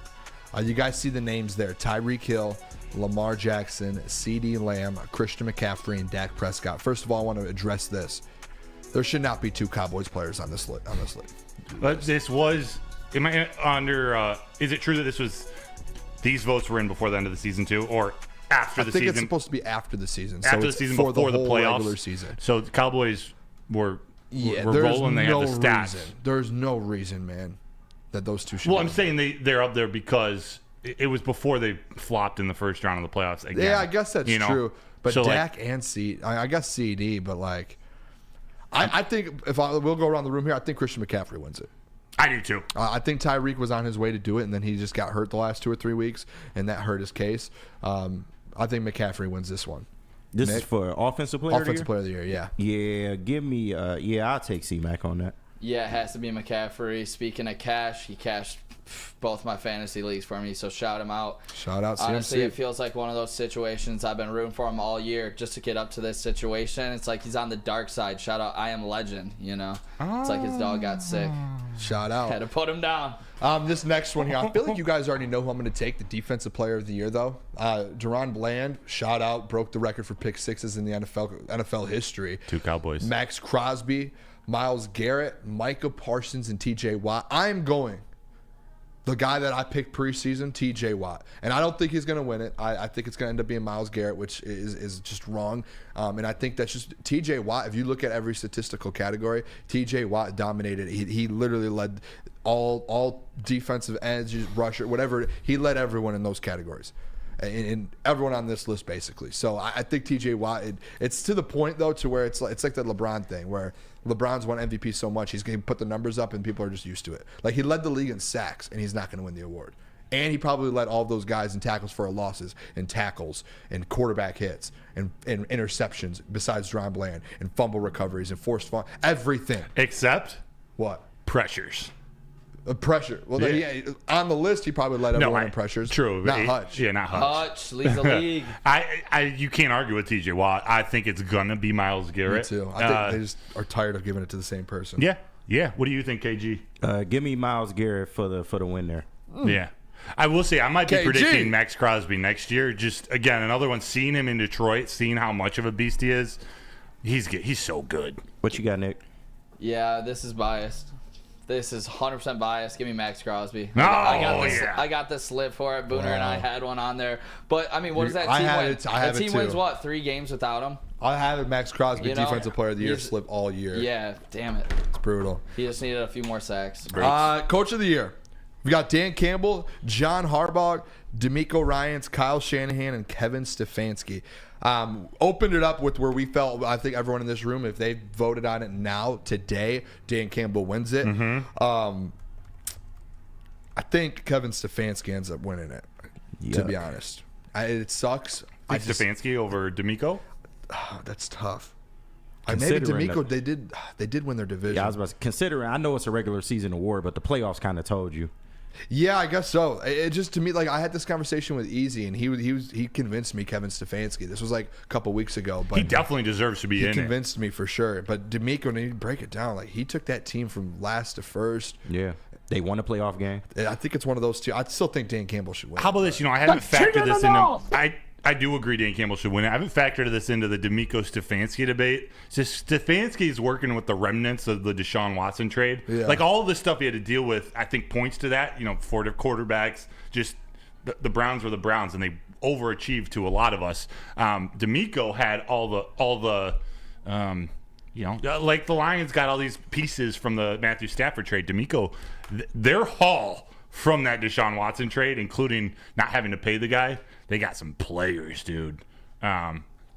You guys see the names there. Tyreek Hill, Lamar Jackson, CeeDee Lamb, Christian McCaffrey, and Dak Prescott. First of all, I want to address this. There should not be 2 Cowboys players on this list. But this was, am I under, is it true that these votes were in before the end of the season too, or after the season? I think it's supposed to be after the season. After the season, before the playoffs. Regular season. So the Cowboys were Yeah, were there's rolling. They no had the stats. reason. There's no reason, man, that those two should. Well, I'm saying they're up there because it was before they flopped in the first round of the playoffs again. Yeah, I guess that's true. But so Dak and I guess CD, but like, I think we'll go around the room here, I think Christian McCaffrey wins it. I do too. I think Tyreek was on his way to do it, and then he just got hurt the last 2 or 3 weeks, and that hurt his case. I think McCaffrey wins this one. This is for offensive player of the year, yeah. Yeah, give me I'll take C-Mac on that. Yeah, it has to be McCaffrey. Speaking of cash, he cashed both my fantasy leagues for me, so shout him out. Shout out CMC. Honestly, it feels like one of those situations I've been rooting for him all year just to get up to this situation. It's like he's on the dark side. Shout out I Am Legend, It's like his dog got sick. Shout out. Had to put him down. This next one here, I feel like you guys already know who I'm going to take, the defensive player of the year, though. Deron Bland, shout out, broke the record for pick sixes in the NFL history. 2 Cowboys. Max Crosby, Myles Garrett, Micah Parsons, and TJ Watt. I'm going the guy that I picked preseason, TJ Watt. And I don't think he's going to win it. I think it's going to end up being Myles Garrett, which is just wrong. And I think that's just TJ Watt. If you look at every statistical category, TJ Watt dominated. He literally led all defensive ends, rusher, whatever. He led everyone in those categories. And everyone on this list, basically. So I think TJ Watt, it's to the point, though, to where it's like the LeBron thing, where LeBron's won MVP so much, he's going to put the numbers up, and people are just used to it. Like, he led the league in sacks, and he's not going to win the award. And he probably led all those guys in tackles for losses, and tackles, and quarterback hits, and interceptions, besides Deron Bland, and fumble recoveries, and forced fumble, everything. Except? What? Pressures. Pressure. Well, yeah, on the list, he probably led everyone in pressures. True. Not Hutch. Yeah, not Hutch. Hutch leads the league. You can't argue with TJ Watt. I think it's gonna be Myles Garrett. Me too. I think they just are tired of giving it to the same person. Yeah. What do you think, KG? Give me Myles Garrett for the win there. Yeah. I will say I might be KG. predicting Max Crosby next year. Just again, another one. Seeing him in Detroit, seeing how much of a beast he is, he's so good. What you got, Nick? Yeah, this is biased. This is 100% biased. Give me Max Crosby. Oh, I got the slip for it. Booner and I had one on there. But, I mean, what does that team win? That team wins, what, 3 games without him? I have it, Max Crosby, Defensive Player of the Year, slip all year. Yeah, damn it. It's brutal. He just needed a few more sacks. Coach of the Year. We got Dan Campbell, John Harbaugh, D'Amico Ryans, Kyle Shanahan, and Kevin Stefanski. Opened it up with where we felt, I think everyone in this room, if they voted on it now, today, Dan Campbell wins it. I think Kevin Stefanski ends up winning it, to be honest. It sucks. Stefanski over D'Amico? That's tough. Maybe D'Amico, they did win their division. Yeah, I was about to consider. I know it's a regular season award, but the playoffs kind of told you. Yeah, I guess so. It just, to me, like, I had this conversation with Easy, and he convinced me, Kevin Stefanski. This was like a couple weeks ago, but he definitely deserves to be in it. He convinced me for sure. But D'Amico, when you break it down, like, he took that team from last to first. Yeah, they won a playoff game. I think it's one of those two. I still think Dan Campbell should win. How about this? I haven't factored this into. I do agree Dan Campbell should win it. I haven't factored this into the D'Amico Stefanski debate. Just Stefanski's working with the remnants of the Deshaun Watson trade. Yeah. Like, all of the stuff he had to deal with, I think, points to that. For the quarterbacks, just the Browns were the Browns, and they overachieved to a lot of us. D'Amico had all the like the Lions got all these pieces from the Matthew Stafford trade. D'Amico, their haul from that Deshaun Watson trade, including not having to pay the guy, they got some players, dude.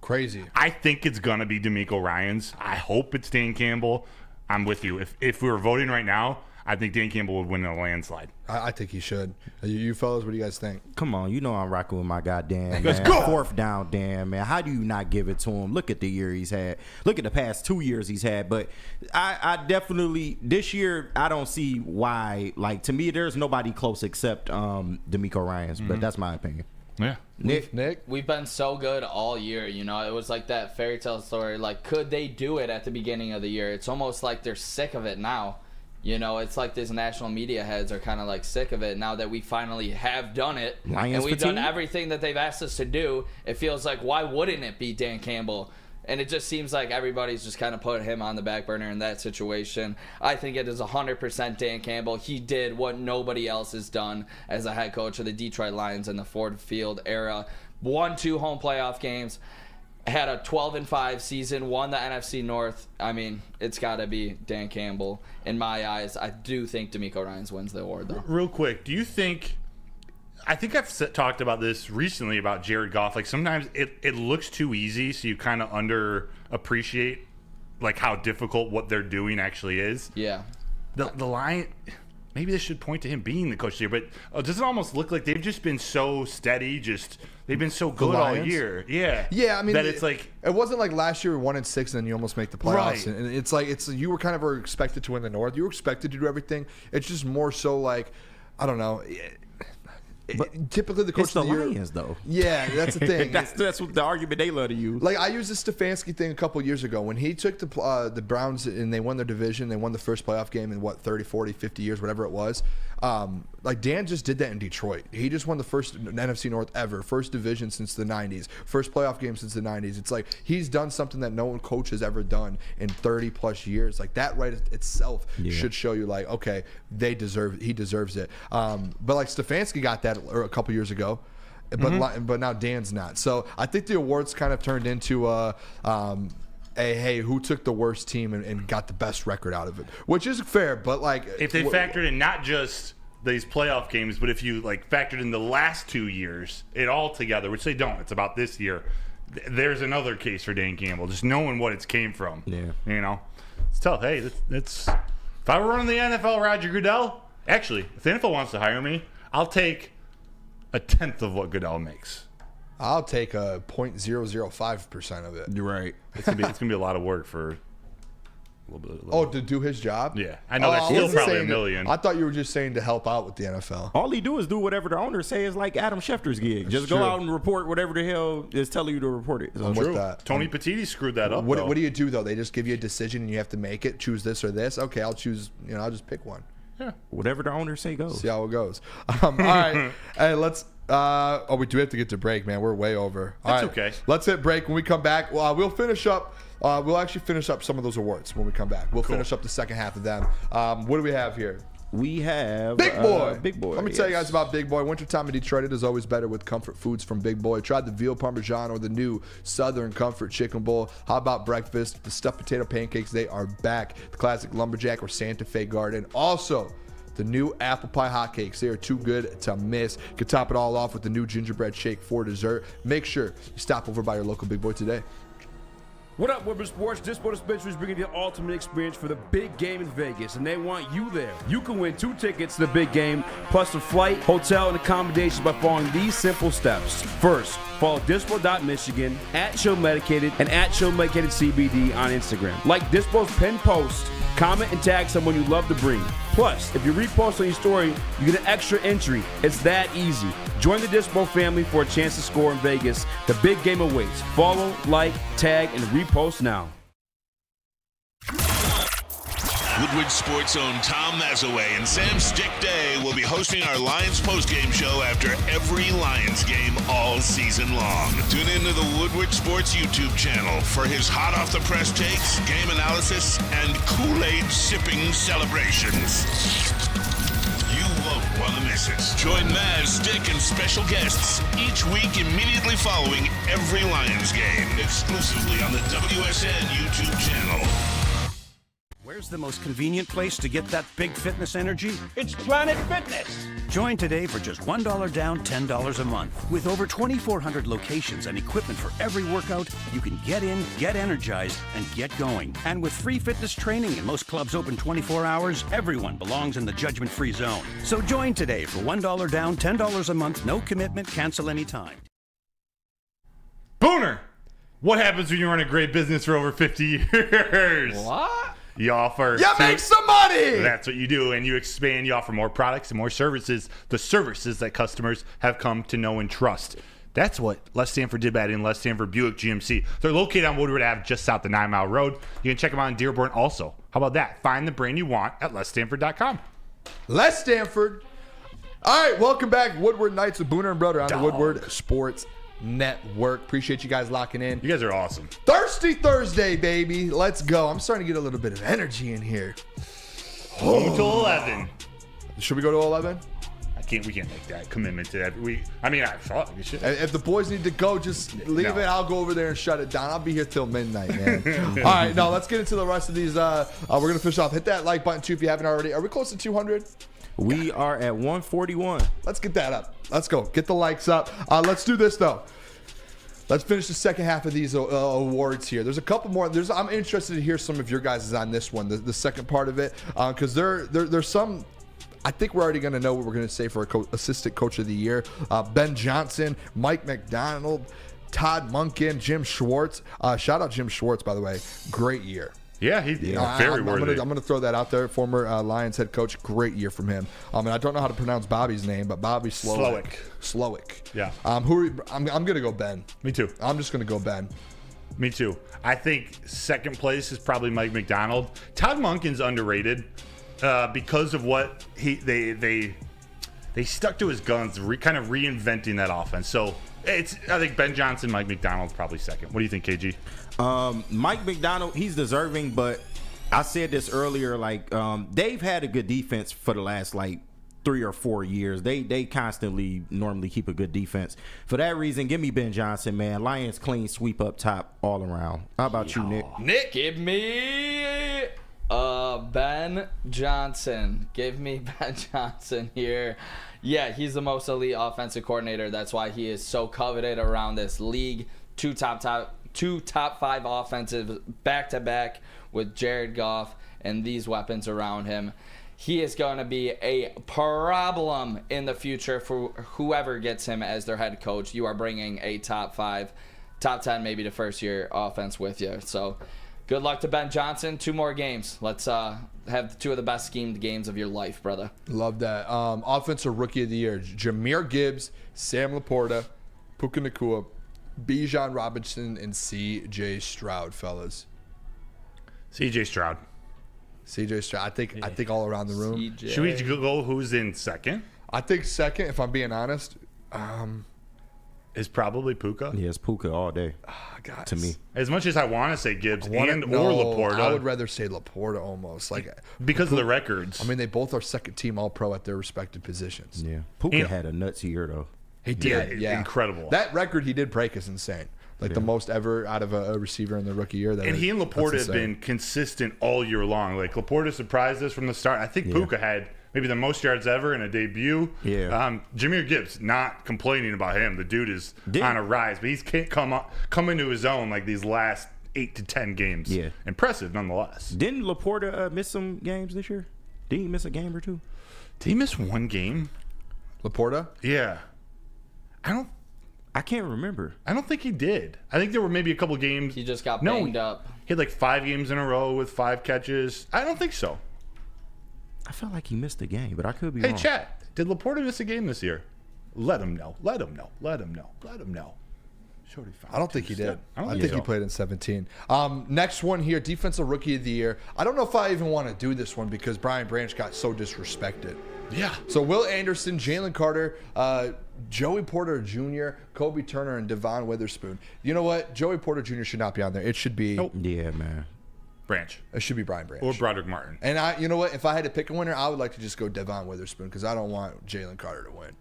Crazy. I think it's going to be D'Amico Ryans. I hope it's Dan Campbell. I'm with you. If we were voting right now, I think Dan Campbell would win in a landslide. I think he should. You fellas, what do you guys think? Come on, I'm rocking with my goddamn man. Let's go. 4th down, Dan, man. How do you not give it to him? Look at the year he's had. Look at the past 2 years he's had. But I definitely, this year, I don't see why. Like, to me, there's nobody close except D'Amico Ryans. But that's my opinion. Yeah. Nick? We've been so good all year, It was like that fairy tale story. Like, could they do it at the beginning of the year? It's almost like they're sick of it now. It's like these national media heads are kind of like sick of it now that we finally have done it. And we've done everything that they've asked us to do. It feels like, why wouldn't it be Dan Campbell? And it just seems like everybody's just kind of put him on the back burner in that situation. I think it is 100% Dan Campbell. He did what nobody else has done as a head coach of the Detroit Lions in the Ford Field era. Won 2 home playoff games. had a 12-5 season, won the NFC North. I mean, it's got to be Dan Campbell. In my eyes, I do think D'Amico Ryans wins the award, though. Real quick, do you think... I think I've talked about this recently about Jared Goff. Like, sometimes it looks too easy, so you kind of underappreciate, like, how difficult what they're doing actually is. Yeah. The line... Maybe this should point to him being the coach here, but does it almost look like they've just been so steady, they've been so good all year? Yeah. Yeah, I mean, that it's like... It wasn't like last year 1-6 and then you almost make the playoffs. Right. And it's like, you were kind of expected to win the North. You were expected to do everything. It's just more so like, I don't know. But typically the coach it's the of the year, Lions, though. Yeah, that's the thing. that's what the argument they love to use. Like, I used the Stefanski thing a couple years ago when he took the Browns and they won their division. They won the first playoff game in 30, 40, 50 years, whatever it was. Like, Dan just did that in Detroit. He just won the first NFC North ever, first division since the 90s, first playoff game since the 90s. It's like he's done something that no coach has ever done in 30 plus years. Like, that right itself should show you, like, okay, he deserves it. But like Stefanski got that a couple years ago. But now Dan's not. So I think the awards kind of turned into hey, who took the worst team and got the best record out of it, which is fair. But like, if they factored in not just these playoff games, but if you like factored in the last 2 years, it all together, which they don't. It's about this year. There's another case for Dan Campbell, just knowing what it came from. Yeah, you know, it's tough. Hey, it's if I were running the NFL, Roger Goodell. Actually, if the NFL wants to hire me, I'll take a tenth of what Goodell makes. I'll take a 0.005% of it. You're right. It's gonna be a lot of work for a little bit. To do his job? Yeah, I know that's still probably $1 million. I thought you were just saying to help out with the NFL. All he do is do whatever the owner say is like Adam Schefter's gig. Just go out and report whatever the hell is telling you to report it. So what's that? Tony Petitti screwed that up. What do you do though? They just give you a decision and you have to make it. Choose this or this. Okay, I'll choose. I'll just pick one. Yeah, whatever the owner say goes. See how it goes. All right, hey, let's. We do have to get to break, man. We're way over. That's okay. Let's hit break. When we come back, we'll finish up. We'll actually finish up some of those awards when we come back. We'll finish up the second half of them. What do we have here? We have Big Boy. Big Boy. Let me tell you guys about Big Boy. Wintertime in Detroit, it is always better with comfort foods from Big Boy. Try the veal parmesan or the new Southern Comfort Chicken Bowl. How about breakfast? The stuffed potato pancakes, they are back. The classic lumberjack or Santa Fe garden. Also, the new apple pie hotcakes. They are too good to miss. You can top it all off with the new gingerbread shake for dessert. Make sure you stop over by your local Big Boy today. What up, Woodward Sports? Dispo Dispensary is bringing you the ultimate experience for the big game in Vegas, and they want you there. You can win 2 tickets to the big game, plus a flight, hotel, and accommodations by following these simple steps. First, follow dispo.michigan, @ShowMedicated, and @ShowMedicatedCBD on Instagram. Like Dispo's pinned post, comment and tag someone you love to bring. Plus, if you repost on your story, you get an extra entry. It's that easy. Join the Dispo family for a chance to score in Vegas. The big game awaits. Follow, like, tag, and repost now. Woodward Sports' own Tom Mazaway and Sam Stick Day will be hosting our Lions postgame show after every Lions game all season long. Tune into the Woodward Sports YouTube channel for his hot off the press takes, game analysis, and Kool-Aid sipping celebrations. You won't want to miss it. Join Maz, Stick, and special guests each week immediately following every Lions game, exclusively on the WSN YouTube channel. Where's the most convenient place to get that big fitness energy? It's Planet Fitness. Join today for just $1 down, $10 a month. With over 2,400 locations and equipment for every workout, you can get in, get energized, and get going. And with free fitness training and most clubs open 24 hours, everyone belongs in the judgment-free zone. So join today for $1 down, $10 a month, no commitment, cancel anytime. Booner, what happens when you run a great business for over 50 years? What? You offer... You make some money! That's what you do, and you expand. You offer more products and more services, the services that customers have come to know and trust. That's what Les Stanford did back in Les Stanford Buick GMC. They're located on Woodward Ave, just south of 9 Mile Road. You can check them out in Dearborn also. How about that? Find the brand you want at LesStanford.com. Les Stanford. All right, welcome back. Woodward Nights with Booner and Broder on the Woodward Sports Network. Appreciate you guys locking in. You guys are awesome. Thirsty Thursday, baby. Let's go. I'm starting to get a little bit of energy in here. Home to 11. Should we go to 11? We can't make that commitment to that. I thought we should. If the boys need to go, just leave it. I'll go over there and shut it down. I'll be here till midnight, man. All right, now let's get into the rest of these. We're gonna finish off. Hit that like button too if you haven't already. Are we close to 200? We are at 141. Let's get that up. Let's go. Get the likes up. Let's do this though. Let's finish the second half of these awards here. There's a couple more. I'm interested to hear some of your guys' on this one, the second part of it, because there's some. I think we're already going to know what we're going to say for assistant coach of the year. Ben Johnson, Mike McDonald, Todd Monken, Jim Schwartz. Shout out Jim Schwartz, by the way. Great year. Yeah, very worthy. I'm going to throw that out there. Former Lions head coach. Great year from him. And I don't know how to pronounce Bobby's name, but Bobby Slowick. Yeah. I'm going to go Ben. Me too. I'm just going to go Ben. Me too. I think second place is probably Mike McDonald. Todd Monken's underrated because of what they stuck to his guns, kind of reinventing that offense. So I think Ben Johnson, Mike McDonald's probably second. What do you think, KG? Mike McDonald, he's deserving, but I said this earlier, they've had a good defense for the last 3 or 4 years. They constantly normally keep a good defense. For that reason, give me Ben Johnson, man. Lions clean sweep up top all around. How about you, Nick? Nick, give me Ben Johnson. Give me Ben Johnson here. Yeah, he's the most elite offensive coordinator. That's why he is so coveted around this league. Two top 5 offensive back-to-back with Jared Goff and these weapons around him. He is going to be a problem in the future for whoever gets him as their head coach. You are bringing a top 5, top 10, maybe the first year offense with you. So good luck to Ben Johnson. 2 more games. Let's have 2 of the best schemed games of your life, brother. Love that. Offensive Rookie of the Year, Jahmyr Gibbs, Sam Laporta, Puka Nacua, Bijan Robinson, and C.J. Stroud, fellas. C.J. Stroud. I think all around the room. CJ. Should we go who's in second? I think second, if I'm being honest, is probably Puka. Yeah, it's Puka all day. To me. As much as I want to say Gibbs or Laporta. I would rather say Laporta almost. Because of the records. I mean, they both are second team All-Pro at their respective positions. Yeah. Puka had a nuts year, though. He did, yeah. Incredible. That record he did break is insane. The most ever out of a receiver in the rookie year. He and Laporta have been consistent all year long. Laporta surprised us from the start. I think Puka had maybe the most yards ever in a debut. Yeah. Jahmyr Gibbs, not complaining about him. The dude is on a rise, but he's can't come into his own these last 8 to 10 games. Yeah. Impressive nonetheless. Didn't Laporta miss some games this year? Did he miss a game or 2? Did he miss 1 game? Laporta? Yeah. I can't remember. I don't think he did. I think there were maybe a couple games. He just got banged up. He had 5 games in a row with 5 catches. I don't think so. I felt like he missed a game, but I could be wrong. wrong. Hey, chat. Did Laporta miss a game this year? Let him know. I don't think he did. I think he played in 17. Next one here, Defensive Rookie of the Year. I don't know if I even want to do this one because Brian Branch got so disrespected. Yeah. So Will Anderson, Jalen Carter, Joey Porter Jr., Kobe Turner, and Devon Witherspoon. You know what? Joey Porter Jr. should not be on there. It should be. Nope. Yeah, man. Branch. It should be Brian Branch. Or Broderick Martin. And you know what? If I had to pick a winner, I would like to just go Devon Witherspoon because I don't want Jalen Carter to win.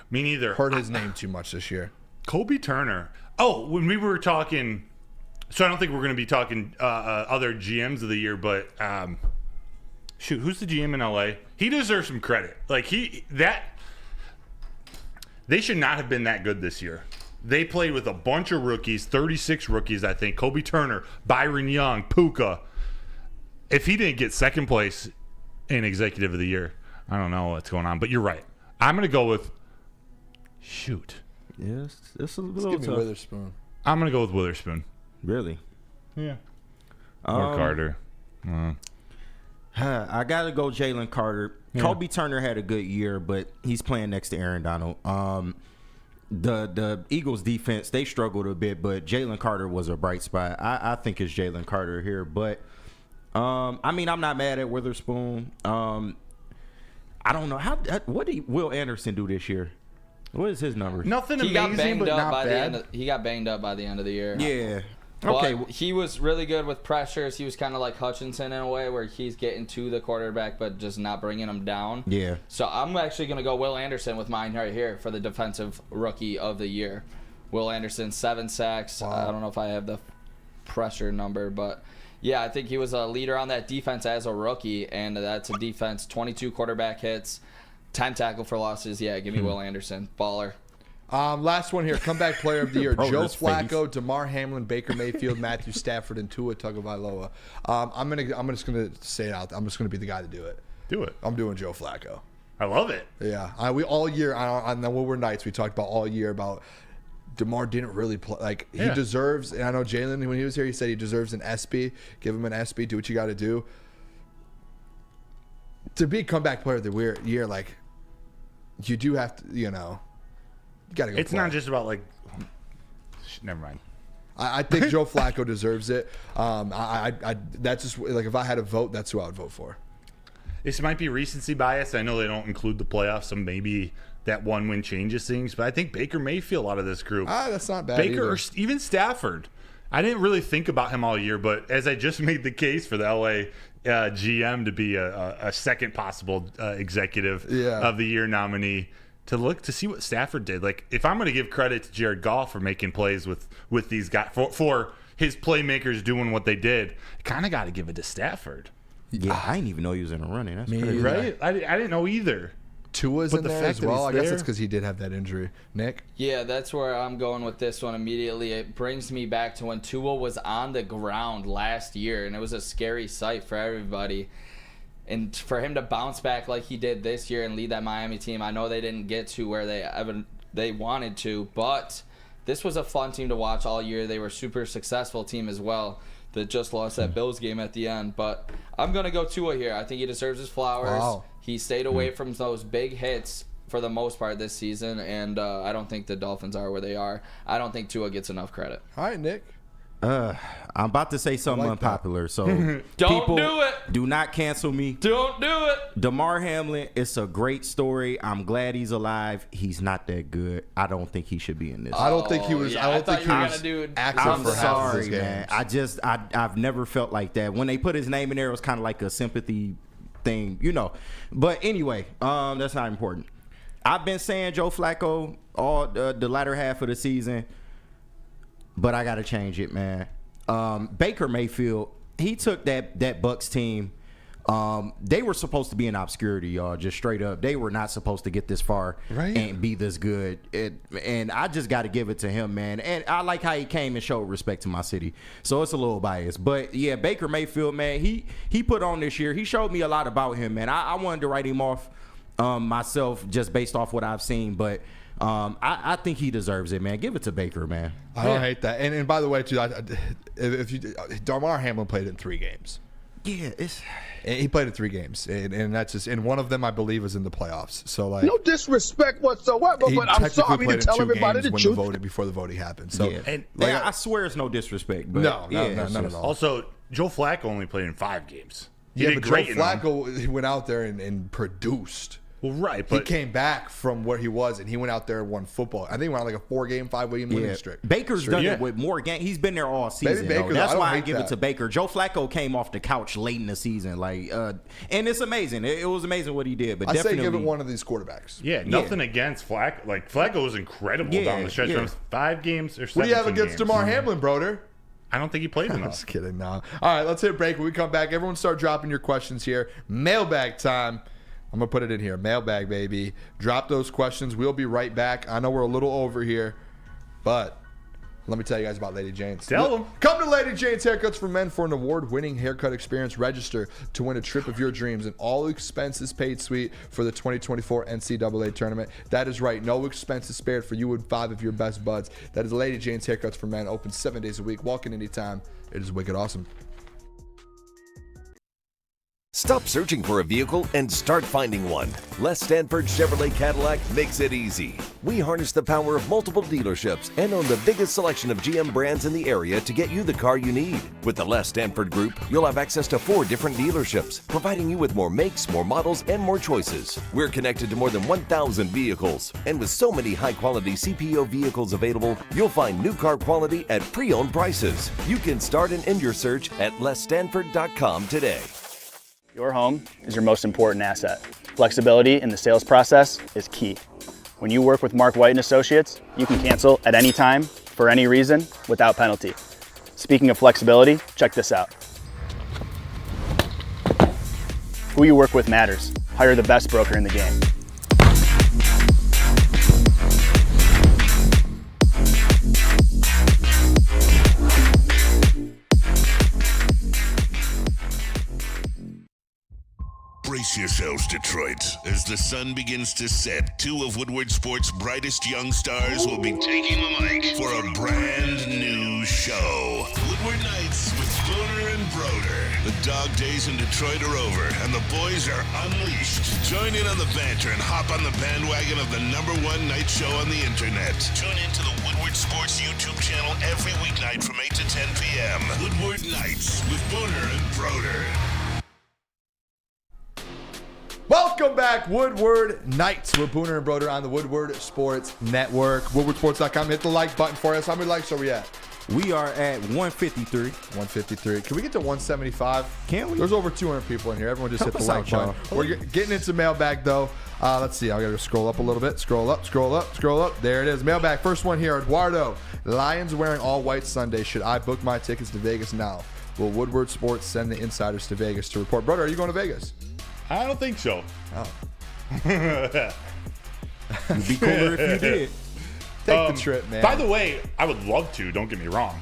Me neither. Heard his name too much this year. Kobe Turner. Oh, when we were talking, so I don't think we're going to be talking other GMs of the year, but who's the GM in LA? He deserves some credit. They should not have been that good this year. They played with a bunch of rookies, 36 rookies, I think. Kobe Turner, Byron Young, Puka. If he didn't get second place in Executive of the Year, I don't know what's going on. But you're right. I'm going to go with Yes, this is a little give me tough. Witherspoon. I'm going to go with Witherspoon. Really? Yeah. Or Carter. I got to go Jalen Carter. Yeah. Kobe Turner had a good year, but he's playing next to Aaron Donald. The Eagles defense, they struggled a bit, but Jalen Carter was a bright spot. I think it's Jalen Carter here, but I'm not mad at Witherspoon. I don't know what did Will Anderson do this year? What is his number? Nothing he amazing, but not bad. He got banged up by the end of the year. Yeah. Okay. But he was really good with pressures. He was kind of like Hutchinson in a way where he's getting to the quarterback but just not bringing him down. Yeah. So I'm actually going to go Will Anderson with mine right here for the defensive rookie of the year. Will Anderson, 7 sacks. Wow. I don't know if I have the pressure number, but yeah, I think he was a leader on that defense as a rookie, and that's a defense, 22 quarterback hits, 10 tackle for losses. Yeah, give me Will Anderson. Baller. Last one here. Comeback player of the year. Joe Broder's Flacco, DeMar Hamlin, Baker Mayfield, Matthew Stafford, and Tua Tagovailoa. I'm just gonna say it out. I'm just gonna be the guy to do it. Do it. I'm doing Joe Flacco. I love it. Yeah. We all year on the Woodward Nights we talked about all year about DeMar didn't really play. Like, he deserves, and I know Jalen, when he was here, he said he deserves an SB. Give him an SB. Do what you got to do. To be comeback player of the year, like, you do have to, you got to go It's play. not just about, like, never mind. I think Joe Flacco deserves it. That's just, like, if I had a vote, that's who I would vote for. This might be recency bias. I know they don't include the playoffs, so maybe that one win changes things. But I think Baker Mayfield out of this group. That's not bad Baker either. or even Stafford. I didn't really think about him all year, but as I just made the case for the LA GM to be a second possible executive of the year nominee, to see what Stafford did. Like, if I'm going to give credit to Jared Goff for making plays with these guys, for his playmakers doing what they did, I kind of got to give it to Stafford. Yeah, I didn't even know he was in the running. That's crazy. Right? I didn't know either. Tua's But in the there fact as that well. he's I guess there- it's because he did have that injury. Nick? Yeah, that's where I'm going with this one immediately. It brings me back to when Tua was on the ground last year, and it was a scary sight for everybody. And for him to bounce back like he did this year and lead that Miami team, I know they didn't get to where they wanted to, but this was a fun team to watch all year. They were a super successful team as well that just lost that Bills game at the end. But I'm going to go Tua here. I think he deserves his flowers. Wow. He stayed away from those big hits for the most part this season, and I don't think the Dolphins are where they are. I don't think Tua gets enough credit. All right, Nick. I'm about to say something unpopular, so Don't do it. Do not cancel me. Don't do it. DeMar Hamlin, it's a great story. I'm glad he's alive. He's not that good. I don't think he should be in this. I don't think he was. yeah, I I don't think thought he you were was gonna do it. active I'm for half of his sorry, man. games. I've never felt like that. When they put his name in there, it was kind of like a sympathy thing, But anyway, that's not important. I've been saying Joe Flacco all the latter half of the season, but I got to change it, man. Baker Mayfield, he took that Bucks team. They were supposed to be in obscurity, y'all. Just straight up, they were not supposed to get this far and be this good. And I just got to give it to him, man. And I like how he came and showed respect to my city. So it's a little biased, but yeah, Baker Mayfield, man, he put on this year. He showed me a lot about him, man. I wanted to write him off myself just based off what I've seen, but I think he deserves it, man. Give it to Baker, man. I don't hate that. And by the way, too, DeMar Hamlin played in 3 games. Yeah, he played in 3 games, and that's just. And one of them, I believe, was in the playoffs. So like, No disrespect whatsoever, he but I'm sorry technically to played tell in 2 everybody games the when truth. before the voting happened. So and like, I swear it's no disrespect, but no, yeah, none at all. Also, Joe Flacco only played in 5 games. He Yeah, did but Joe great in them. Flacco, he went out there and produced. Well, right, He but came back from where he was, and he went out there and won football. I think he went on like a 4-game, 5-game winning streak. Baker's done it with more games. He's been there all season. Baker, That's I don't why I hate give that. it to Baker. Joe Flacco came off the couch late in the season, and it's amazing. It was amazing what he did. But I say definitely give it one of these quarterbacks. Yeah, nothing against Flacco. Like, Flacco was incredible down the stretch. yeah. 5 games or 17 What do you have against games. DeMar Hamlin, Broder? I don't think he played I'm enough. just kidding. No. All right, let's hit a break. When we come back, everyone start dropping your questions here. Mailbag time. I'm going to put it in here. Mailbag, baby. Drop those questions. We'll be right back. I know we're a little over here, but let me tell you guys about Lady Jane's. Tell them. Come to Lady Jane's Haircuts for Men for an award-winning haircut experience. Register to win a trip of your dreams and all expenses paid suite for the 2024 NCAA tournament. That is right. No expenses spared for you and 5 of your best buds. That is Lady Jane's Haircuts for Men. Open 7 days a week. Walk in anytime. It is wicked awesome. Stop searching for a vehicle and start finding one. Les Stanford Chevrolet Cadillac makes it easy. We harness the power of multiple dealerships and own the biggest selection of GM brands in the area to get you the car you need. With the Les Stanford Group, you'll have access to 4 different dealerships, providing you with more makes, more models, and more choices. We're connected to more than 1,000 vehicles, and with so many high-quality CPO vehicles available, you'll find new car quality at pre-owned prices. You can start and end your search at lesstanford.com today. Your home is your most important asset. Flexibility in the sales process is key. When you work with Mark White & Associates, you can cancel at any time, for any reason, without penalty. Speaking of flexibility, check this out. Who you work with matters. Hire the best broker in the game. Brace yourselves, Detroit. As the sun begins to set, 2 of Woodward Sports' brightest young stars will be taking the mic for a brand new show. Woodward Nights with Booner and Broder. The dog days in Detroit are over, and the boys are unleashed. Join in on the banter and hop on the bandwagon of the #1 night show on the internet. Tune into the Woodward Sports YouTube channel every weeknight from 8 to 10 p.m. Woodward Nights with Booner and Broder. Welcome back, Woodward Nights with Booner and Broder on the Woodward Sports Network. WoodwardSports.com. Hit the like button for us. How many likes are we at? We are at 153. 153. Can we get to 175? Can we? There's over 200 people in here. Everyone just Help hit the us like out, button. y'all. We're getting into mailbag, though. Let's see. I got to scroll up a little bit. Scroll up, scroll up, scroll up. There it is. Mailbag. First one here. Eduardo. Lions wearing all white Sunday. Should I book my tickets to Vegas now? Will Woodward Sports send the insiders to Vegas to report? Brother, are you going to Vegas? I don't think so. Oh. It'd be cooler if you did. Take the trip, man. By the way, I would love to. Don't get me wrong.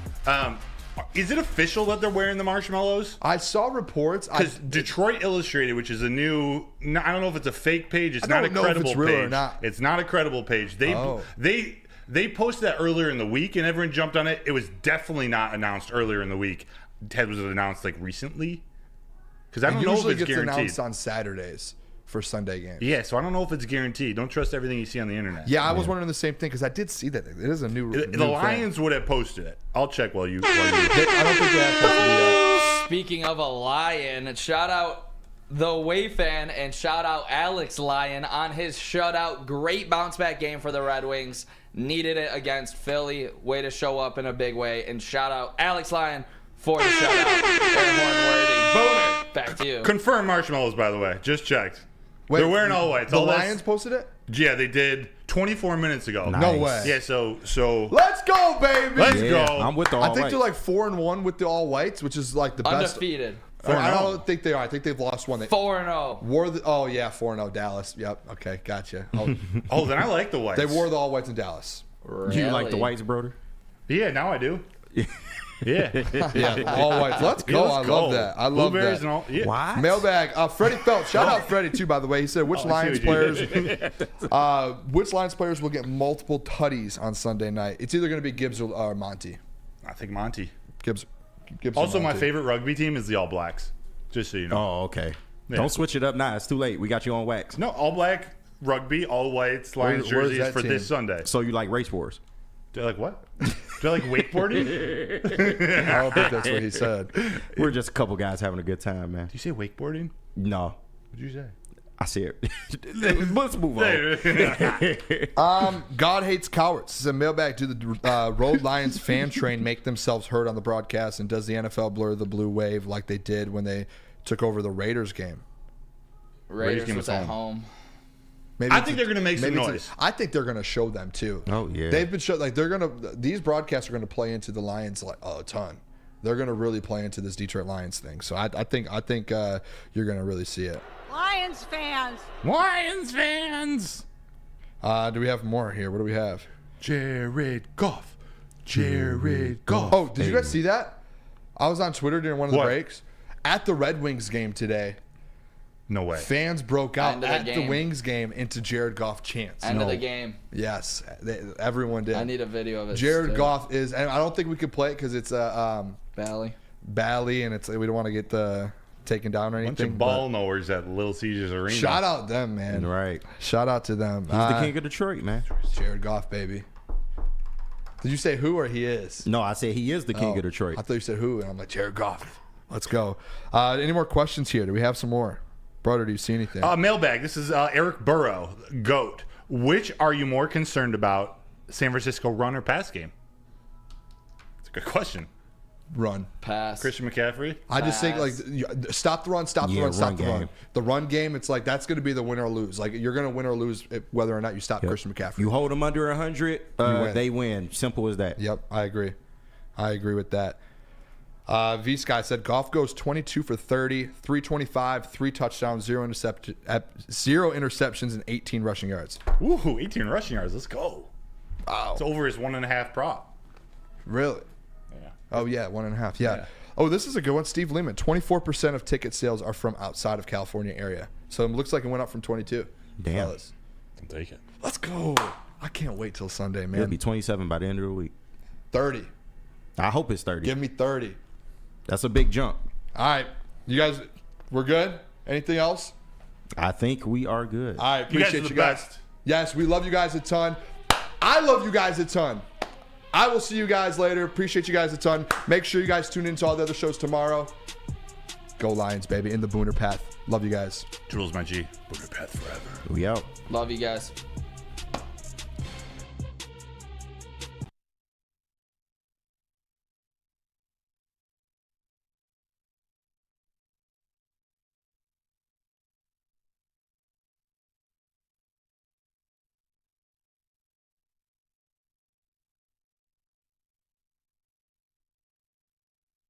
Is it official that they're wearing the marshmallows? I saw reports. Because Detroit Illustrated, which is a new, I don't know if it's a fake page. It's I not a don't know if credible it's real page. or not. It's not a credible page. They posted that earlier in the week, and everyone jumped on it. It was definitely not announced earlier in the week. Was it announced like recently? Because I don't know if usually it's gets guaranteed. announced on Saturdays for Sunday games. Yeah, so I don't know if it's guaranteed. Don't trust everything you see on the internet. Yeah, I was wondering the same thing because I did see that it is a new. The Lions would have posted it. I'll check while you. I don't think they have posted it yet. Speaking of a Lion, shout out the Way fan and shout out Alex Lyon on his shutout. Great bounce back game for the Red Wings. Needed it against Philly. Way to show up in a big way. And shout out Alex Lyon for the shutout. Airborne worthy. Booner, back to you. Confirmed marshmallows, by the way. Just checked. Wait, they're wearing all white. The Lions posted it? Yeah, they did 24 minutes ago. Nice. No way. Yeah, so let's go, baby. Let's go. I'm with the all I think whites. they're like 4-1 with the all whites, which is like the best. Undefeated. I don't think they are. I think they've lost one. 4-0. Wore the 4-0 Dallas. Yep. Okay, gotcha. Oh, then I like the whites. They wore the all whites in Dallas. You like the whites, Broder? Yeah, now I do. Yeah. All whites. Let's go. Yeah, I love that. I love Blueberries that. and all. Yeah. What? Mailbag. Freddie Phelps. Shout out Freddie too, by the way. He said which Lions players will get multiple tutties on Sunday night. It's either going to be Gibbs or Monty. I think Monty. Gibbs. Also, or my Monty. favorite rugby team is the All Blacks. Just so you know. Oh, okay. Yeah. Don't switch it up now. It's too late. We got you on wax. No, All Black rugby, all whites, Lions Where's jerseys that for team? this Sunday. So you like race wars? Do I like what? Do I like wakeboarding? I don't think that's what he said. We're just a couple guys having a good time, man. Did you say wakeboarding? No. What did you say? I see it. Let's move on. God hates cowards. This is a mailbag. Do the Road Lions fan train make themselves heard on the broadcast? And does the NFL blur the blue wave like they did when they took over the Raiders game? Raiders game was was at home. Maybe I think they're going to make some noise. I think they're going to show them too. Oh yeah. They've been showed like they're going to. These broadcasts are going to play into the Lions like a ton. They're going to really play into this Detroit Lions thing. So I think you're going to really see it. Lions fans. Lions fans. Do we have more here? What do we have? Jared Goff. Jared Goff. Oh, did you guys see that? I was on Twitter during one of the breaks at the Red Wings game today. No way. Fans broke out End of the at the game. Wings game into Jared Goff chants. End of the game. Yes, everyone did. I need a video of it. Jared too. Goff is, and I don't think we could play it because it's Bally. Bally, and it's we don't want to get the taken down or anything. Bunch of ball knowers at Little Caesars Arena. Shout out them, man. Right. Shout out to them. He's the king of Detroit, man. Jared Goff, baby. Did you say who or he is? No, I said he is the king of Detroit. I thought you said who, and I'm like, Jared Goff. Let's go. Any more questions here? Do we have some more? Broder, do you see anything? Mailbag. This is Eric Burrow, GOAT. Which are you more concerned about, San Francisco run or pass game? It's a good question. Run. Pass. Christian McCaffrey? I just think, like, stop the run, stop the run, stop the run. The run game, it's like that's going to be the win or lose. Like, you're going to win or lose whether or not you stop Christian McCaffrey. You hold them under 100, they win. Simple as that. Yep, I agree. I agree with that. V-Sky said, Goff goes 22 for 30, 325, 3 touchdowns, 0 interceptions, and 18 rushing yards. Ooh, 18 rushing yards. Let's go. Wow. It's over his 1.5 prop. Really? Yeah. Oh, yeah, 1.5. Yeah. Oh, this is a good one. Steve Lehman, 24% of ticket sales are from outside of California area. So it looks like it went up from 22. Damn. Fellas. I'll take it. Let's go. I can't wait till Sunday, man. It'll be 27 by the end of the week. 30. I hope it's 30. Give me 30. That's a big jump. All right. You guys, we're good? Anything else? I think we are good. All right. Appreciate you guys. Best. Yes, we love you guys a ton. I love you guys a ton. I will see you guys later. Appreciate you guys a ton. Make sure you guys tune into all the other shows tomorrow. Go Lions, baby. In the Booner Path. Love you guys. Jules, my G. Booner Path forever. We out. Love you guys.